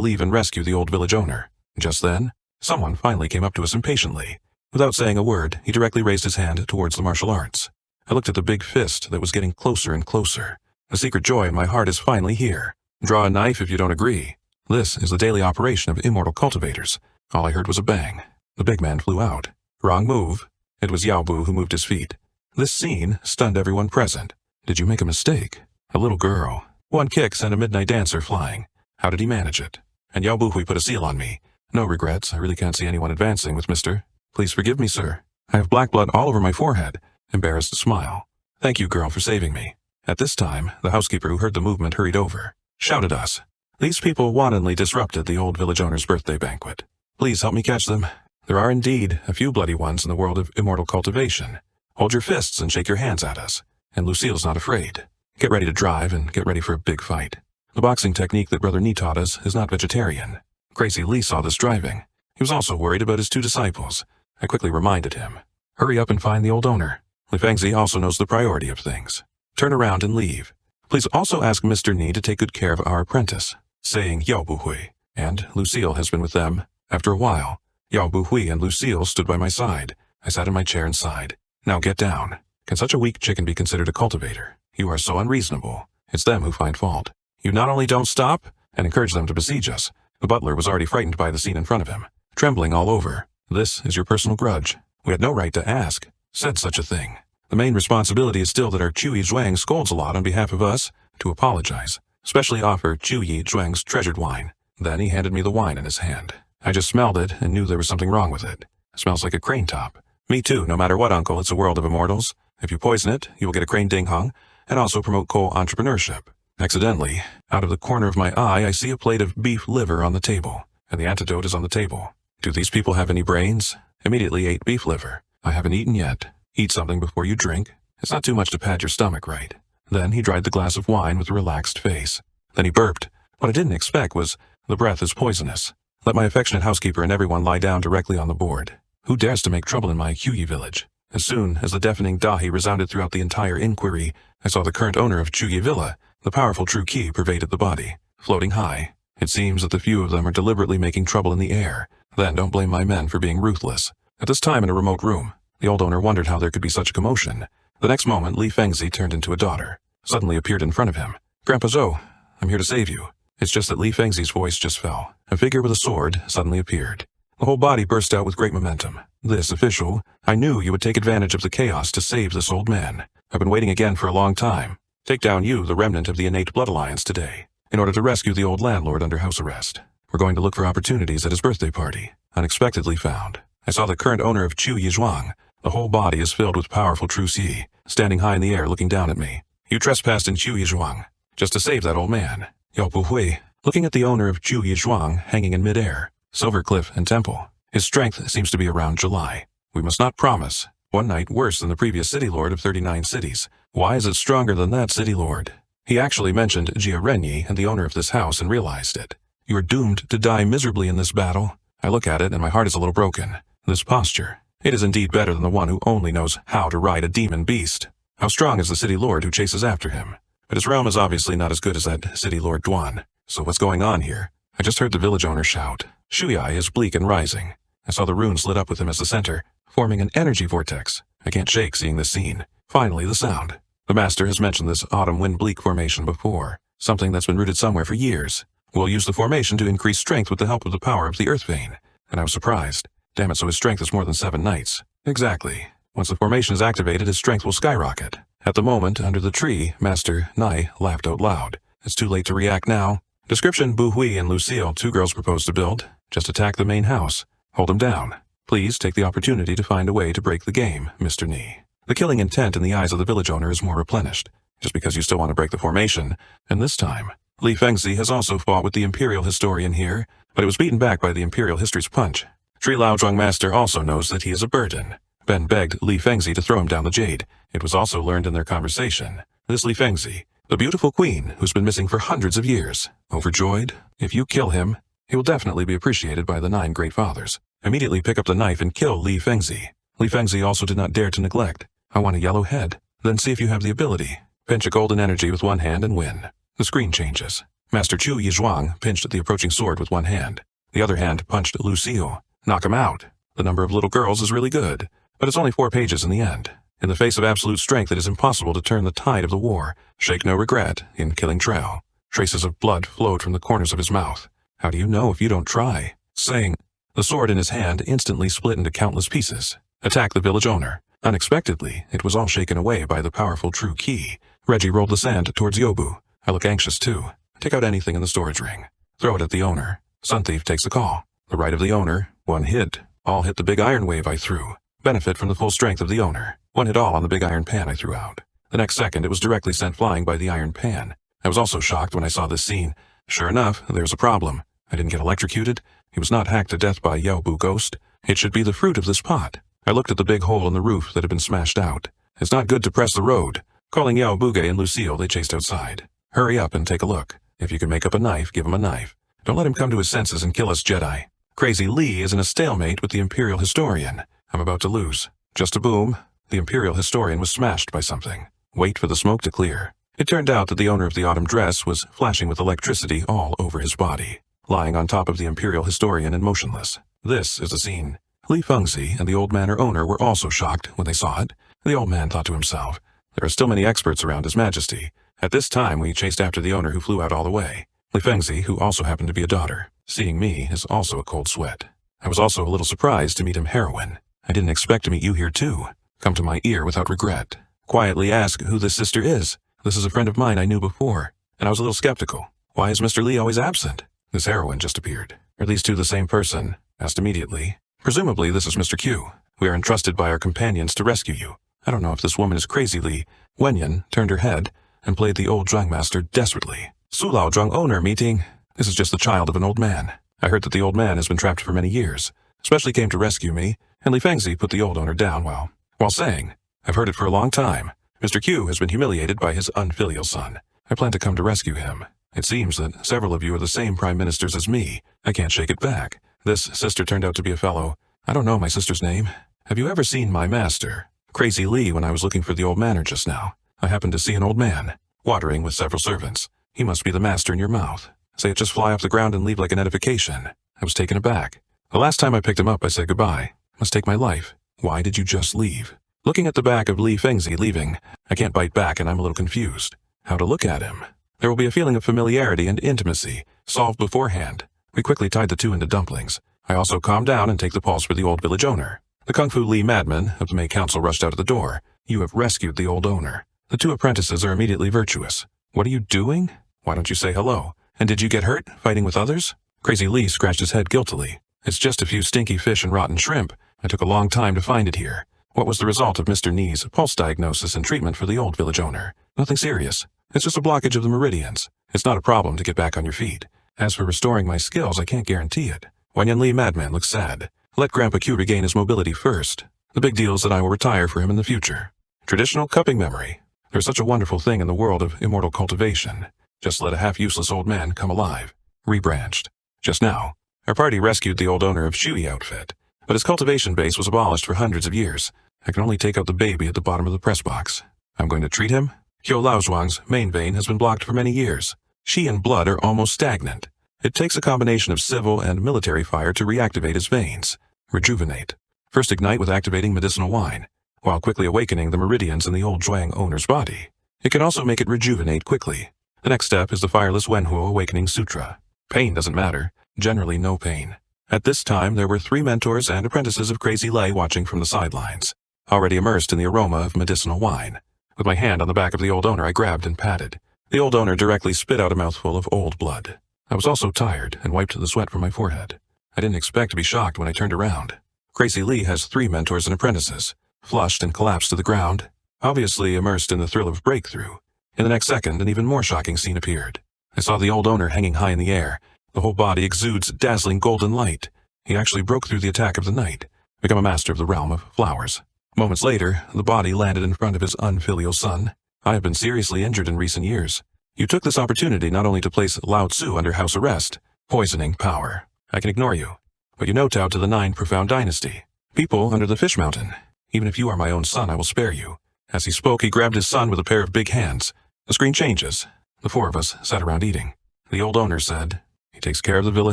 leave and rescue the old village owner. Just then, someone finally came up to us impatiently. Without saying a word, he directly raised his hand towards the martial arts. I looked at the big fist that was getting closer and closer. The secret joy in my heart is finally here. Draw a knife if you don't agree. This is the daily operation of immortal cultivators. All I heard was a bang. The big man flew out. Wrong move. It was Yao Bu who moved his feet. This scene stunned everyone present. Did you make a mistake? A little girl. 1 kick sent a midnight dancer flying. How did he manage it? And Yao Bu Hui put a seal on me. No regrets. I really can't see anyone advancing with Mr. Please forgive me, sir. I have black blood all over my forehead. Embarrassed smile. Thank you, girl, for saving me. At this time, the housekeeper who heard the movement hurried over. Shouted us. These people wantonly disrupted the old village owner's birthday banquet. Please help me catch them. There are indeed a few bloody ones in the world of immortal cultivation. Hold your fists and shake your hands at us. And Lucille's not afraid. Get ready to drive and get ready for a big fight. The boxing technique that Brother Ni taught us is not vegetarian. Crazy Lee saw this driving. He was also worried about his 2 disciples. I quickly reminded him. Hurry up and find the old owner. Li Fengzi also knows the priority of things. Turn around and leave. Please also ask Mr. Ni to take good care of our apprentice, saying Yao Bu Hui, and Lucille has been with them. After a while, Yao Bu Hui and Lucille stood by my side. I sat in my chair and sighed. Now get down. Can such a weak chicken be considered a cultivator? You are so unreasonable. It's them who find fault. You not only don't stop and encourage them to besiege us. The butler was already frightened by the scene in front of him, trembling all over. This is your personal grudge. We had no right to ask, said such a thing. The main responsibility is still that our Chu Yi Zhuang scolds a lot on behalf of us, to apologize. Especially offer Chu Yi Zhuang's treasured wine. Then he handed me the wine in his hand. I just smelled it and knew there was something wrong with it. It smells like a crane top. Me too, no matter what, uncle, it's a world of immortals. If you poison it, you will get a crane ding hong, and also promote co-entrepreneurship. Accidentally, out of the corner of my eye, I see a plate of beef liver on the table, and the antidote is on the table. Do these people have any brains? Immediately ate beef liver. I haven't eaten yet. Eat something before you drink. It's not too much to pad your stomach, right? Then he dried the glass of wine with a relaxed face. Then he burped. What I didn't expect was, the breath is poisonous. Let my affectionate housekeeper and everyone lie down directly on the board. Who dares to make trouble in my Huyi village? As soon as the deafening dahi resounded throughout the entire inquiry, I saw the current owner of Chuyi Villa. The powerful true ki pervaded the body, floating high. It seems that the few of them are deliberately making trouble in the air. Then don't blame my men for being ruthless. At this time in a remote room, the old owner wondered how there could be such a commotion. The next moment, Li Fengzi turned into a daughter, suddenly appeared in front of him. Grandpa Zhou, I'm here to save you. It's just that Li Fengzi's voice just fell. A figure with a sword suddenly appeared. The whole body burst out with great momentum. This official, I knew you would take advantage of the chaos to save this old man. I've been waiting again for a long time. Take down you, the remnant of the innate blood alliance, today, in order to rescue the old landlord under house arrest. We're going to look for opportunities at his birthday party. Unexpectedly found. I saw the current owner of Chu Yi Zhuang. The whole body is filled with powerful true Xi, standing high in the air looking down at me. You trespassed in Chu Yi Zhuang, just to save that old man. Yao Bu Hui, looking at the owner of Chu Yi Zhuang hanging in midair. Silver Cliff and Temple. His strength seems to be around July. We must not promise. One night worse than the previous city lord of 39 cities. Why is it stronger than that city lord? He actually mentioned Jia Renyi and the owner of this house and realized it. You are doomed to die miserably in this battle. I look at it and my heart is a little broken. This posture. It is indeed better than the one who only knows how to ride a demon beast. How strong is the city lord who chases after him? But his realm is obviously not as good as that city lord Duan. So what's going on here? I just heard the village owner shout. Shuai is bleak and rising. I saw the runes lit up with him as the center, forming an energy vortex. I can't shake seeing this scene. Finally, the sound. The master has mentioned this autumn wind bleak formation before, something that's been rooted somewhere for years. We'll use the formation to increase strength with the help of the power of the earth vein. And I was surprised. Damn it, so his strength is more than 7 knights. Exactly. Once the formation is activated, his strength will skyrocket. At the moment, under the tree, Master Nai laughed out loud. It's too late to react now. Description: Bu Hui and Lucille, 2 girls propose to build. Just attack the main house. Hold him down. Please take the opportunity to find a way to break the game, Mr. Ni. The killing intent in the eyes of the village owner is more replenished, just because you still want to break the formation. And this time, Li Fengzi has also fought with the Imperial Historian here, but it was beaten back by the Imperial History's punch. Tri Lao Zhuang Master also knows that he is a burden. Ben begged Li Fengzi to throw him down the jade. It was also learned in their conversation. This Li Fengzi, the beautiful queen who's been missing for hundreds of years. Overjoyed? If you kill him, he will definitely be appreciated by the 9 great fathers. Immediately pick up the knife and kill Li Fengzi. Li Fengzi also did not dare to neglect. I want a yellow head. Then see if you have the ability. Pinch a golden energy with one hand and win. The screen changes. Master Chu Yi Zhuang pinched at the approaching sword with one hand. The other hand punched Lucille. Knock him out. The number of little girls is really good, but it's only 4 pages in the end. In the face of absolute strength, it is impossible to turn the tide of the war. Shake no regret in killing Trail. Traces of blood flowed from the corners of his mouth. How do you know if you don't try? Saying, the sword in his hand instantly split into countless pieces. Attack the village owner. Unexpectedly, it was all shaken away by the powerful true ki. Reggie rolled the sand towards Yobu. I look anxious too. Take out anything in the storage ring. Throw it at the owner. Sun Thief takes the call. The right of the owner. 1 hit. All hit the big iron wave I threw. Benefit from the full strength of the owner. 1 hit all on the big iron pan I threw out. The next second, it was directly sent flying by the iron pan. I was also shocked when I saw this scene. Sure enough, there's a problem. I didn't get electrocuted. He was not hacked to death by Yaobu Ghost. It should be the fruit of this pot. I looked at the big hole in the roof that had been smashed out. It's not good to press the road. Calling Yao Buge and Lucille, they chased outside. Hurry up and take a look. If you can make up a knife, give him a knife. Don't let him come to his senses and kill us Jedi. Crazy Li is in a stalemate with the Imperial Historian. I'm about to lose. Just a boom. The Imperial Historian was smashed by something. Wait for the smoke to clear. It turned out that the owner of the autumn dress was flashing with electricity all over his body, lying on top of the Imperial Historian and motionless. This is the scene. Li Fengzi and the old manor owner were also shocked when they saw it. The old man thought to himself, There are still many experts around His Majesty. At this time, we chased after the owner who flew out all the way. Li Fengzi, who also happened to be a daughter. Seeing me is also a cold sweat. I was also a little surprised to meet him heroine. I didn't expect to meet you here too. Come to my ear without regret. Quietly ask who this sister is. This is a friend of mine I knew before, and I was a little skeptical. Why is Mr. Li always absent? This heroine just appeared. Are these two the same person? Asked immediately. Presumably this is Mr. Q. We are entrusted by our companions to rescue you. I don't know if this woman is crazy, Li. Wenyan turned her head and played the old Zhuang master desperately. Sulao Zhuang owner meeting. This is just the child of an old man. I heard that the old man has been trapped for many years. Especially came to rescue me, and Li Fengzi put the old owner down while saying, I've heard it for a long time. Mr. Q has been humiliated by his unfilial son. I plan to come to rescue him. It seems that several of you are the same prime ministers as me. I can't shake it back. This sister turned out to be a fellow. I don't know my sister's name. Have you ever seen my master? Crazy Li, when I was looking for the old manor just now. I happened to see an old man, watering with several servants. He must be the master in your mouth. Say it just fly off the ground and leave like an edification. I was taken aback. The last time I picked him up, I said goodbye. Must take my life. Why did you just leave? Looking at the back of Li Fengzi leaving, I can't bite back and I'm a little confused. How to look at him? There will be a feeling of familiarity and intimacy, solved beforehand. We quickly tied the two into dumplings. I also calmed down and take the pulse for the old village owner. The Kung Fu Li madman of the May Council rushed out of the door. You have rescued the old owner. The two apprentices are immediately virtuous. What are you doing? Why don't you say hello? And did you get hurt, fighting with others? Crazy Li scratched his head guiltily. It's just a few stinky fish and rotten shrimp. I took a long time to find it here. What was the result of Mr. Ni's pulse diagnosis and treatment for the old village owner? Nothing serious. It's just a blockage of the meridians. It's not a problem to get back on your feet. As for restoring my skills, I can't guarantee it. Wanyan Li madman looks sad. Let Grandpa Q regain his mobility first. The big deal is that I will retire for him in the future. Traditional cupping memory. There's such a wonderful thing in the world of immortal cultivation. Just let a half-useless old man come alive. Rebranched. Just now, our party rescued the old owner of Shui outfit, but his cultivation base was abolished for hundreds of years. I can only take out the baby at the bottom of the press box. I'm going to treat him. Qiu Laozhuang's main vein has been blocked for many years. Qi and blood are almost stagnant. It takes a combination of civil and military fire to reactivate his veins. Rejuvenate. First ignite with activating medicinal wine, while quickly awakening the meridians in the old Zhuang owner's body. It can also make it rejuvenate quickly. The next step is the fireless Wenhua Awakening Sutra. Pain doesn't matter. Generally no pain. At this time, there were 3 mentors and apprentices of Crazy Lei watching from the sidelines, already immersed in the aroma of medicinal wine. With my hand on the back of the old owner, I grabbed and patted. The old owner directly spit out a mouthful of old blood. I was also tired and wiped the sweat from my forehead. I didn't expect to be shocked when I turned around. Crazy Li has 3 mentors and apprentices, flushed and collapsed to the ground, obviously immersed in the thrill of breakthrough. In the next second, an even more shocking scene appeared. I saw the old owner hanging high in the air. The whole body exudes dazzling golden light. He actually broke through the attack of the night, become a master of the realm of flowers. Moments later, the body landed in front of his unfilial son. I have been seriously injured in recent years. You took this opportunity not only to place Lao Tzu under house arrest, poisoning power. I can ignore you, but you kowtowed to the 9 profound dynasty. People under the fish mountain. Even if you are my own son, I will spare you. As he spoke, he grabbed his son with a pair of big hands. The screen changes. The 4 of us sat around eating. The old owner said, he takes care of the villa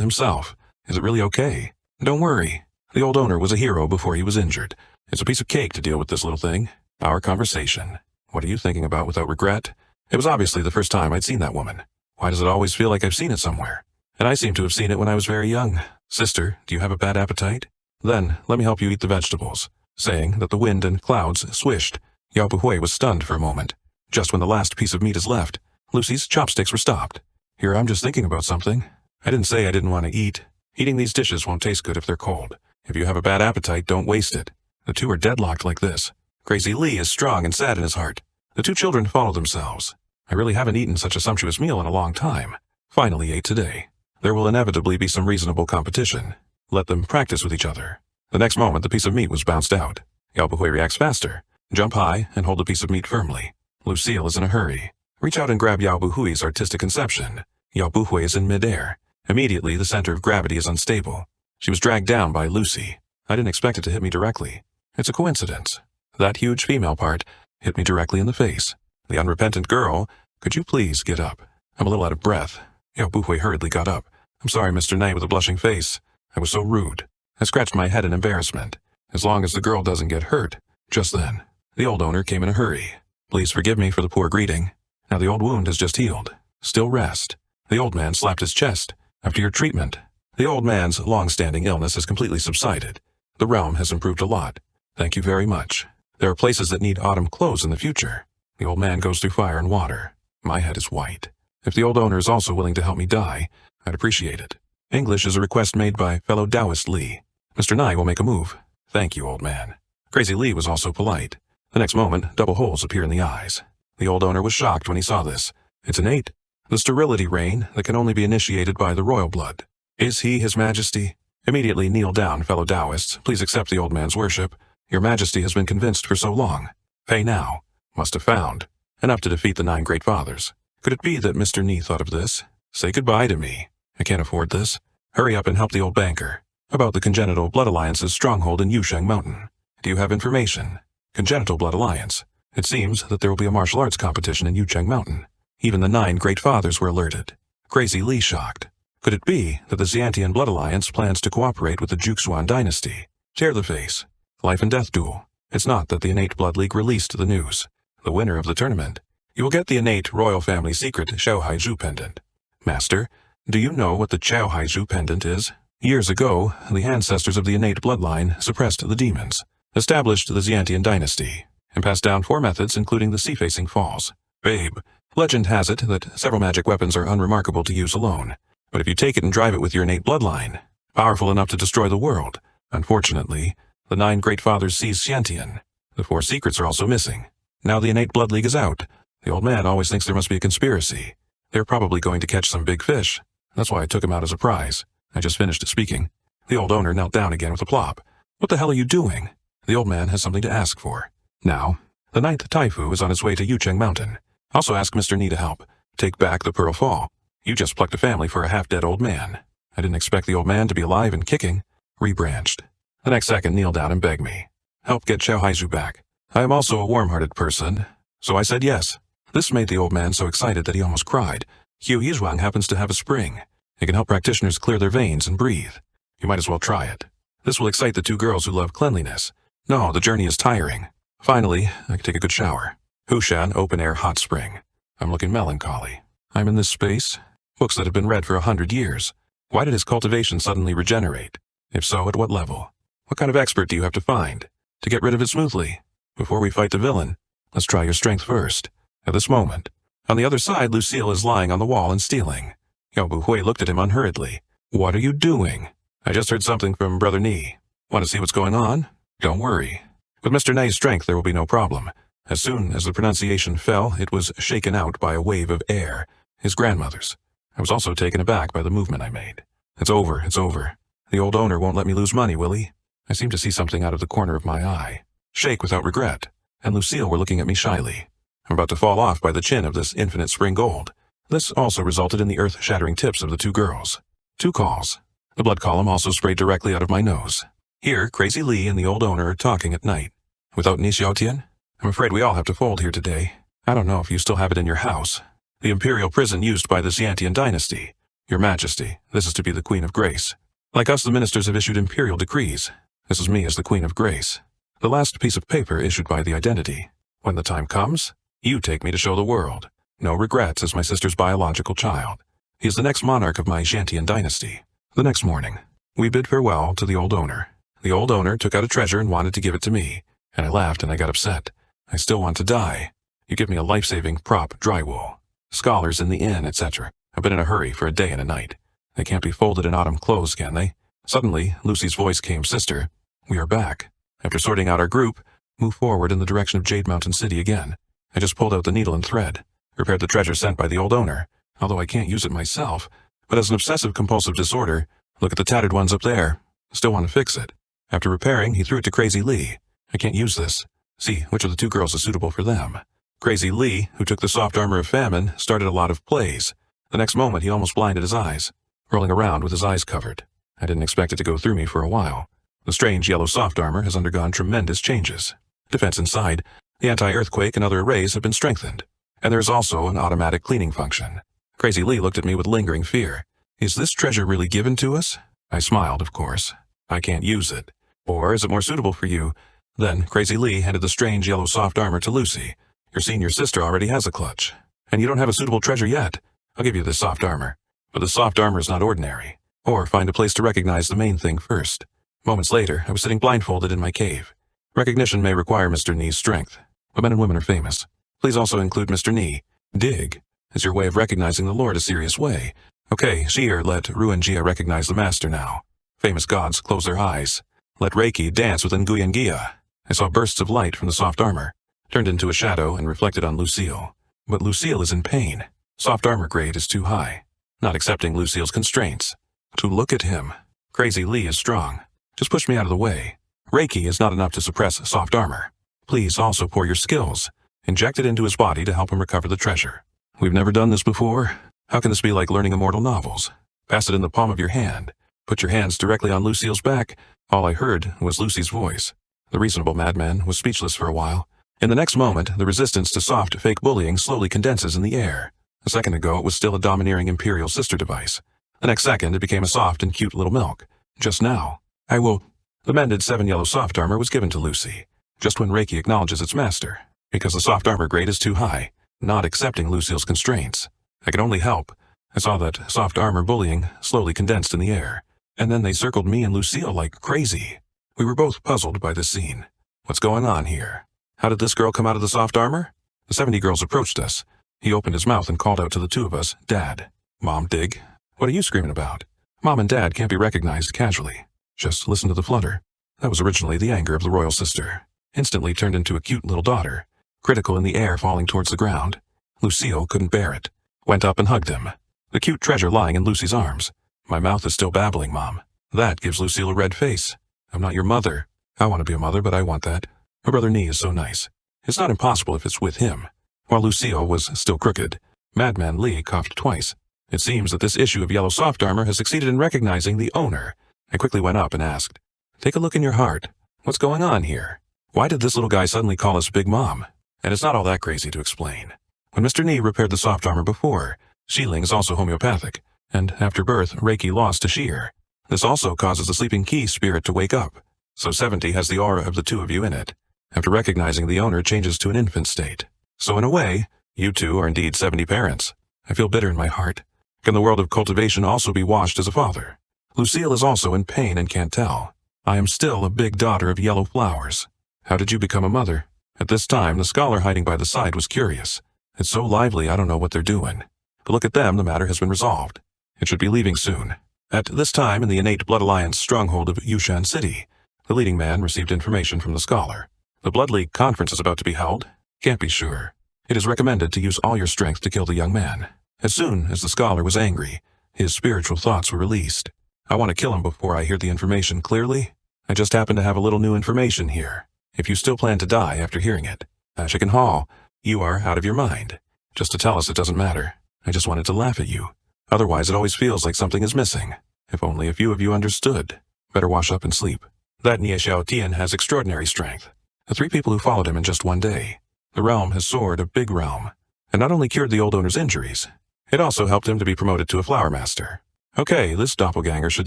himself. Is it really okay? Don't worry. The old owner was a hero before he was injured. It's a piece of cake to deal with this little thing. Our conversation. What are you thinking about without regret? It was obviously the first time I'd seen that woman. Why does it always feel like I've seen it somewhere? And I seem to have seen it when I was very young. Sister, do you have a bad appetite? Then, let me help you eat the vegetables. Saying that the wind and clouds swished. Yao Buhui was stunned for a moment. Just when the last piece of meat is left, Lucy's chopsticks were stopped. Here I'm just thinking about something. I didn't say I didn't want to eat. Eating these dishes won't taste good if they're cold. If you have a bad appetite, don't waste it. The 2 are deadlocked like this. Crazy Li is strong and sad in his heart. The 2 children follow themselves. I really haven't eaten such a sumptuous meal in a long time. Finally ate today. There will inevitably be some reasonable competition. Let them practice with each other. The next moment, the piece of meat was bounced out. Yao Buhui reacts faster. Jump high and hold the piece of meat firmly. Lucille is in a hurry. Reach out and grab Yao Buhui's artistic conception. Yao Buhui is in midair. Immediately, the center of gravity is unstable. She was dragged down by Lucy. I didn't expect it to hit me directly. It's a coincidence. That huge female part hit me directly in the face. The unrepentant girl, could you please get up? I'm a little out of breath. Yao Buhui hurriedly got up. I'm sorry, Mr. Nei, with a blushing face. I was so rude. I scratched my head in embarrassment. As long as the girl doesn't get hurt. Just then, the old owner came in a hurry. Please forgive me for the poor greeting. Now the old wound has just healed. Still rest. The old man slapped his chest. After your treatment, the old man's long-standing illness has completely subsided. The realm has improved a lot. Thank you very much. There are places that need autumn clothes in the future. The old man goes through fire and water. My head is white. If the old owner is also willing to help me die, I'd appreciate it. English is a request made by fellow Taoist Lee. Mr. Nye will make a move. Thank you, old man. Crazy Lee was also polite. The next moment, double holes appear in the eyes. The old owner was shocked when he saw this. It's innate. The sterility reign that can only be initiated by the royal blood. Is he His Majesty? Immediately kneel down, fellow Taoists. Please accept the old man's worship. Your Majesty has been convinced for so long. Pay now. Must have found. Enough to defeat the 9 great fathers. Could it be that Mr. Nee thought of this? Say goodbye to me. I can't afford this. Hurry up and help the old banker. About the Congenital Blood Alliance's stronghold in Yusheng Mountain. Do you have information? Congenital Blood Alliance. It seems that there will be a martial arts competition in Yusheng Mountain. Even the 9 great fathers were alerted. Crazy Lee shocked. Could it be that the Xiantian Blood Alliance plans to cooperate with the Juxuan dynasty? Tear the face. Life and death duel. It's not that the Innate Blood League released the news. The winner of the tournament. You will get the innate royal family secret Xiao Haizhu pendant. Master, do you know what the Xiao Haizhu pendant is? Years ago, the ancestors of the innate bloodline suppressed the demons, established the Xiantian dynasty, and passed down 4 methods including the sea-facing falls. Babe, legend has it that several magic weapons are unremarkable to use alone. But if you take it and drive it with your innate bloodline, powerful enough to destroy the world. Unfortunately, the 9 great fathers seized Xiantian. The 4 secrets are also missing. Now the Innate Blood League is out. The old man always thinks there must be a conspiracy. They're probably going to catch some big fish. That's why I took him out as a prize. I just finished speaking. The old owner knelt down again with a plop. What the hell are you doing? The old man has something to ask for. Now, the 9th Taifu is on his way to Yucheng Mountain. Also ask Mr. Nee to help. Take back the Pearl Fall. You just plucked a family for a half-dead old man. I didn't expect the old man to be alive and kicking. Rebranched. The next second, kneel down and beg me. Help get Xiao Haizhu back. I am also a warm-hearted person, so I said yes. This made the old man so excited that he almost cried. Hu Yizhuang happens to have a spring. It can help practitioners clear their veins and breathe. You might as well try it. This will excite the 2 girls who love cleanliness. No, the journey is tiring. Finally, I can take a good shower. Hushan open-air hot spring. I'm looking melancholy. I'm in this space. Books that have been read for 100 years. Why did his cultivation suddenly regenerate? If so, at what level? What kind of expert do you have to find to get rid of it smoothly? Before we fight the villain, let's try your strength first. At this moment, on the other side, Lucille is lying on the wall and stealing. Yao Buhui looked at him unhurriedly. What are you doing? I just heard something from Brother Nee. Want to see what's going on? Don't worry. With Mr. Nei's strength, there will be no problem. As soon as the pronunciation fell, it was shaken out by a wave of air, his grandmother's. I was also taken aback by the movement I made. It's over, it's over. The old owner won't let me lose money, will he? I seem to see something out of the corner of my eye. Shake without regret. And Lucille were looking at me shyly. I'm about to fall off by the chin of this infinite spring gold. This also resulted in the earth-shattering tips of the 2 girls. 2 calls. The blood column also sprayed directly out of my nose. Here, Crazy Lee and the old owner are talking at night. Without Ni Xiaotian? I'm afraid we all have to fold here today. I don't know if you still have it in your house. The imperial prison used by the Xiantian dynasty. Your Majesty, this is to be the Queen of Grace. Like us, the ministers have issued imperial decrees. This is me as the Queen of Grace. The last piece of paper issued by the identity. When the time comes, you take me to show the world. No regrets as my sister's biological child. He is the next monarch of my Xiantian dynasty. The next morning, we bid farewell to the old owner. The old owner took out a treasure and wanted to give it to me, and I laughed and I got upset. I still want to die. You give me a life-saving prop drywall. Scholars in the inn, etc. I've been in a hurry for a day and a night. They can't be folded in autumn clothes, can they? Suddenly, Lucy's voice came, Sister, we are back. After sorting out our group, move forward in the direction of Jade Mountain City again. I just pulled out the needle and thread, repaired the treasure sent by the old owner, although I can't use it myself. But as an obsessive-compulsive disorder, look at the tattered ones up there. Still want to fix it. After repairing, he threw it to Crazy Lee. I can't use this. See which of the 2 girls is suitable for them. Crazy Lee, who took the soft armor of famine, started a lot of plays. The next moment, he almost blinded his eyes, rolling around with his eyes covered. I didn't expect it to go through me for a while. The strange yellow soft armor has undergone tremendous changes. Defense inside, the anti-earthquake and other arrays have been strengthened. And there is also an automatic cleaning function. Crazy Lee looked at me with lingering fear. Is this treasure really given to us? I smiled, of course. I can't use it. Or is it more suitable for you? Then Crazy Lee handed the strange yellow soft armor to Lucy. Your senior sister already has a clutch, and you don't have a suitable treasure yet. I'll give you this soft armor. But the soft armor is not ordinary. Or find a place to recognize the main thing first. Moments later, I was sitting blindfolded in my cave. Recognition may require Mr. Ni's strength, but men and women are famous. Please also include Mr. Ni. Dig is your way of recognizing the Lord a serious way. Okay, Sheer, let Ruanjia recognize the master now. Famous gods close their eyes. Let Reiki dance with Nguyengia. I saw bursts of light from the soft armor, turned into a shadow and reflected on Lucille. But Lucille is in pain. Soft armor grade is too high. Not accepting Lucille's constraints. To look at him. Crazy Lee is strong. Just push me out of the way. Reiki is not enough to suppress soft armor. Please also pour your skills. Inject it into his body to help him recover the treasure. We've never done this before. How can this be like learning immortal novels? Pass it in the palm of your hand. Put your hands directly on Lucille's back. All I heard was Lucy's voice. The reasonable madman was speechless for a while. In the next moment, the resistance to soft, fake bullying slowly condenses in the air. A second ago, it was still a domineering imperial sister device. The next second, it became a soft and cute little milk. Just now, the mended 7 yellow soft armor was given to Lucy, just when Reiki acknowledges its master, because the soft armor grade is too high, not accepting Lucille's constraints. I could only help. I saw that soft armor bullying slowly condensed in the air, and then they circled me and Lucille like crazy. We were both puzzled by this scene. What's going on here? How did this girl come out of the soft armor? The 70 girls approached us. He opened his mouth and called out to the two of us, Dad. Mom, Dig. What are you screaming about? Mom and Dad can't be recognized casually. Just listen to the flutter. That was originally the anger of the royal sister. Instantly turned into a cute little daughter. Critical in the air falling towards the ground. Lucille couldn't bear it. Went up and hugged him. The cute treasure lying in Lucy's arms. My mouth is still babbling, Mom. That gives Lucille a red face. I'm not your mother. I want to be a mother, but I want that. My brother Nee is so nice. It's not impossible if it's with him. While Lucille was still crooked, Madman Lee coughed twice. It seems that this issue of yellow soft armor has succeeded in recognizing the owner. I quickly went up and asked, Take a look in your heart. What's going on here? Why did this little guy suddenly call us Big Mom? And it's not all that crazy to explain. When Mr. Nee repaired the soft armor before, Shieling is also homeopathic, and after birth, Reiki lost to Sheer. This also causes the sleeping key spirit to wake up, so 70 has the aura of the two of you in it. After recognizing the owner changes to an infant state. So in a way, you two are indeed 70 parents. I feel bitter in my heart. Can the world of cultivation also be washed as a father? Lucille is also in pain and can't tell. I am still a big daughter of yellow flowers. How did you become a mother? At this time, the scholar hiding by the side was curious. It's so lively I don't know what they're doing. But look at them, the matter has been resolved. It should be leaving soon. At this time, in the innate Blood Alliance stronghold of Yushan City, the leading man received information from the scholar. The Blood League conference is about to be held. Can't be sure. It is recommended to use all your strength to kill the young man. As soon as the scholar was angry, his spiritual thoughts were released. I want to kill him before I hear the information clearly. I just happen to have a little new information here. If you still plan to die after hearing it, Ashikan Hall, you are out of your mind. Just to tell us it doesn't matter. I just wanted to laugh at you. Otherwise it always feels like something is missing. If only a few of you understood. Better wash up and sleep. That Nie Xiao Tian has extraordinary strength. The 3 people who followed him in just one day. The realm has soared a big realm, and not only cured the old owner's injuries, it also helped him to be promoted to a flower master. Okay, this doppelganger should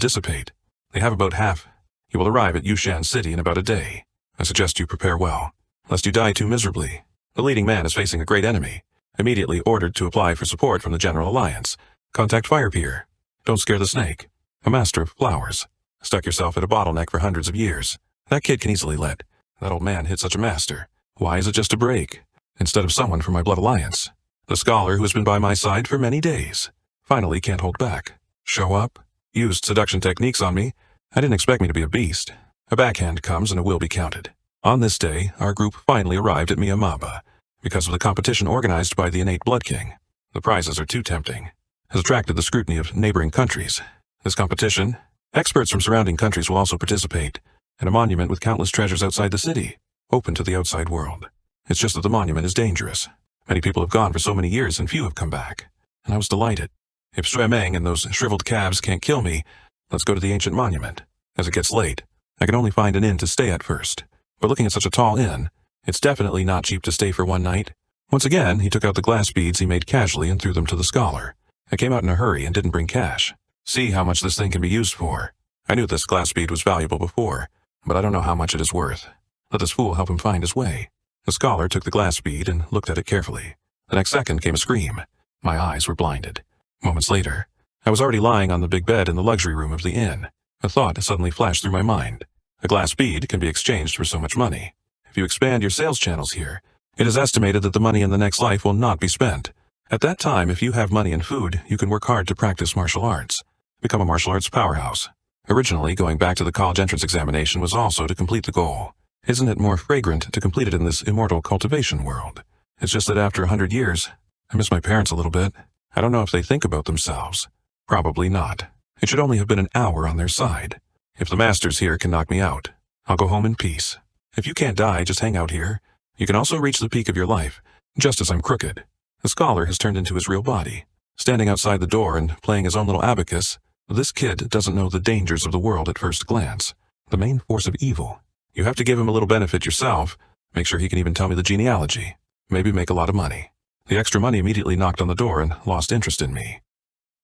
dissipate. They have about half. He will arrive at Yushan City in about a day. I suggest you prepare well, lest you die too miserably. The leading man is facing a great enemy. Immediately ordered to apply for support from the General Alliance. Contact Firepeer. Don't scare the snake. A master of flowers. Stuck yourself at a bottleneck for hundreds of years. That kid can easily let. That old man hit such a master. Why is it just a break? Instead of someone from my Blood Alliance. The scholar who has been by my side for many days. Finally can't hold back. Show up. Used seduction techniques on me. I didn't expect me to be a beast. A backhand comes and it will be counted. On this day, our group finally arrived at Miyamaba. Because of the competition organized by the innate Blood King. The prizes are too tempting. Has attracted the scrutiny of neighboring countries. This competition, experts from surrounding countries will also participate. And a monument with countless treasures outside the city. Open to the outside world. It's just that the monument is dangerous. Many people have gone for so many years and few have come back. And I was delighted. If Sui Meng and those shriveled calves can't kill me, let's go to the ancient monument. As it gets late, I can only find an inn to stay at first. But looking at such a tall inn, it's definitely not cheap to stay for one night. Once again, he took out the glass beads he made casually and threw them to the scholar. I came out in a hurry and didn't bring cash. See how much this thing can be used for. I knew this glass bead was valuable before, but I don't know how much it is worth. Let this fool help him find his way. The scholar took the glass bead and looked at it carefully. The next second came a scream. My eyes were blinded. Moments later, I was already lying on the big bed in the luxury room of the inn. A thought suddenly flashed through my mind. A glass bead can be exchanged for so much money. If you expand your sales channels here, it is estimated that the money in the next life will not be spent. At that time, if you have money and food, you can work hard to practice martial arts. Become a martial arts powerhouse. Originally, going back to the college entrance examination was also to complete the goal. Isn't it more fragrant to complete it in this immortal cultivation world? It's just that after 100 years, I miss my parents a little bit. I don't know if they think about themselves. Probably not. It should only have been an hour on their side. If the masters here can knock me out, I'll go home in peace. If you can't die, just hang out here. You can also reach the peak of your life, just as I'm crooked. The scholar has turned into his real body. Standing outside the door and playing his own little abacus, this kid doesn't know the dangers of the world at first glance. The main force of evil. You have to give him a little benefit yourself. Make sure he can even tell me the genealogy. Maybe make a lot of money. The extra money immediately knocked on the door and lost interest in me.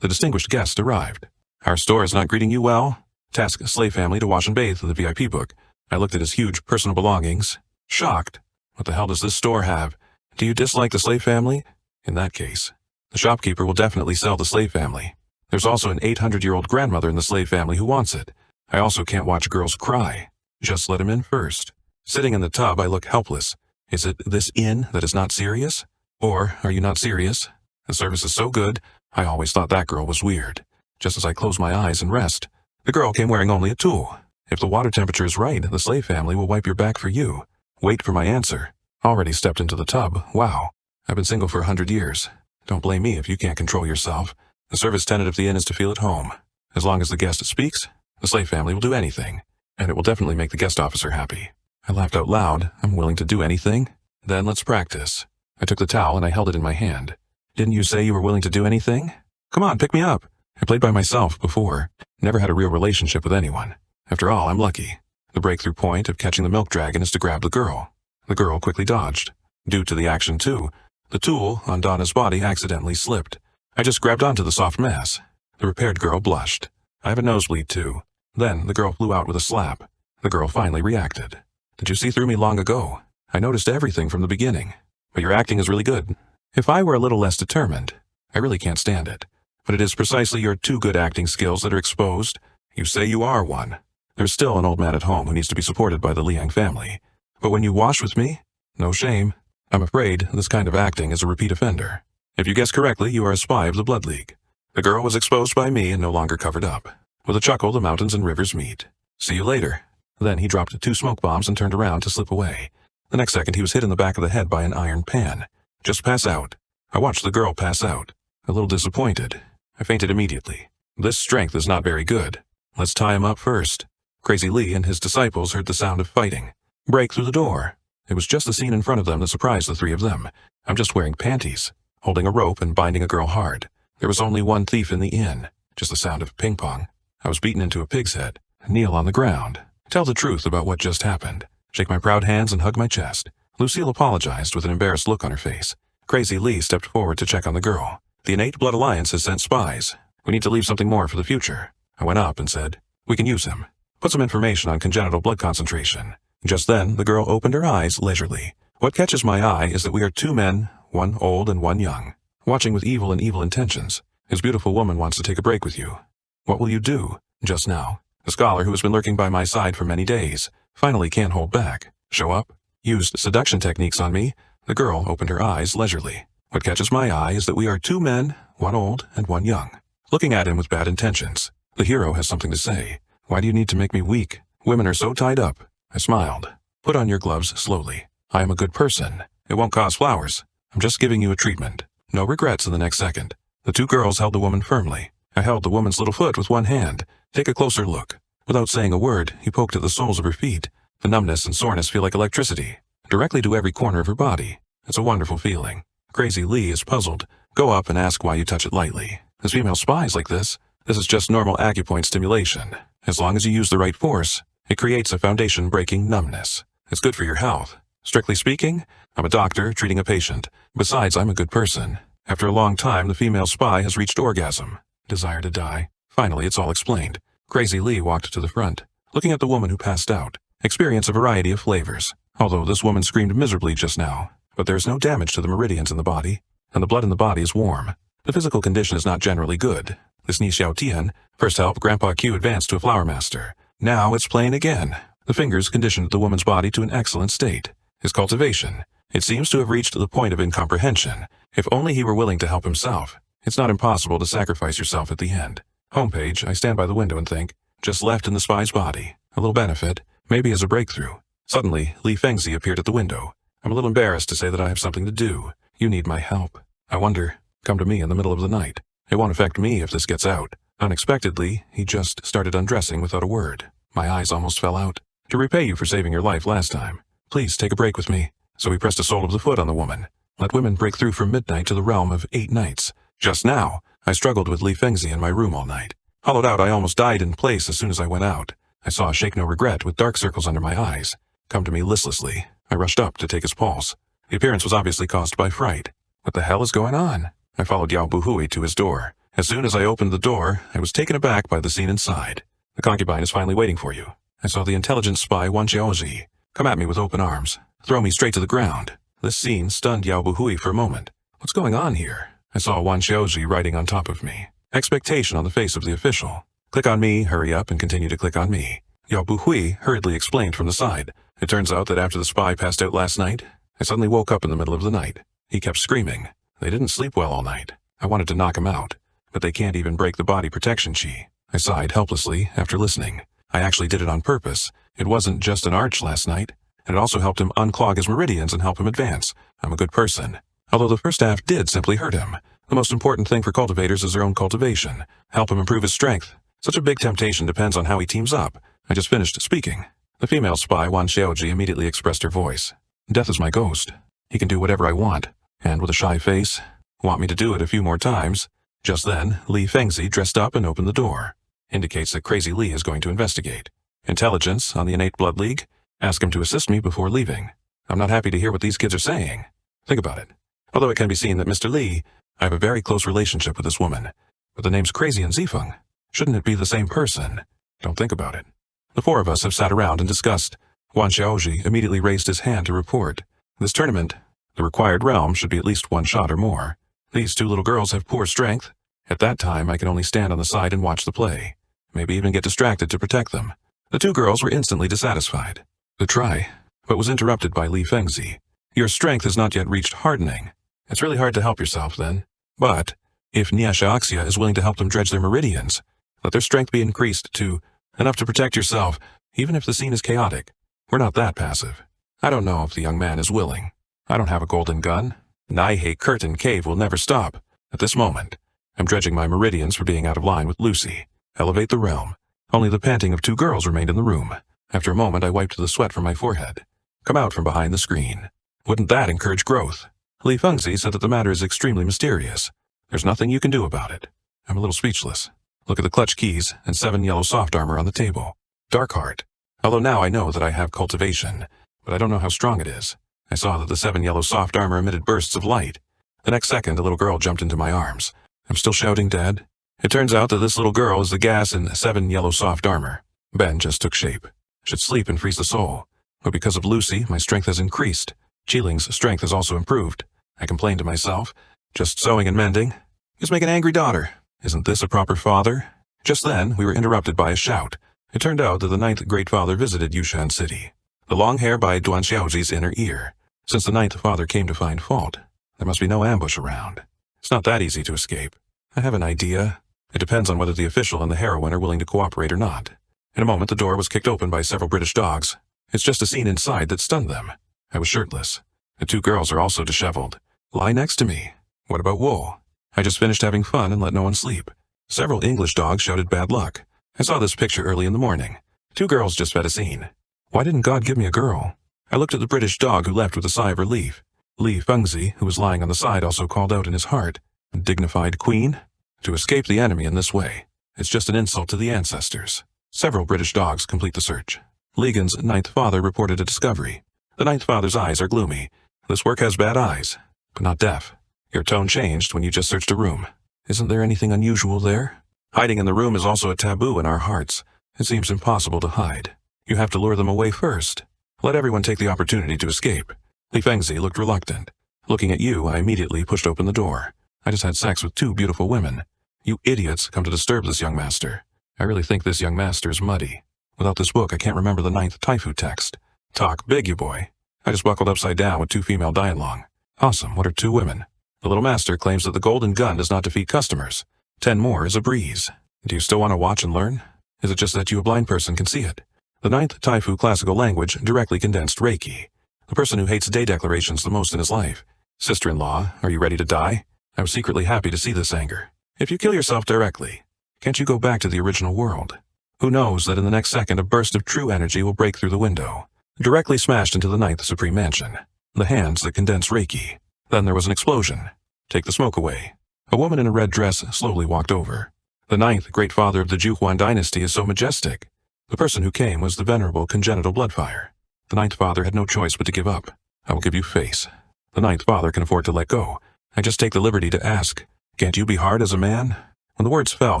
The distinguished guest arrived. Our store is not greeting you well. Task a slave family to wash and bathe the VIP book. I looked at his huge personal belongings, shocked. What the hell does this store have? Do you dislike the slave family? In that case, the shopkeeper will definitely sell the slave family. There's also an 800-year-old grandmother in the slave family who wants it. I also can't watch girls cry. Just let him in first. Sitting in the tub, I look helpless. Is it this inn that is not serious? Or are you not serious? The service is so good, I always thought that girl was weird. Just as I close my eyes and rest, the girl came wearing only a tulle. If the water temperature is right, the slave family will wipe your back for you. Wait for my answer. Already stepped into the tub. Wow. I've been single for 100 years. Don't blame me if you can't control yourself. The service tenant of the inn is to feel at home. As long as the guest speaks, the slave family will do anything. And it will definitely make the guest officer happy. I laughed out loud. I'm willing to do anything. Then let's practice. I took the towel and I held it in my hand. Didn't you say you were willing to do anything? Come on, pick me up. I played by myself before. Never had a real relationship with anyone. After all, I'm lucky. The breakthrough point of catching the milk dragon is to grab the girl. The girl quickly dodged. Due to the action too, the tool on Donna's body accidentally slipped. I just grabbed onto the soft mass. The repaired girl blushed. I have a nosebleed too. Then the girl flew out with a slap. The girl finally reacted. Did you see through me long ago? I noticed everything from the beginning. But your acting is really good. If I were a little less determined, I really can't stand it. But it is precisely your too good acting skills that are exposed. You say you are one. There's still an old man at home who needs to be supported by the Liang family. But when you wash with me, no shame. I'm afraid this kind of acting is a repeat offender. If you guess correctly, you are a spy of the Blood League. The girl was exposed by me and no longer covered up. With a chuckle, the mountains and rivers meet. See you later. Then he dropped 2 smoke bombs and turned around to slip away. The next second, he was hit in the back of the head by an iron pan. Just pass out. I watched the girl pass out. A little disappointed. I fainted immediately. This strength is not very good. Let's tie him up first. Crazy Lee and his disciples heard the sound of fighting. Break through the door. It was just the scene in front of them that surprised the 3 of them. I'm just wearing panties, holding a rope and binding a girl hard. There was only one thief in the inn. Just the sound of ping pong. I was beaten into a pig's head. Kneel on the ground. Tell the truth about what just happened. Shake my proud hands and hug my chest. Lucille apologized with an embarrassed look on her face. Crazy Lee stepped forward to check on the girl. The Innate Blood Alliance has sent spies. We need to leave something more for the future. I went up and said, we can use him. Put some information on congenital blood concentration. Just then, the girl opened her eyes leisurely. What catches my eye is that we are 2 men, 1 old and 1 young, watching with evil and evil intentions. His beautiful woman wants to take a break with you. What will you do? Just now. The scholar who has been lurking by my side for many days finally can't hold back. Show up. Used seduction techniques on me. The girl opened her eyes leisurely. What catches my eye is that we are 2 men, 1 old and 1 young, looking at him with bad intentions. The hero has something to say. Why do you need to make me weak? Women are so tied up. I smiled. Put on your gloves slowly. I am a good person. It won't cost flowers. I'm just giving you a treatment. No regrets in the next second. The 2 girls held the woman firmly. I held the woman's little foot with one hand. Take a closer look. Without saying a word, he poked at the soles of her feet. The numbness and soreness feel like electricity. Directly to every corner of her body. It's a wonderful feeling. Crazy Lee is puzzled. Go up and ask why you touch it lightly. As female spies like this is just normal acupoint stimulation. As long as you use the right force, it creates a foundation-breaking numbness. It's good for your health. Strictly speaking, I'm a doctor treating a patient. Besides, I'm a good person. After a long time, the female spy has reached orgasm. Desire to die. Finally, it's all explained. Crazy Lee walked to the front, looking at the woman who passed out. Experience a variety of flavors. Although this woman screamed miserably just now, but there is no damage to the meridians in the body, and the blood in the body is warm. The physical condition is not generally good. This Ni Xiao Tian, first help Grandpa Q advanced to a flower master. Now it's playing again. The fingers conditioned the woman's body to an excellent state. His cultivation. It seems to have reached the point of incomprehension. If only he were willing to help himself. It's not impossible to sacrifice yourself at the end. Homepage, I stand by the window and think, just left in the spy's body. A little benefit, maybe as a breakthrough. Suddenly, Li Fengzi appeared at the window. I'm a little embarrassed to say that I have something to do. You need my help. I wonder, come to me in the middle of the night. It won't affect me if this gets out. Unexpectedly, he just started undressing without a word. My eyes almost fell out. To repay you for saving your life last time, please take a break with me. So he pressed a sole of the foot on the woman. Let women break through from midnight to the realm of 8 nights. Just now, I struggled with Li Fengzi in my room all night. Hollowed out, I almost died in place as soon as I went out. I saw a Shake No Regret with dark circles under my eyes come to me listlessly. I rushed up to take his pulse. The appearance was obviously caused by fright. What the hell is going on? I followed Yao Buhui to his door. As soon as I opened the door, I was taken aback by the scene inside. The concubine is finally waiting for you. I saw the intelligent spy Wan Xiaozi come at me with open arms, throw me straight to the ground. This scene stunned Yao Buhui for a moment. What's going on here? I saw Wan Xiaozi riding on top of me. Expectation on the face of the official. Click on me, hurry up, and continue to click on me. Yao Buhui hurriedly explained from the side. It turns out that after the spy passed out last night, I suddenly woke up in the middle of the night. He kept screaming. They didn't sleep well all night. I wanted to knock him out, but they can't even break the body protection chi. I sighed helplessly after listening. I actually did it on purpose. It wasn't just an arch last night, and it also helped him unclog his meridians and help him advance. I'm a good person. Although the first half did simply hurt him. The most important thing for cultivators is their own cultivation. Help him improve his strength. Such a big temptation depends on how he teams up. I just finished speaking. The female spy, Wan Xiaoji, immediately expressed her voice. Death is my ghost. He can do whatever I want. And with a shy face, want me to do it a few more times. Just then, Li Fengzi dressed up and opened the door. Indicates that Crazy Li is going to investigate. Intelligence on the Innate Blood League. Ask him to assist me before leaving. I'm not happy to hear what these kids are saying. Think about it. Although it can be seen that Mr. Li, I have a very close relationship with this woman. But the name's Crazy and Zifeng. Shouldn't it be the same person? Don't think about it. The 4 of us have sat around and discussed. Wan Xiaoji immediately raised his hand to report. This tournament, the required realm should be at least 1 shot or more. These 2 little girls have poor strength. At that time, I can only stand on the side and watch the play. Maybe even get distracted to protect them. The 2 girls were instantly dissatisfied. To try, but was interrupted by Li Fengzi. Your strength has not yet reached hardening. It's really hard to help yourself then. But, if Niasha is willing to help them dredge their meridians, let their strength be increased to enough to protect yourself, even if the scene is chaotic. We're not that passive. I don't know if the young man is willing. I don't have a golden gun. Naihei Curtain Cave will never stop. At this moment, I'm dredging my meridians for being out of line with Lucy. Elevate the realm. Only the panting of 2 girls remained in the room. After a moment, I wiped the sweat from my forehead. Come out from behind the screen. Wouldn't that encourage growth? Li Fengzi said that the matter is extremely mysterious. There's nothing you can do about it. I'm a little speechless. Look at the clutch keys and 7 yellow soft armor on the table. Dark heart. Although now I know that I have cultivation, but I don't know how strong it is. I saw that the 7 yellow soft armor emitted bursts of light. The next second, a little girl jumped into my arms. I'm still shouting, Dad. It turns out that this little girl is the gas in 7 yellow soft armor. Ben just took shape. Should sleep and freeze the soul. But because of Lucy, my strength has increased. Qiling's strength has also improved. I complained to myself. Just sewing and mending. Just make an angry daughter. Isn't this a proper father? Just then, we were interrupted by a shout. It turned out that the 9th Great Father visited Yushan City. The long hair by Duan Xiaozi's inner ear. Since the 9th Father came to find fault, there must be no ambush around. It's not that easy to escape. I have an idea. It depends on whether the official and the heroine are willing to cooperate or not. In a moment, the door was kicked open by several British dogs. It's just a scene inside that stunned them. I was shirtless. The 2 girls are also disheveled. Lie next to me. What about wool? I just finished having fun and let no one sleep. Several English dogs shouted bad luck. I saw this picture early in the morning. 2 girls just fed a scene. Why didn't God give me a girl? I looked at the British dog who left with a sigh of relief. Li Fengzi, who was lying on the side, also called out in his heart, dignified queen? To escape the enemy in this way, it's just an insult to the ancestors. Several British dogs complete the search. Ligon's 9th Father reported a discovery. The 9th Father's eyes are gloomy. This work has bad eyes, but not deaf. Your tone changed when you just searched a room. Isn't there anything unusual there? Hiding in the room is also a taboo in our hearts. It seems impossible to hide. You have to lure them away first. Let everyone take the opportunity to escape. Li Fengzi looked reluctant. Looking at you, I immediately pushed open the door. I just had sex with 2 beautiful women. You idiots come to disturb this young master. I really think this young master is muddy. Without this book, I can't remember the 9th Taifu text. Talk big, you boy. I just buckled upside down with 2 female dialogue. Awesome, what are 2 women? The little master claims that the golden gun does not defeat customers. 10 more is a breeze. Do you still want to watch and learn? Is it just that you, a blind person, can see it? The 9th Taifu classical language directly condensed Reiki. The person who hates day declarations the most in his life. Sister-in-law, are you ready to die? I was secretly happy to see this anger. If you kill yourself directly, can't you go back to the original world? Who knows that in the next second a burst of true energy will break through the window, directly smashed into the 9th Supreme Mansion. The hands that condense Reiki. Then there was an explosion. Take the smoke away. A woman in a red dress slowly walked over. The 9th Great Father of the Juhuan dynasty is so majestic. The person who came was the venerable congenital bloodfire. The 9th Father had no choice but to give up. I will give you face. The 9th Father can afford to let go. I just take the liberty to ask, can't you be hard as a man? When the words fell,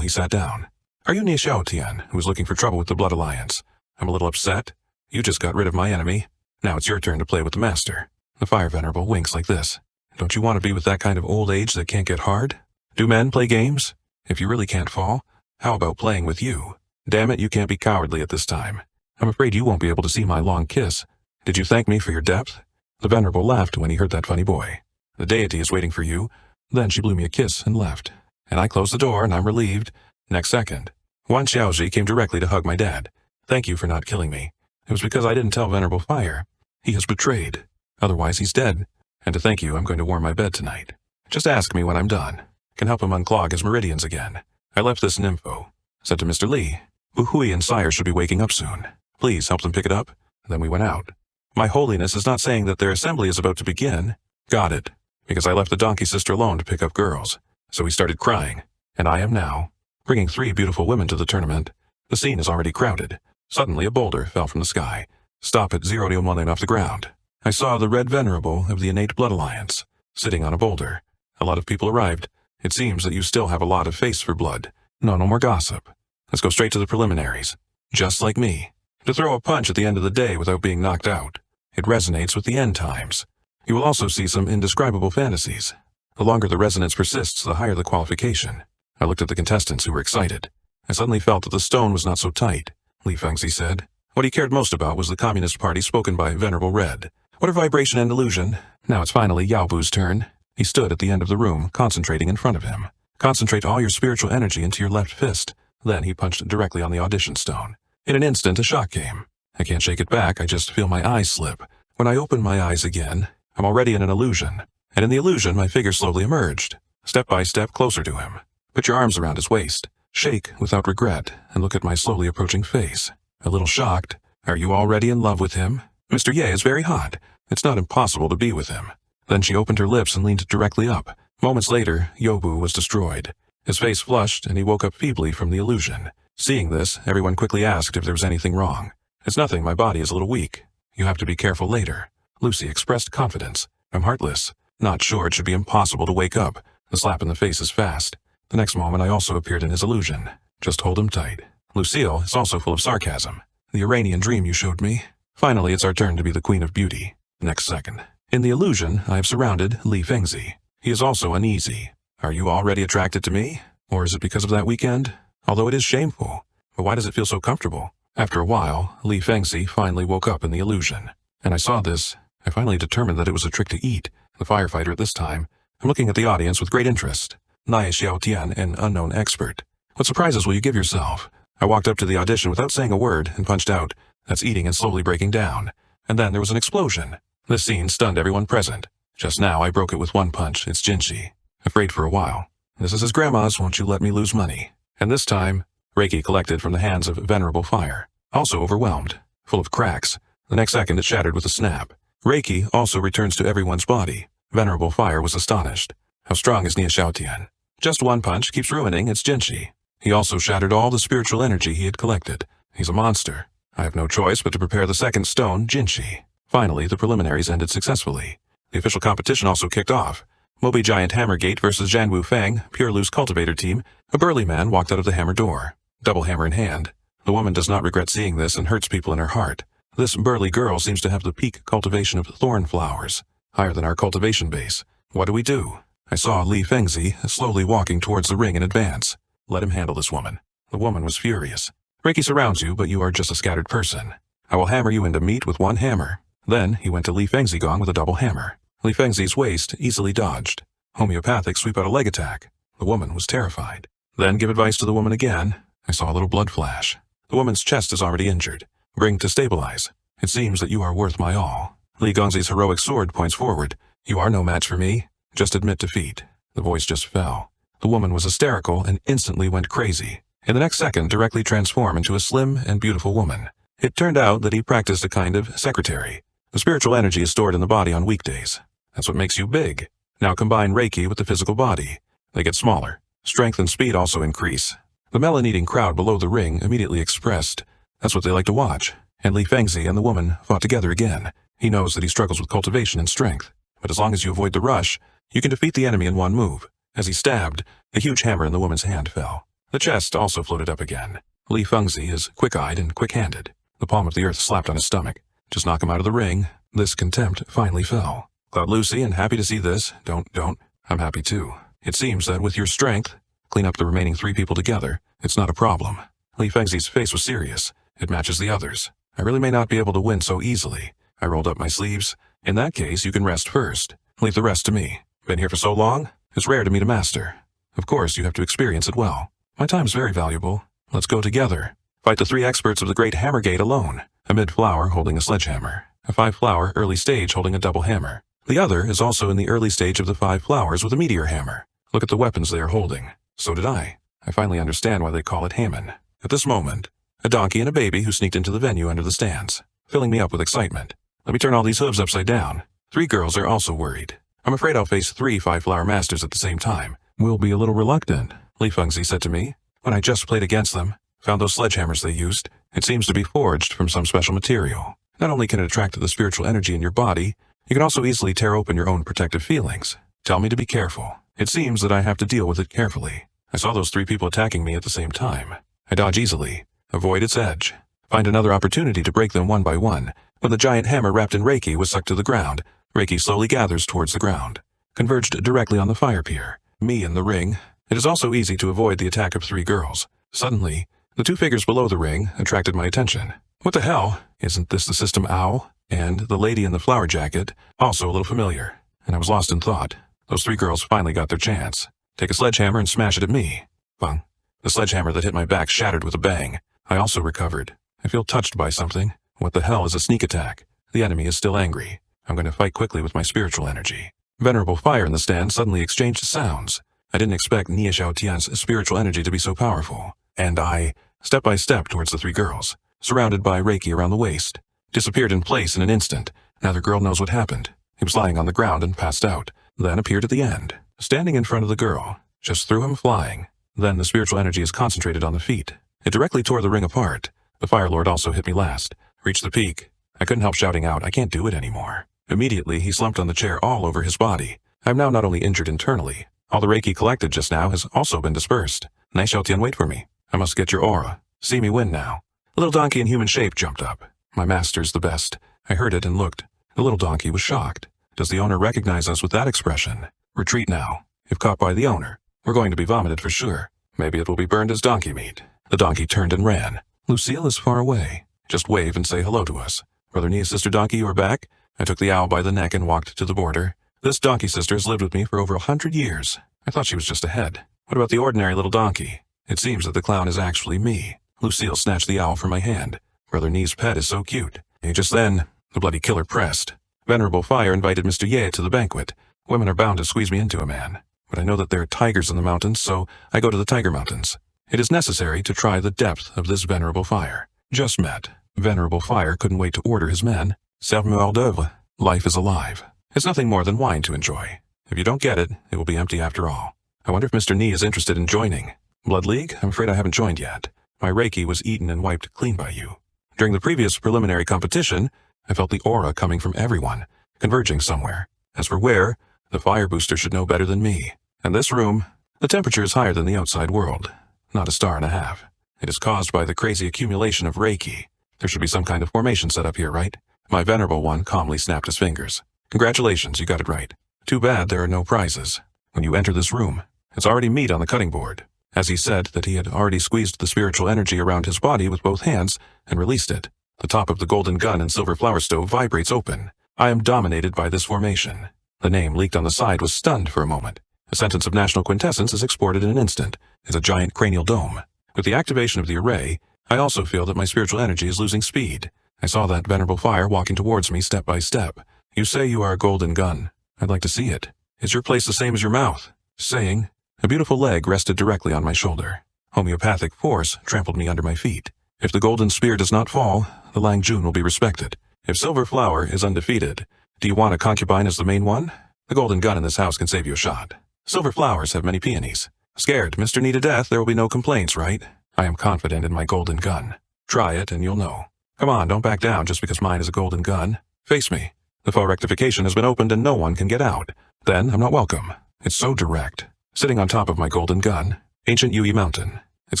he sat down. Are you Nie Xiaotian, who is looking for trouble with the Blood Alliance? I'm a little upset. You just got rid of my enemy. Now it's your turn to play with the master. The Fire Venerable winks like this. Don't you want to be with that kind of old age that can't get hard? Do men play games? If you really can't fall, how about playing with you? Damn it, you can't be cowardly at this time. I'm afraid you won't be able to see my long kiss. Did you thank me for your depth? The Venerable laughed when he heard that funny boy. The deity is waiting for you. Then she blew me a kiss and left. And I closed the door and I'm relieved. Next second, Wan Xiaoji came directly to hug my dad. Thank you for not killing me. It was because I didn't tell Venerable Fire. He has betrayed. Otherwise he's dead. And to thank you, I'm going to warm my bed tonight. Just ask me when I'm done. Can help him unclog his meridians again. I left this nympho. Said to Mr. Li, Wu Hui and Sire should be waking up soon. Please help them pick it up. Then we went out. My holiness is not saying that their assembly is about to begin. Got it. Because I left the donkey sister alone to pick up girls. So he started crying. And I am now, bringing 3 beautiful women to the tournament. The scene is already crowded. Suddenly a boulder fell from the sky. Stop at 0-1 off the ground. I saw the Red Venerable of the Innate Blood Alliance, sitting on a boulder. A lot of people arrived. It seems that you still have a lot of face for blood. No more gossip. Let's go straight to the preliminaries. Just like me. To throw a punch at the end of the day without being knocked out. It resonates with the end times. You will also see some indescribable fantasies. The longer the resonance persists, the higher the qualification. I looked at the contestants who were excited. I suddenly felt that the stone was not so tight. Li Fengzi said. What he cared most about was the Communist Party spoken by Venerable Red. What are vibration and illusion? Now it's finally Yao Bu's turn. He stood at the end of the room, concentrating in front of him. Concentrate all your spiritual energy into your left fist. Then he punched directly on the audition stone. In an instant, a shock came. I can't shake it back, I just feel my eyes slip. When I open my eyes again, I'm already in an illusion. And in the illusion, my figure slowly emerged. Step by step, closer to him. Put your arms around his waist. Shake without regret, and look at my slowly approaching face. A little shocked. Are you already in love with him? Mr. Ye is very hot. It's not impossible to be with him. Then she opened her lips and leaned directly up. Moments later, Yobu was destroyed. His face flushed, and he woke up feebly from the illusion. Seeing this, everyone quickly asked if there was anything wrong. It's nothing, my body is a little weak. You have to be careful later. Lucy expressed confidence. I'm heartless. Not sure, it should be impossible to wake up. The slap in the face is fast. The next moment I also appeared in his illusion. Just hold him tight. Lucille is also full of sarcasm. The Iranian dream you showed me. Finally, it's our turn to be the Queen of Beauty. Next second. In the illusion, I have surrounded Li Fengzi. He is also uneasy. Are you already attracted to me? Or is it because of that weekend? Although it is shameful. But why does it feel so comfortable? After a while, Li Fengzi finally woke up in the illusion. And I saw this. I finally determined that it was a trick to eat. The firefighter at this time. I'm looking at the audience with great interest. Nie Xiaotian, an unknown expert. What surprises will you give yourself? I walked up to the audition without saying a word and punched out. That's eating and slowly breaking down. And then there was an explosion. This scene stunned everyone present. Just now I broke it with one punch. It's Jinshi. Afraid for a while. This is his grandma's Won't You Let Me Lose Money. And this time, Reiki collected from the hands of Venerable Fire. Also overwhelmed. Full of cracks. The next second it shattered with a snap. Reiki also returns to everyone's body. Venerable Fire was astonished. How strong is Nie Xiaotian? Just one punch keeps ruining its Jinshi. He also shattered all the spiritual energy he had collected. He's a monster. I have no choice but to prepare the second stone, Jinshi. Finally, the preliminaries ended successfully. The official competition also kicked off. Moby Giant Hammergate versus Zhanwu Fang, Pure Loose Cultivator Team. A burly man walked out of the hammer door, double hammer in hand. The woman does not regret seeing this and hurts people in her heart. This burly girl seems to have the peak cultivation of thorn flowers, higher than our cultivation base. What do we do? I saw Li Fengzi slowly walking towards the ring in advance. Let him handle this woman. The woman was furious. Reiki surrounds you, but you are just a scattered person. I will hammer you into meat with one hammer. Then he went to Li Fengzi Gong with a double hammer. Li Fengzi's waist easily dodged. Homeopathic sweep out a leg attack. The woman was terrified. Then give advice to the woman again. I saw a little blood flash. The woman's chest is already injured. Bring to stabilize. It seems that you are worth my all. Li Gongzi's heroic sword points forward. You are no match for me. Just admit defeat. The voice just fell. The woman was hysterical and instantly went crazy. In the next second, directly transformed into a slim and beautiful woman. It turned out that he practiced a kind of secretary. The spiritual energy is stored in the body on weekdays. That's what makes you big. Now combine Reiki with the physical body. They get smaller. Strength and speed also increase. The melon-eating crowd below the ring immediately expressed. That's what they like to watch. And Li Fengzi and the woman fought together again. He knows that he struggles with cultivation and strength. But as long as you avoid the rush, you can defeat the enemy in one move. As he stabbed, the huge hammer in the woman's hand fell. The chest also floated up again. Li Fengzi is quick-eyed and quick-handed. The palm of the earth slapped on his stomach. Just knock him out of the ring. This contempt finally fell. Cloud Lucy, and happy to see this. Don't. I'm happy too. It seems that with your strength, clean up the remaining 3 people together. It's not a problem. Li Fengzi's face was serious. It matches the others. I really may not be able to win so easily. I rolled up my sleeves. In that case, you can rest first. Leave the rest to me. Been here for so long, it's rare to meet a master. Of course, you have to experience it well. My time's very valuable. Let's go together. Fight the 3 experts of the Great Hammergate alone. A mid-flower holding a sledgehammer. A 5-flower early stage holding a double hammer. The other is also in the early stage of the 5 flowers with a meteor hammer. Look at the weapons they are holding. So did I. I finally understand why they call it Haman. At this moment, a donkey and a baby who sneaked into the venue under the stands, filling me up with excitement. Let me turn all these hooves upside down. 3 girls are also worried. I'm afraid I'll face 3 5-flower masters at the same time. We'll be a little reluctant, Li Fengzi said to me, when I just played against them. Found those sledgehammers they used. It seems to be forged from some special material. Not only can it attract the spiritual energy in your body, you can also easily tear open your own protective feelings. Tell me to be careful. It seems that I have to deal with it carefully. I saw those 3 people attacking me at the same time. I dodge easily. Avoid its edge. Find another opportunity to break them one by one. When the giant hammer wrapped in Reiki was sucked to the ground, Reiki slowly gathers towards the ground. Converged directly on the fire pier. Me in the ring. It is also easy to avoid the attack of 3 girls. Suddenly, the 2 figures below the ring attracted my attention. What the hell? Isn't this the System Owl? And the lady in the flower jacket, also a little familiar. And I was lost in thought. Those 3 girls finally got their chance. Take a sledgehammer and smash it at me. Bang. The sledgehammer that hit my back shattered with a bang. I also recovered. I feel touched by something. What the hell is a sneak attack? The enemy is still angry. I'm going to fight quickly with my spiritual energy. Venerable Fire in the stand suddenly exchanged sounds. I didn't expect Nia Xiaotian's spiritual energy to be so powerful. And I, step by step towards the 3 girls, surrounded by Reiki around the waist, disappeared in place in an instant. Neither girl knows what happened. He was lying on the ground and passed out, then appeared at the end, standing in front of the girl. Just threw him flying. Then the spiritual energy is concentrated on the feet. It directly tore the ring apart. The Fire Lord also hit me last. Reached the peak. I couldn't help shouting out, I can't do it anymore. Immediately, he slumped on the chair all over his body. I'm now not only injured internally, all the Reiki collected just now has also been dispersed. Nai Xiaotian, wait for me. I must get your aura. See me win now. A little donkey in human shape jumped up. My master's the best. I heard it and looked. The little donkey was shocked. Does the owner recognize us with that expression? Retreat now. If caught by the owner, we're going to be vomited for sure. Maybe it will be burned as donkey meat. The donkey turned and ran. Lucille is far away. Just wave and say hello to us. Brother Nia's sister donkey, you are back? I took the owl by the neck and walked to the border. This donkey sister has lived with me for over 100 years. I thought she was just a head. What about the ordinary little donkey? It seems that the clown is actually me. Lucille snatched the owl from my hand. Brother Nia's pet is so cute. And just then, the bloody killer pressed. Venerable Fire invited Mr. Ye to the banquet. Women are bound to squeeze me into a man. But I know that there are tigers in the mountains, so I go to the Tiger Mountains. It is necessary to try the depth of this Venerable Fire. Just met. Venerable Fire couldn't wait to order his men. Serve-moi hors d'oeuvre. Life is alive. It's nothing more than wine to enjoy. If you don't get it, it will be empty after all. I wonder if Mr. Ni is interested in joining. Blood League? I'm afraid I haven't joined yet. My Reiki was eaten and wiped clean by you. During the previous preliminary competition, I felt the aura coming from everyone, converging somewhere. As for where, the fire booster should know better than me. And this room, the temperature is higher than the outside world. Not a star and a half. It is caused by the crazy accumulation of Reiki. There should be some kind of formation set up here, right? My venerable one calmly snapped his fingers. Congratulations, you got it right. Too bad there are no prizes. When you enter this room, it's already meat on the cutting board. As he said that he had already squeezed the spiritual energy around his body with both hands and released it. The top of the golden gun and silver flower stove vibrates open. I am dominated by this formation. The name leaked on the side was stunned for a moment. A sentence of national quintessence is exported in an instant. It's a giant cranial dome. With the activation of the array, I also feel that my spiritual energy is losing speed. I saw that venerable fire walking towards me step by step. You say you are a golden gun. I'd like to see it. Is your place the same as your mouth? Saying, a beautiful leg rested directly on my shoulder. Homeopathic force trampled me under my feet. If the golden spear does not fall, the Lang Jun will be respected. If Silver Flower is undefeated, do you want a concubine as the main one? The golden gun in this house can save you a shot. Silver flowers have many peonies. Scared Mr. Need to death, there will be no complaints, right? I am confident in my golden gun. Try it and you'll know. Come on, don't back down just because mine is a golden gun. Face me. The faux rectification has been opened and no one can get out. Then I'm not welcome. It's so direct. Sitting on top of my golden gun, ancient Yui Mountain. It's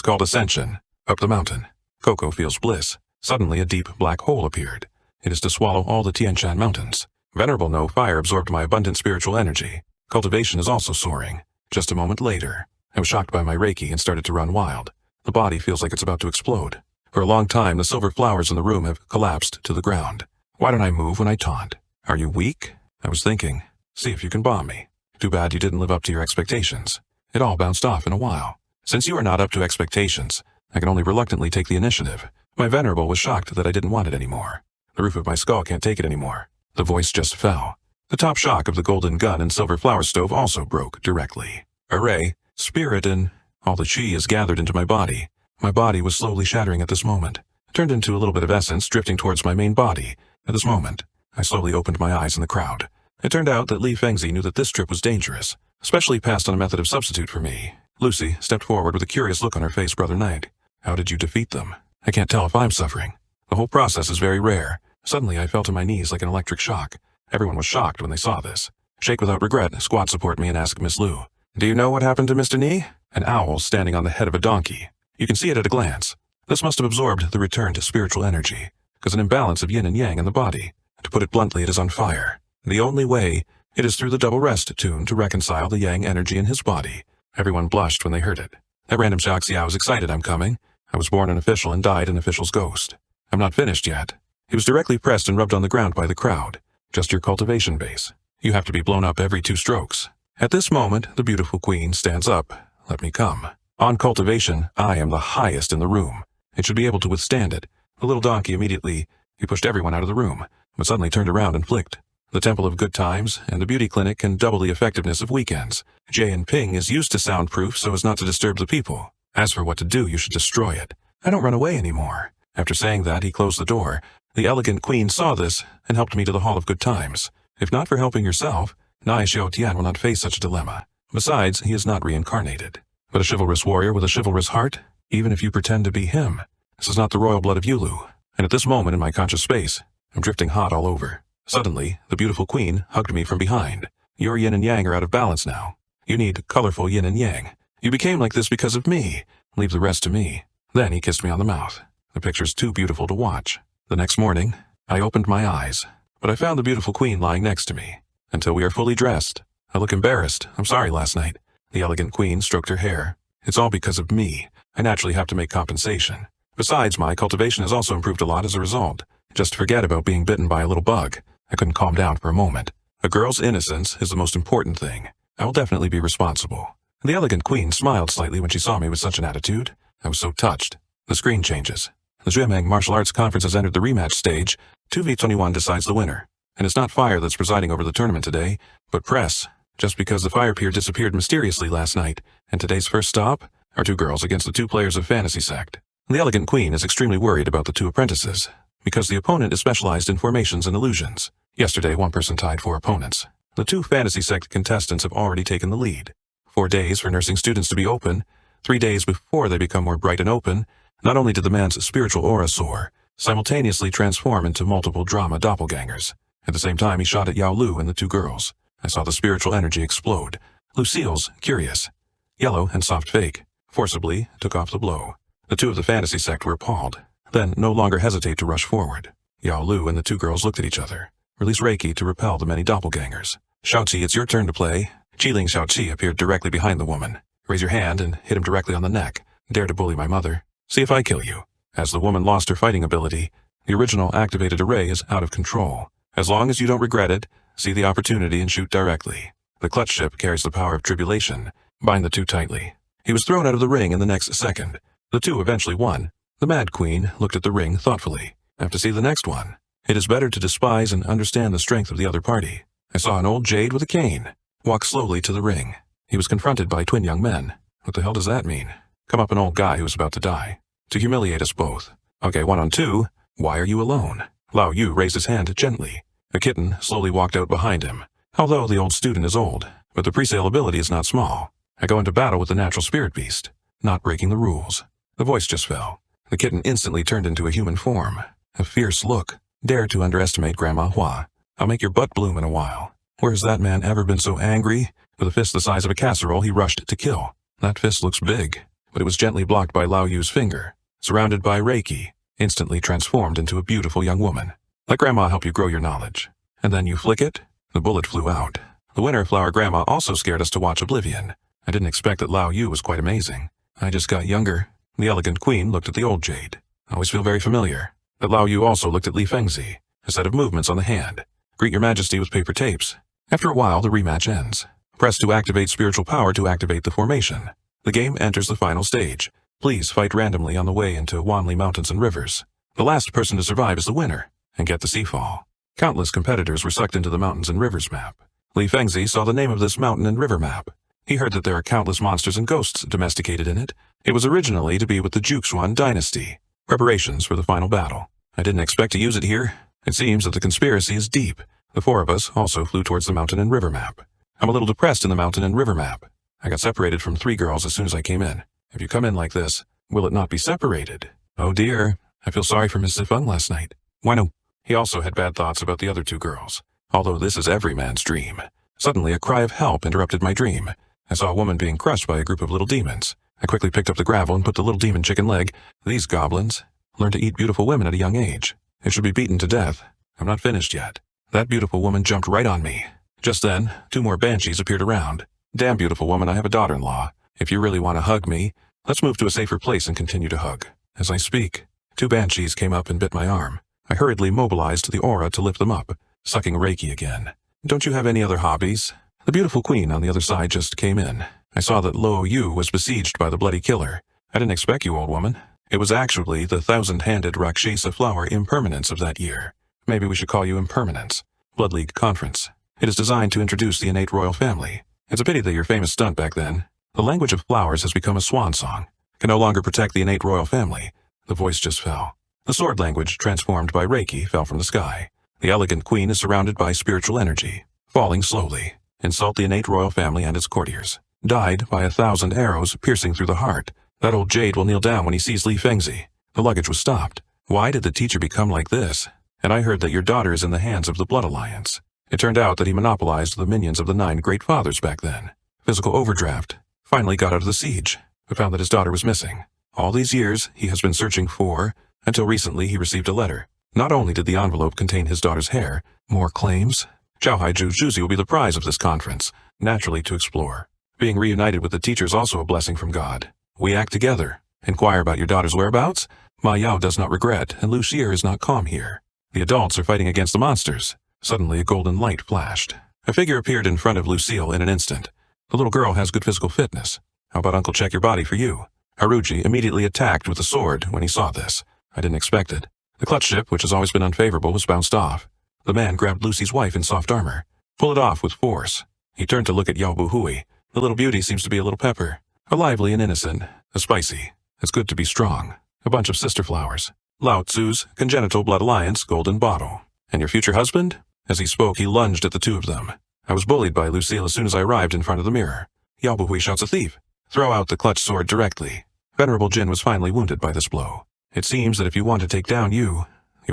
called Ascension. Up the mountain. Coco feels bliss. Suddenly a deep black hole appeared. It is to swallow all the Tian Shan mountains. Venerable No Fire absorbed my abundant spiritual energy. Cultivation is also soaring. Just a moment later, I was shocked by my Reiki and started to run wild. The body feels like it's about to explode. For a long time, the silver flowers in the room have collapsed to the ground. Why don't I move when I taunt? Are you weak? I was thinking. See if you can bomb me. Too bad you didn't live up to your expectations. It all bounced off in a while. Since you are not up to expectations, I can only reluctantly take the initiative. My venerable was shocked that I didn't want it anymore. The roof of my skull can't take it anymore. The voice just fell. The top shock of the golden gun and silver flower stove also broke directly. Array, spirit, and all the chi is gathered into my body. My body was slowly shattering at this moment. It turned into a little bit of essence drifting towards my main body. At this moment, I slowly opened my eyes in the crowd. It turned out that Li Fengzi knew that this trip was dangerous, especially passed on a method of substitute for me. Lucy stepped forward with a curious look on her face, Brother Knight. How did you defeat them? I can't tell if I'm suffering. The whole process is very rare. Suddenly I fell to my knees like an electric shock. Everyone was shocked when they saw this. Shake without regret, squad support me and ask Miss Lu. Do you know what happened to Mr. Ni? An owl standing on the head of a donkey. You can see it at a glance. This must have absorbed the return to spiritual energy, because an imbalance of yin and yang in the body. To put it bluntly, it is on fire. The only way, it is through the double rest tune to reconcile the yang energy in his body. Everyone blushed when they heard it. At random shocks, I was excited I'm coming. I was born an official and died an official's ghost. I'm not finished yet. He was directly pressed and rubbed on the ground by the crowd. Just your cultivation base. You have to be blown up every 2 strokes. At this moment, the beautiful queen stands up. Let me come. On cultivation, I am the highest in the room. It should be able to withstand it. The little donkey immediately, he pushed everyone out of the room, but suddenly turned around and flicked. The Temple of Good Times and the Beauty Clinic can double the effectiveness of weekends. Jay and Ping is used to soundproof so as not to disturb the people. As for what to do, you should destroy it. I don't run away anymore. After saying that, he closed the door. The elegant queen saw this and helped me to the Hall of Good Times. If not for helping yourself, Nai Xiao Tian will not face such a dilemma. Besides, he is not reincarnated, but a chivalrous warrior with a chivalrous heart, even if you pretend to be him. This is not the royal blood of Yulu, and at this moment in my conscious space, I'm drifting hot all over. Suddenly, the beautiful queen hugged me from behind. Your yin and yang are out of balance now. You need colorful yin and yang. You became like this because of me. Leave the rest to me. Then he kissed me on the mouth. The picture's too beautiful to watch. The next morning, I opened my eyes, but I found the beautiful queen lying next to me. Until we are fully dressed. I look embarrassed. I'm sorry last night. The elegant queen stroked her hair. It's all because of me. I naturally have to make compensation. Besides, my cultivation has also improved a lot as a result. Just forget about being bitten by a little bug. I couldn't calm down for a moment. A girl's innocence is the most important thing. I will definitely be responsible. The elegant queen smiled slightly when she saw me with such an attitude. I was so touched. The screen changes. The Zhuemeng Martial Arts Conference has entered the rematch stage. 2v21 decides the winner. And it's not fire that's presiding over the tournament today, but press. Just because the fire peer disappeared mysteriously last night, and today's first stop are 2 girls against the 2 players of Fantasy Sect. The elegant queen is extremely worried about the 2 apprentices, because the opponent is specialized in formations and illusions. Yesterday, 1 person tied 4 opponents. The 2 Fantasy Sect contestants have already taken the lead. 4 days for nursing students to be open, 3 days before they become more bright and open. Not only did the man's spiritual aura soar, simultaneously transform into multiple drama doppelgangers. At the same time, he shot at Yao Lu and the 2 girls. I saw the spiritual energy explode. Lucille's, curious, yellow and soft fake, forcibly took off the blow. The 2 of the Fantasy Sect were appalled. then no longer hesitate to rush forward. Yao Lu and the two girls looked at each other. Release Reiki to repel the many doppelgangers. Xiaoqi, it's your turn to play. Qiling Xiaoqi appeared directly behind the woman. Raise your hand and hit him directly on the neck. Dare to bully my mother. See if I kill you. As the woman lost her fighting ability, the original activated array is out of control. As long as you don't regret it, see the opportunity and shoot directly. The clutch ship carries the power of tribulation. Bind the two tightly. He was thrown out of the ring in the next second. The two eventually won. The Mad Queen looked at the ring thoughtfully. Have to see the next one. It is better to despise and understand the strength of the other party. I saw an old jade with a cane walk slowly to the ring. He was confronted by twin young men. What the hell does that mean? Come up an old guy who was about to die. To humiliate us both. Okay, 1 on 2. Why are you alone? Lao Yu raised his hand gently. A kitten slowly walked out behind him. Although the old student is old, but the presale ability is not small. I go into battle with the natural spirit beast, not breaking the rules. The voice just fell. The kitten instantly turned into a human form. A fierce look. Dare to underestimate Grandma Hua. I'll make your butt bloom in a while. Where has that man ever been so angry? With a fist the size of a casserole, he rushed to kill. That fist looks big, but it was gently blocked by Lao Yu's finger. Surrounded by Reiki, instantly transformed into a beautiful young woman. Let Grandma help you grow your knowledge. And then you flick it, the bullet flew out. The winter flower Grandma also scared us to watch Oblivion. I didn't expect that Lao Yu was quite amazing. I just got younger. The elegant queen looked at the old jade. I always feel very familiar. But Lao Yu also looked at Li Fengzi, a set of movements on the hand. Greet your majesty with paper tapes. After a while, the rematch ends. Press to activate spiritual power to activate the formation. The game enters the final stage. Please fight randomly on the way into Wanli Mountains and rivers. The last person to survive is the winner, and get the Seafall. Countless competitors were sucked into the mountains and rivers map. Li Fengzi saw the name of this mountain and river map. He heard that there are countless monsters and ghosts domesticated in it. It was originally to be with the Juxuan dynasty. Preparations for the final battle. I didn't expect to use it here. It seems that the conspiracy is deep. The 4 of us also flew towards the mountain and river map. I'm a little depressed in the mountain and river map. I got separated from 3 girls as soon as I came in. If you come in like this, will it not be separated? Oh dear, I feel sorry for Miss Zifeng last night. Why no? He also had bad thoughts about the other 2 girls. Although this is every man's dream. Suddenly a cry of help interrupted my dream. I saw a woman being crushed by a group of little demons. I quickly picked up the gravel and put the little demon chicken leg. These goblins learn to eat beautiful women at a young age. It should be beaten to death. I'm not finished yet. That beautiful woman jumped right on me. Just then, 2 more banshees appeared around. Damn beautiful woman, I have a daughter-in-law. If you really want to hug me, let's move to a safer place and continue to hug. As I speak, 2 banshees came up and bit my arm. I hurriedly mobilized the aura to lift them up, sucking Reiki again. Don't you have any other hobbies? The beautiful queen on the other side just came in. I saw that Lo Yu was besieged by the bloody killer. I didn't expect you, old woman. It was actually the 1,000-handed Rakshasa flower impermanence of that year. Maybe we should call you Impermanence. Blood League Conference. It is designed to introduce the innate royal family. It's a pity that your famous stunt back then. The language of flowers has become a swan song. Can no longer protect the innate royal family. The voice just fell. The sword language, transformed by Reiki, fell from the sky. The elegant queen is surrounded by spiritual energy, falling slowly. Insult the innate royal family and its courtiers. Died by 1,000 arrows piercing through the heart. That old jade will kneel down when he sees Li Fengzi. The luggage was stopped. Why did the teacher become like this? And I heard that your daughter is in the hands of the Blood Alliance. It turned out that he monopolized the minions of the 9 great fathers back then. Physical overdraft. Finally got out of the siege, but found that his daughter was missing. All these years, he has been searching for, until recently he received a letter. Not only did the envelope contain his daughter's hair, more claims. Zhao Juzi will be the prize of this conference, naturally to explore. Being reunited with the teacher is also a blessing from God. We act together. Inquire about your daughter's whereabouts. Ma Yao does not regret, and Lu Xie is not calm here. The adults are fighting against the monsters. Suddenly a golden light flashed. A figure appeared in front of Lucille in an instant. The little girl has good physical fitness. How about Uncle check your body for you? Haruji immediately attacked with the sword when he saw this. I didn't expect it. The clutch ship, which has always been unfavorable, was bounced off. The man grabbed Lucy's wife in soft armor. Pull it off with force. He turned to look at Yao Buhui. The little beauty seems to be a little pepper. A lively and innocent. A spicy. It's good to be strong. A bunch of sister flowers. Lao Tzu's congenital blood alliance golden bottle. And your future husband? As he spoke, he lunged at the 2 of them. I was bullied by Lucille as soon as I arrived in front of the mirror. Yao Buhui shouts a thief. Throw out the clutch sword directly. Venerable Jin was finally wounded by this blow. It seems that if you want to take down you'll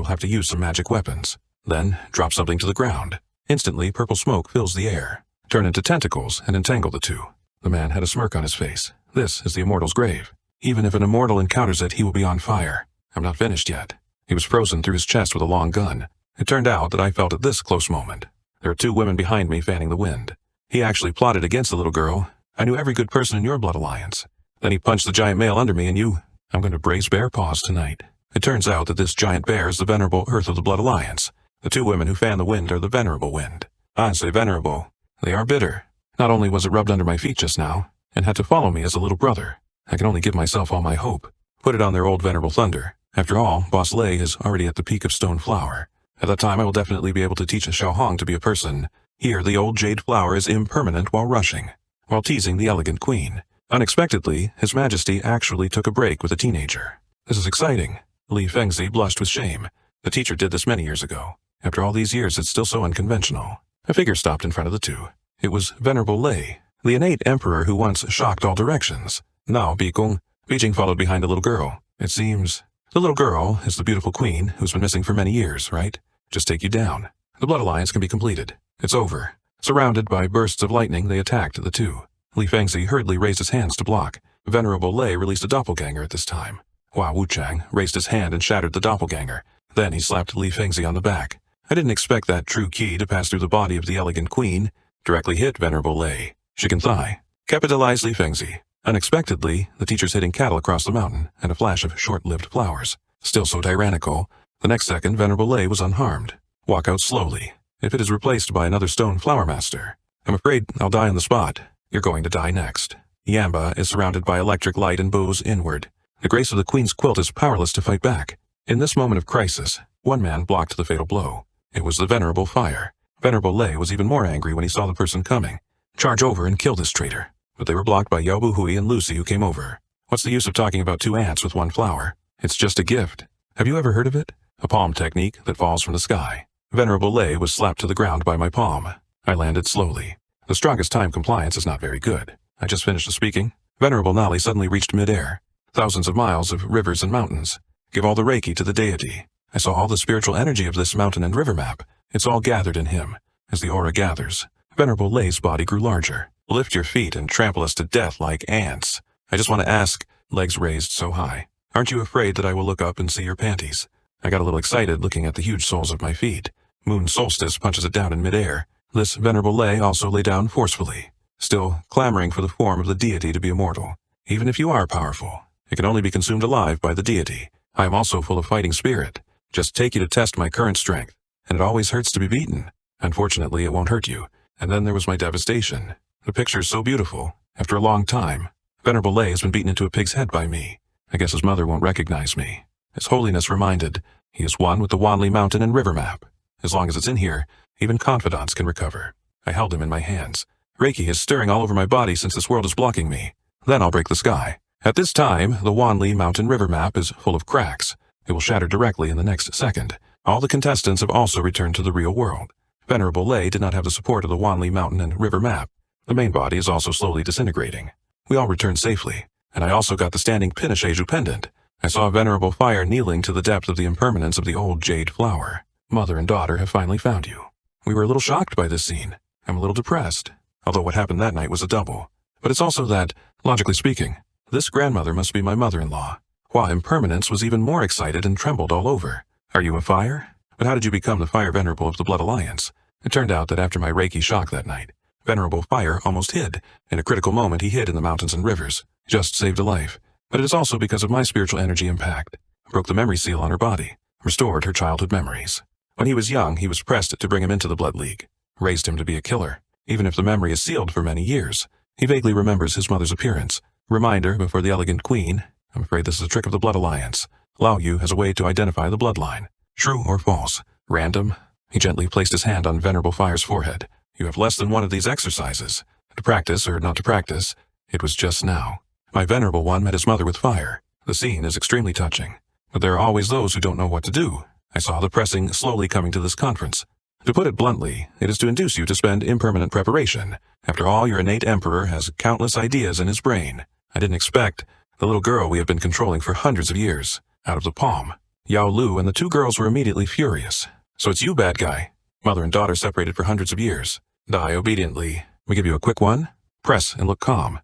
have to use some magic weapons. Then, drop something to the ground. Instantly, purple smoke fills the air. Turn into tentacles and entangle the 2. The man had a smirk on his face. This is the immortal's grave. Even if an immortal encounters it, he will be on fire. I'm not finished yet. He was frozen through his chest with a long gun. It turned out that I felt at this close moment. There were 2 women behind me fanning the wind. He actually plotted against the little girl. I knew every good person in your blood alliance. Then he punched the giant male under me and I'm going to braise bear paws tonight. It turns out that this giant bear is the venerable Earth of the Blood Alliance. The 2 women who fan the wind are the venerable wind. I say venerable. They are bitter. Not only was it rubbed under my feet just now, and had to follow me as a little brother, I can only give myself all my hope. Put it on their old venerable thunder. After all, Boss Lei is already at the peak of stone flower. At that time I will definitely be able to teach Xiao Hong to be a person. Here the old jade flower is impermanent while rushing, while teasing the elegant queen. Unexpectedly, His Majesty actually took a break with a teenager. This is exciting. Li Fengzi blushed with shame. The teacher did this many years ago. After all these years, it's still so unconventional. A figure stopped in front of the 2. It was Venerable Lei, the innate emperor who once shocked all directions. Now Bikung. Beijing followed behind a little girl. It seems the little girl is the beautiful queen who's been missing for many years, right? Just take you down. The Blood Alliance can be completed. It's over. Surrounded by bursts of lightning, they attacked the 2. Li Fengzi hurriedly raised his hands to block. Venerable Lei released a doppelganger at this time. Hua Wuchang raised his hand and shattered the doppelganger. Then he slapped Li Fengzi on the back. I didn't expect that true ki to pass through the body of the elegant queen. Directly hit Venerable Lei. Chicken thigh. Capitalized Li Fengzi. Unexpectedly, the teacher's hitting cattle across the mountain, and a flash of short-lived flowers. Still so tyrannical. The next second, Venerable Lei was unharmed. Walk out slowly. If it is replaced by another stone flower master, I'm afraid I'll die on the spot. You're going to die next. Yamba is surrounded by electric light and bows inward. The grace of the queen's quilt is powerless to fight back. In this moment of crisis, one man blocked the fatal blow. It was the Venerable Fire. Venerable Lei was even more angry when he saw the person coming. Charge over and kill this traitor. But they were blocked by Yao Buhui and Lucy, who came over. What's the use of talking about 2 ants with 1 flower? It's just a gift. Have you ever heard of it? A palm technique that falls from the sky. Venerable Lei was slapped to the ground by my palm. I landed slowly. The strongest time compliance is not very good. I just finished speaking. Venerable Nali suddenly reached midair. Thousands of miles of rivers and mountains. Give all the Reiki to the deity. I saw all the spiritual energy of this mountain and river map. It's all gathered in him. As the aura gathers, Venerable Lei's body grew larger. Lift your feet and trample us to death like ants. I just want to ask, legs raised so high. Aren't you afraid that I will look up and see your panties? I got a little excited looking at the huge soles of my feet. Moon Solstice punches it down in midair. This Venerable Lei also lay down forcefully, still clamoring for the form of the deity to be immortal. Even if you are powerful, it can only be consumed alive by the deity. I am also full of fighting spirit. Just take you to test my current strength, and it always hurts to be beaten. Unfortunately, it won't hurt you. And then there was my devastation. The picture's so beautiful. After a long time, Venerable Lei has been beaten into a pig's head by me. I guess his mother won't recognize me. His Holiness reminded, he is one with the Wanli Mountain and River map. As long as it's in here, even confidants can recover. I held him in my hands. Reiki is stirring all over my body since this world is blocking me. Then I'll break the sky. At this time, the Wanli Mountain River map is full of cracks. It will shatter directly in the next second. All the contestants have also returned to the real world. Venerable Lei did not have the support of the Wanli Mountain and River map. The main body is also slowly disintegrating. We all returned safely, and I also got the standing Pinasheju pendant. I saw Venerable Fire kneeling to the depth of the impermanence of the old jade flower. Mother and daughter have finally found you. We were a little shocked by this scene. I'm a little depressed, although what happened that night was a double. But it's also that, logically speaking, this grandmother must be my mother-in-law. Hua Impermanence was even more excited and trembled all over. Are you a fire? But how did you become the Fire Venerable of the Blood Alliance? It turned out that after my Reiki shock that night, Venerable Fire almost hid. In a critical moment he hid in the mountains and rivers. Just saved a life. But it is also because of my spiritual energy impact. Broke the memory seal on her body. Restored her childhood memories. When he was young, he was pressed to bring him into the Blood League. Raised him to be a killer. Even if the memory is sealed for many years, he vaguely remembers his mother's appearance. Reminder before the elegant queen. I'm afraid this is a trick of the Blood Alliance. Lao Yu has a way to identify the bloodline. True or false? Random? He gently placed his hand on Venerable Fire's forehead. You have less than one of these exercises. To practice or not to practice, it was just now. My Venerable One met his mother with fire. The scene is extremely touching. But there are always those who don't know what to do. I saw the pressing slowly coming to this conference. To put it bluntly, it is to induce you to spend impermanent preparation. After all, your innate emperor has countless ideas in his brain. I didn't expect the little girl we have been controlling for hundreds of years. Out of the palm. Yao Lu and the two girls were immediately furious. So it's you, bad guy. Mother and daughter separated for hundreds of years. Die obediently. We give you a quick one? Press and look calm.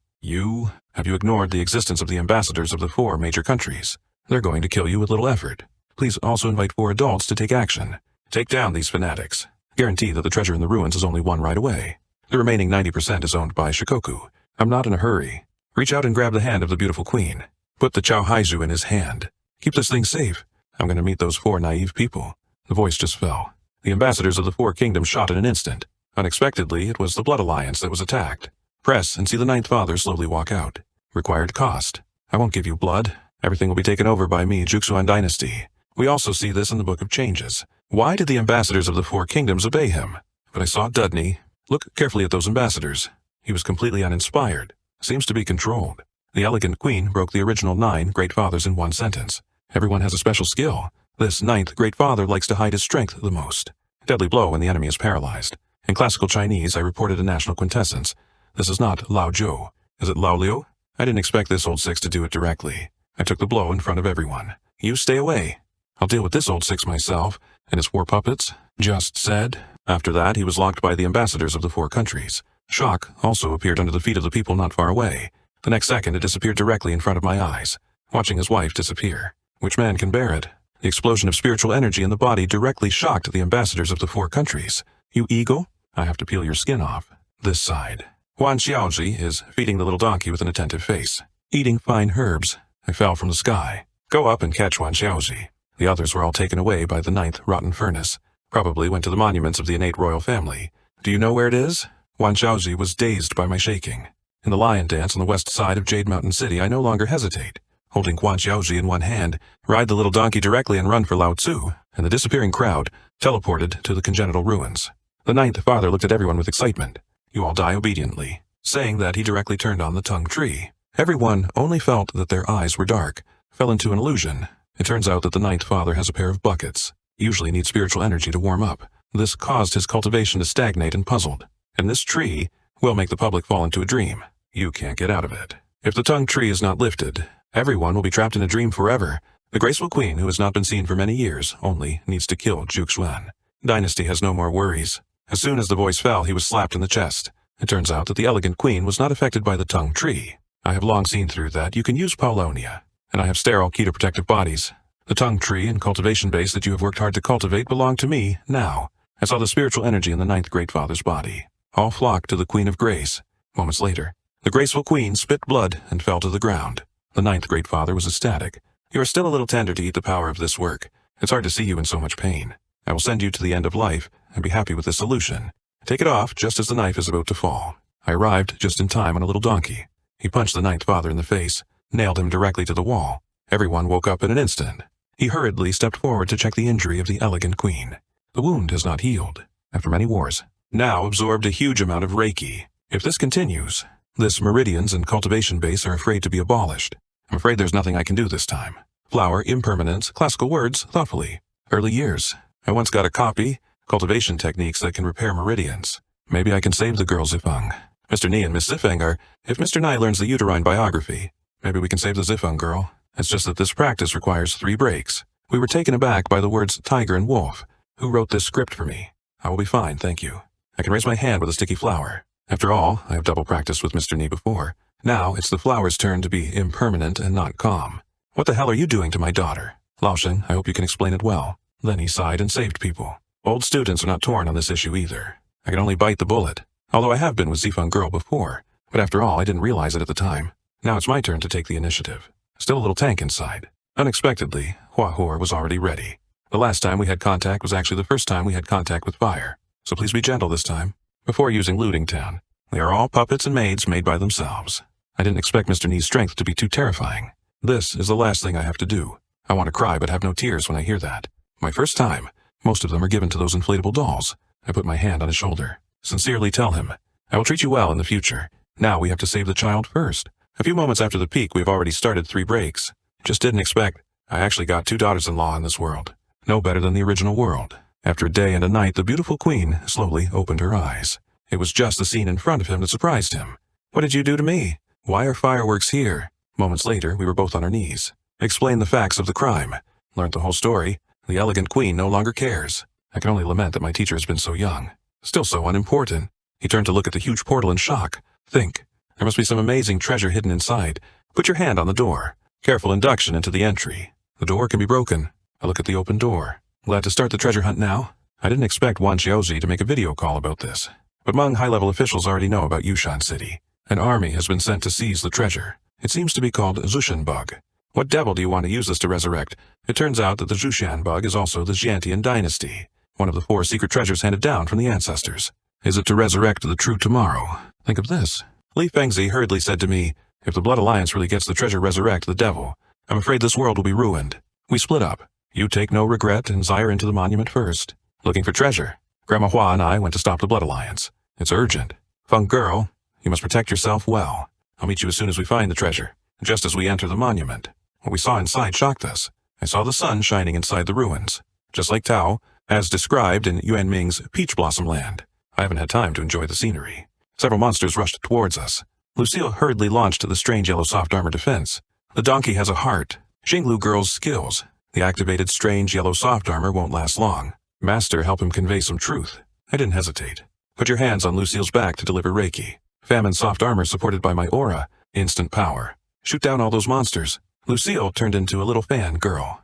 Have you ignored the existence of the ambassadors of the 4 major countries? They're going to kill you with little effort. Please also invite 4 adults to take action. Take down these fanatics. Guarantee that the treasure in the ruins is only one right away. The remaining 90% is owned by Shikoku. I'm not in a hurry. Reach out and grab the hand of the beautiful queen. Put the Chow Haiju in his hand. Keep this thing safe. I'm going to meet those 4 naive people. The voice just fell. The ambassadors of the 4 kingdoms shot in an instant. Unexpectedly, it was the Blood Alliance that was attacked. Press and see the Ninth Father slowly walk out. Required cost. I won't give you blood. Everything will be taken over by me, Juxuan Dynasty. We also see this in the Book of Changes. Why did the ambassadors of the 4 kingdoms obey him? But I saw Dudney. Look carefully at those ambassadors. He was completely uninspired. Seems to be controlled. The elegant queen broke the original 9 great fathers in one sentence. Everyone has a special skill. This 9th great father likes to hide his strength the most. Deadly blow when the enemy is paralyzed. In classical Chinese, I reported a national quintessence. This is not Lao Zhou. Is it Lao Liu? I didn't expect this old 6 to do it directly. I took the blow in front of everyone. You stay away. I'll deal with this old 6 myself, and his 4 puppets. Just said. After that, he was locked by the ambassadors of the 4 countries. Shock also appeared under the feet of the people not far away. The next second, it disappeared directly in front of my eyes, watching his wife disappear. Which man can bear it? The explosion of spiritual energy in the body directly shocked the ambassadors of the 4 countries. You eagle? I have to peel your skin off. This side. Huan Xiaoji is feeding the little donkey with an attentive face. Eating fine herbs. I fell from the sky. Go up and catch Huan Xiaoji. The others were all taken away by the 9th rotten furnace. Probably went to the monuments of the innate royal family. Do you know where it is? Huan Xiaoji was dazed by my shaking. In the lion dance on the west side of Jade Mountain City, I no longer hesitate. Holding Huan Xiaoji in one hand, ride the little donkey directly and run for Lao Tzu, and the disappearing crowd teleported to the congenital ruins. The 9th father looked at everyone with excitement. You all die obediently, saying that he directly turned on the tongue tree. Everyone only felt that their eyes were dark, fell into an illusion. It turns out that the 9th father has a pair of buckets, usually needs spiritual energy to warm up. This caused his cultivation to stagnate and puzzled. And this tree will make the public fall into a dream. You can't get out of it. If the tongue tree is not lifted, everyone will be trapped in a dream forever. The graceful queen, who has not been seen for many years, only needs to kill Juxuan. Dynasty has no more worries. As soon as the voice fell, he was slapped in the chest. It turns out that the elegant queen was not affected by the tongue tree. I have long seen through that. You can use Paulonia, and I have sterile ketoprotective bodies. The tongue tree and cultivation base that you have worked hard to cultivate belong to me now. I saw the spiritual energy in the 9th great father's body. All flocked to the Queen of Grace. Moments later, the graceful queen spit blood and fell to the ground. The 9th great father was ecstatic. You are still a little tender to eat the power of this work. It's hard to see you in so much pain. I will send you to the end of life and be happy with this solution. Take it off just as the knife is about to fall. I arrived just in time on a little donkey. He punched the 9th father in the face, nailed him directly to the wall. Everyone woke up in an instant. He hurriedly stepped forward to check the injury of the elegant queen. The wound has not healed. After many wars, now absorbed a huge amount of Reiki. If this continues, this meridians and cultivation base are afraid to be abolished. I'm afraid there's nothing I can do this time. Flower, impermanence, classical words, thoughtfully. Early years. I once got a copy, cultivation techniques that can repair meridians. Maybe I can save the girl Zifeng. Mr. Ni and Miss Zifeng are, if Mr. Nai learns the uterine biography, maybe we can save the Zifeng girl. It's just that this practice requires 3 breaks. We were taken aback by the words tiger and wolf. Who wrote this script for me? I will be fine, thank you. I can raise my hand with a sticky flower. After all, I have double practiced with Mr. Ni before. Now it's the flower's turn to be impermanent and not calm. What the hell are you doing to my daughter? Laosheng, I hope you can explain it well. Then he sighed and saved people. Old students are not torn on this issue either. I can only bite the bullet. Although I have been with Zifeng girl before. But after all, I didn't realize it at the time. Now it's my turn to take the initiative. Still a little tank inside. Unexpectedly, Hua Hor was already ready. The last time we had contact was actually the first time we had contact with fire. So please be gentle this time. Before using Looting Town, they are all puppets and maids made by themselves. I didn't expect Mr. Ni's strength to be too terrifying. This is the last thing I have to do. I want to cry but have no tears when I hear that. My first time. Most of them are given to those inflatable dolls. I put my hand on his shoulder. Sincerely tell him, I will treat you well in the future. Now we have to save the child first. A few moments after the peak, we've already started 3 breaks. Just didn't expect. I actually got 2 daughters-in-law in this world. No better than the original world. After a day and a night, the beautiful queen slowly opened her eyes. It was just the scene in front of him that surprised him. What did you do to me? Why are fireworks here? Moments later, we were both on our knees. Explained the facts of the crime. Learned the whole story. The elegant queen no longer cares. I can only lament that my teacher has been so young. Still so unimportant. He turned to look at the huge portal in shock. Think. There must be some amazing treasure hidden inside. Put your hand on the door. Careful induction into the entry. The door can be broken. I look at the open door. Glad to start the treasure hunt now? I didn't expect Wan Xiaozi to make a video call about this. But Hmong high-level officials already know about Yushan City. An army has been sent to seize the treasure. It seems to be called Zushan Bug. What devil do you want to use this to resurrect? It turns out that the Zushan Bug is also the Xiantian dynasty, one of the 4 secret treasures handed down from the ancestors. Is it to resurrect the true tomorrow? Think of this. Li Fengzi hurriedly said to me, if the Blood Alliance really gets the treasure resurrect the devil, I'm afraid this world will be ruined. We split up. You take no regret and Zaire into the monument first. Looking for treasure. Grandma Hua and I went to stop the Blood Alliance. It's urgent. Feng girl, you must protect yourself well. I'll meet you as soon as we find the treasure. Just as we enter the monument. What we saw inside shocked us. I saw the sun shining inside the ruins. Just like Tao, as described in Yuan Ming's Peach Blossom Land. I haven't had time to enjoy the scenery. Several monsters rushed towards us. Lucille hurriedly launched the strange yellow soft armor defense. The donkey has a heart. Xinglu girl's skills. The activated strange yellow soft armor won't last long. Master, help him convey some truth. I didn't hesitate. Put your hands on Lucille's back to deliver Reiki. Famine soft armor supported by my aura. Instant power. Shoot down all those monsters. Lucille turned into a little fan girl.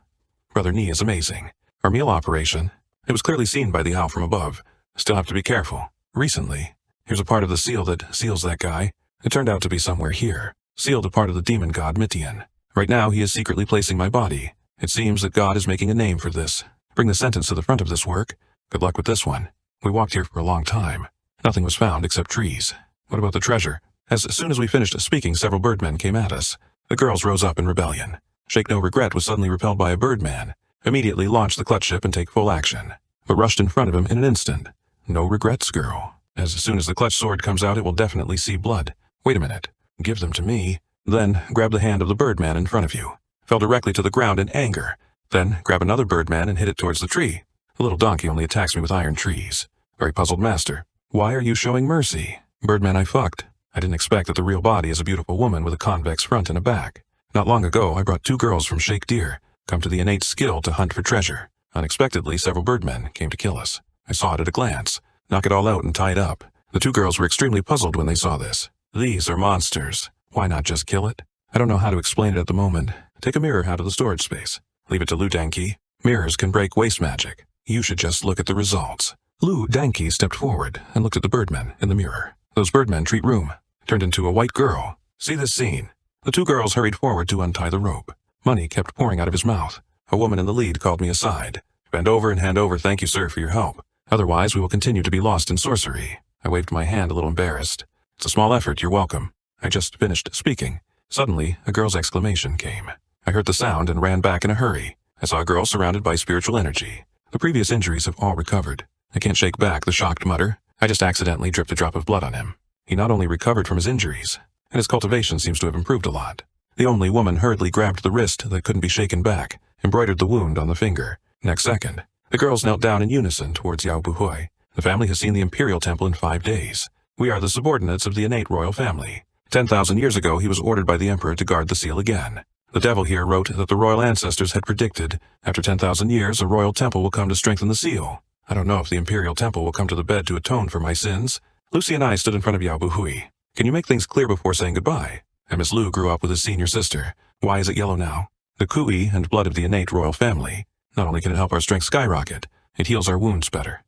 Brother Ni is amazing. Our meal operation. It was clearly seen by the owl from above. Still have to be careful. Recently, here's a part of the seal that seals that guy. It turned out to be somewhere here. Sealed a part of the demon god Mitian. Right now he is secretly placing my body. It seems that God is making a name for this. Bring the sentence to the front of this work. Good luck with this one. We walked here for a long time. Nothing was found except trees. What about the treasure? As soon as we finished speaking, several birdmen came at us. The girls rose up in rebellion. Shake No Regret was suddenly repelled by a birdman. Immediately launched the clutch ship and take full action. But rushed in front of him in an instant. No regrets, girl. As soon as the clutch sword comes out, it will definitely see blood. Wait a minute. Give them to me. Then grab the hand of the birdman in front of you. Fell directly to the ground in anger. Then grab another birdman and hit it towards the tree. The little donkey only attacks me with iron trees. Very puzzled master. Why are you showing mercy? Birdman I fucked. I didn't expect that the real body is a beautiful woman with a convex front and a back. Not long ago, I brought 2 girls from Shake Deer, come to the innate skill to hunt for treasure. Unexpectedly, several birdmen came to kill us. I saw it at a glance. Knock it all out and tie it up. The 2 girls were extremely puzzled when they saw this. These are monsters. Why not just kill it? I don't know how to explain it at the moment. Take a mirror out of the storage space. Leave it to Lu Danqi. Mirrors can break waste magic. You should just look at the results. Lu Danqi stepped forward and looked at the birdmen in the mirror. Those birdmen treat room. Turned into a white girl. See this scene. The 2 girls hurried forward to untie the rope. Money kept pouring out of his mouth. A woman in the lead called me aside. Bend over and hand over, thank you, sir, for your help. Otherwise, we will continue to be lost in sorcery. I waved my hand a little embarrassed. It's a small effort, you're welcome. I just finished speaking. Suddenly, a girl's exclamation came. I heard the sound and ran back in a hurry. I saw a girl surrounded by spiritual energy. The previous injuries have all recovered. I can't shake back the shocked mutter. I just accidentally dripped a drop of blood on him. He not only recovered from his injuries, and his cultivation seems to have improved a lot. The only woman hurriedly grabbed the wrist that couldn't be shaken back, embroidered the wound on the finger. Next second, the girls knelt down in unison towards Yao Buhui. The family has seen the Imperial Temple in 5 days. We are the subordinates of the innate royal family. 10,000 years ago, he was ordered by the Emperor to guard the seal again. The devil here wrote that the royal ancestors had predicted, after 10,000 years, a royal temple will come to strengthen the seal. I don't know if the Imperial Temple will come to the bed to atone for my sins. Lucy and I stood in front of Yao Buhui. Can you make things clear before saying goodbye? And Miss Lu grew up with his senior sister. Why is it yellow now? The kui and blood of the innate royal family. Not only can it help our strength skyrocket, it heals our wounds better.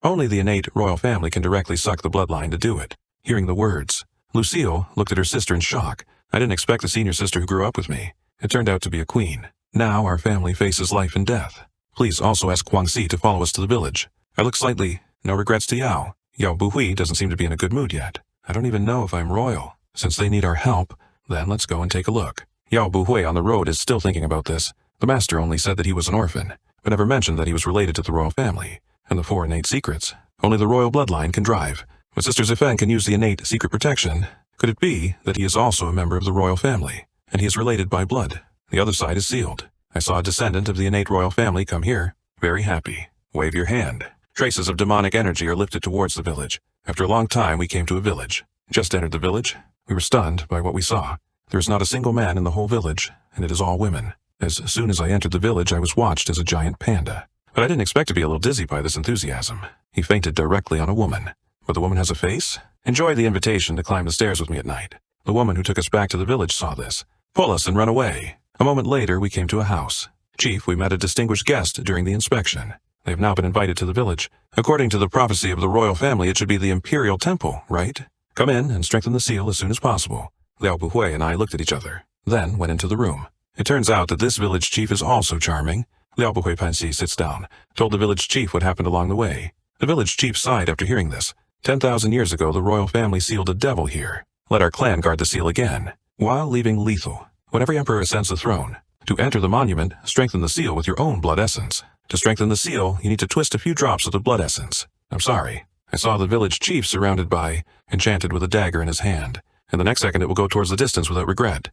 Only the innate royal family can directly suck the bloodline to do it. Hearing the words, Lucille looked at her sister in shock. I didn't expect the senior sister who grew up with me. It turned out to be a queen. Now our family faces life and death. Please also ask Guangxi to follow us to the village. I look slightly, no regrets to Yao. Yao Buhui doesn't seem to be in a good mood yet. I don't even know if I'm royal. Since they need our help, then let's go and take a look. Yao Buhui on the road is still thinking about this. The master only said that he was an orphan, but never mentioned that he was related to the royal family. And the 4 innate secrets. Only the royal bloodline can drive. But Sister Zifeng can use the innate secret protection. Could it be that he is also a member of the royal family, and he is related by blood? The other side is sealed. I saw a descendant of the innate royal family come here. Very happy. Wave your hand. Traces of demonic energy are lifted towards the village. After a long time, we came to a village. Just entered the village. We were stunned by what we saw. There is not a single man in the whole village, and it is all women. As soon as I entered the village, I was watched as a giant panda. But I didn't expect to be a little dizzy by this enthusiasm. He fainted directly on a woman. But the woman has a face? Enjoy the invitation to climb the stairs with me at night. The woman who took us back to the village saw this. Pull us and run away. A moment later, we came to a house. Chief, we met a distinguished guest during the inspection. They have now been invited to the village. According to the prophecy of the royal family, it should be the imperial temple, right? Come in and strengthen the seal as soon as possible. Liao Buhui and I looked at each other, then went into the room. It turns out that this village chief is also charming. Liao Buhui Panxi sits down, told the village chief what happened along the way. The village chief sighed after hearing this. 10,000 years ago, the royal family sealed a devil here. Let our clan guard the seal again, while leaving lethal. When every emperor ascends the throne, to enter the monument, strengthen the seal with your own blood essence. To strengthen the seal, you need to twist a few drops of the blood essence. I'm sorry. I saw the village chief surrounded by, enchanted with a dagger in his hand, and the next second it will go towards the distance without regret.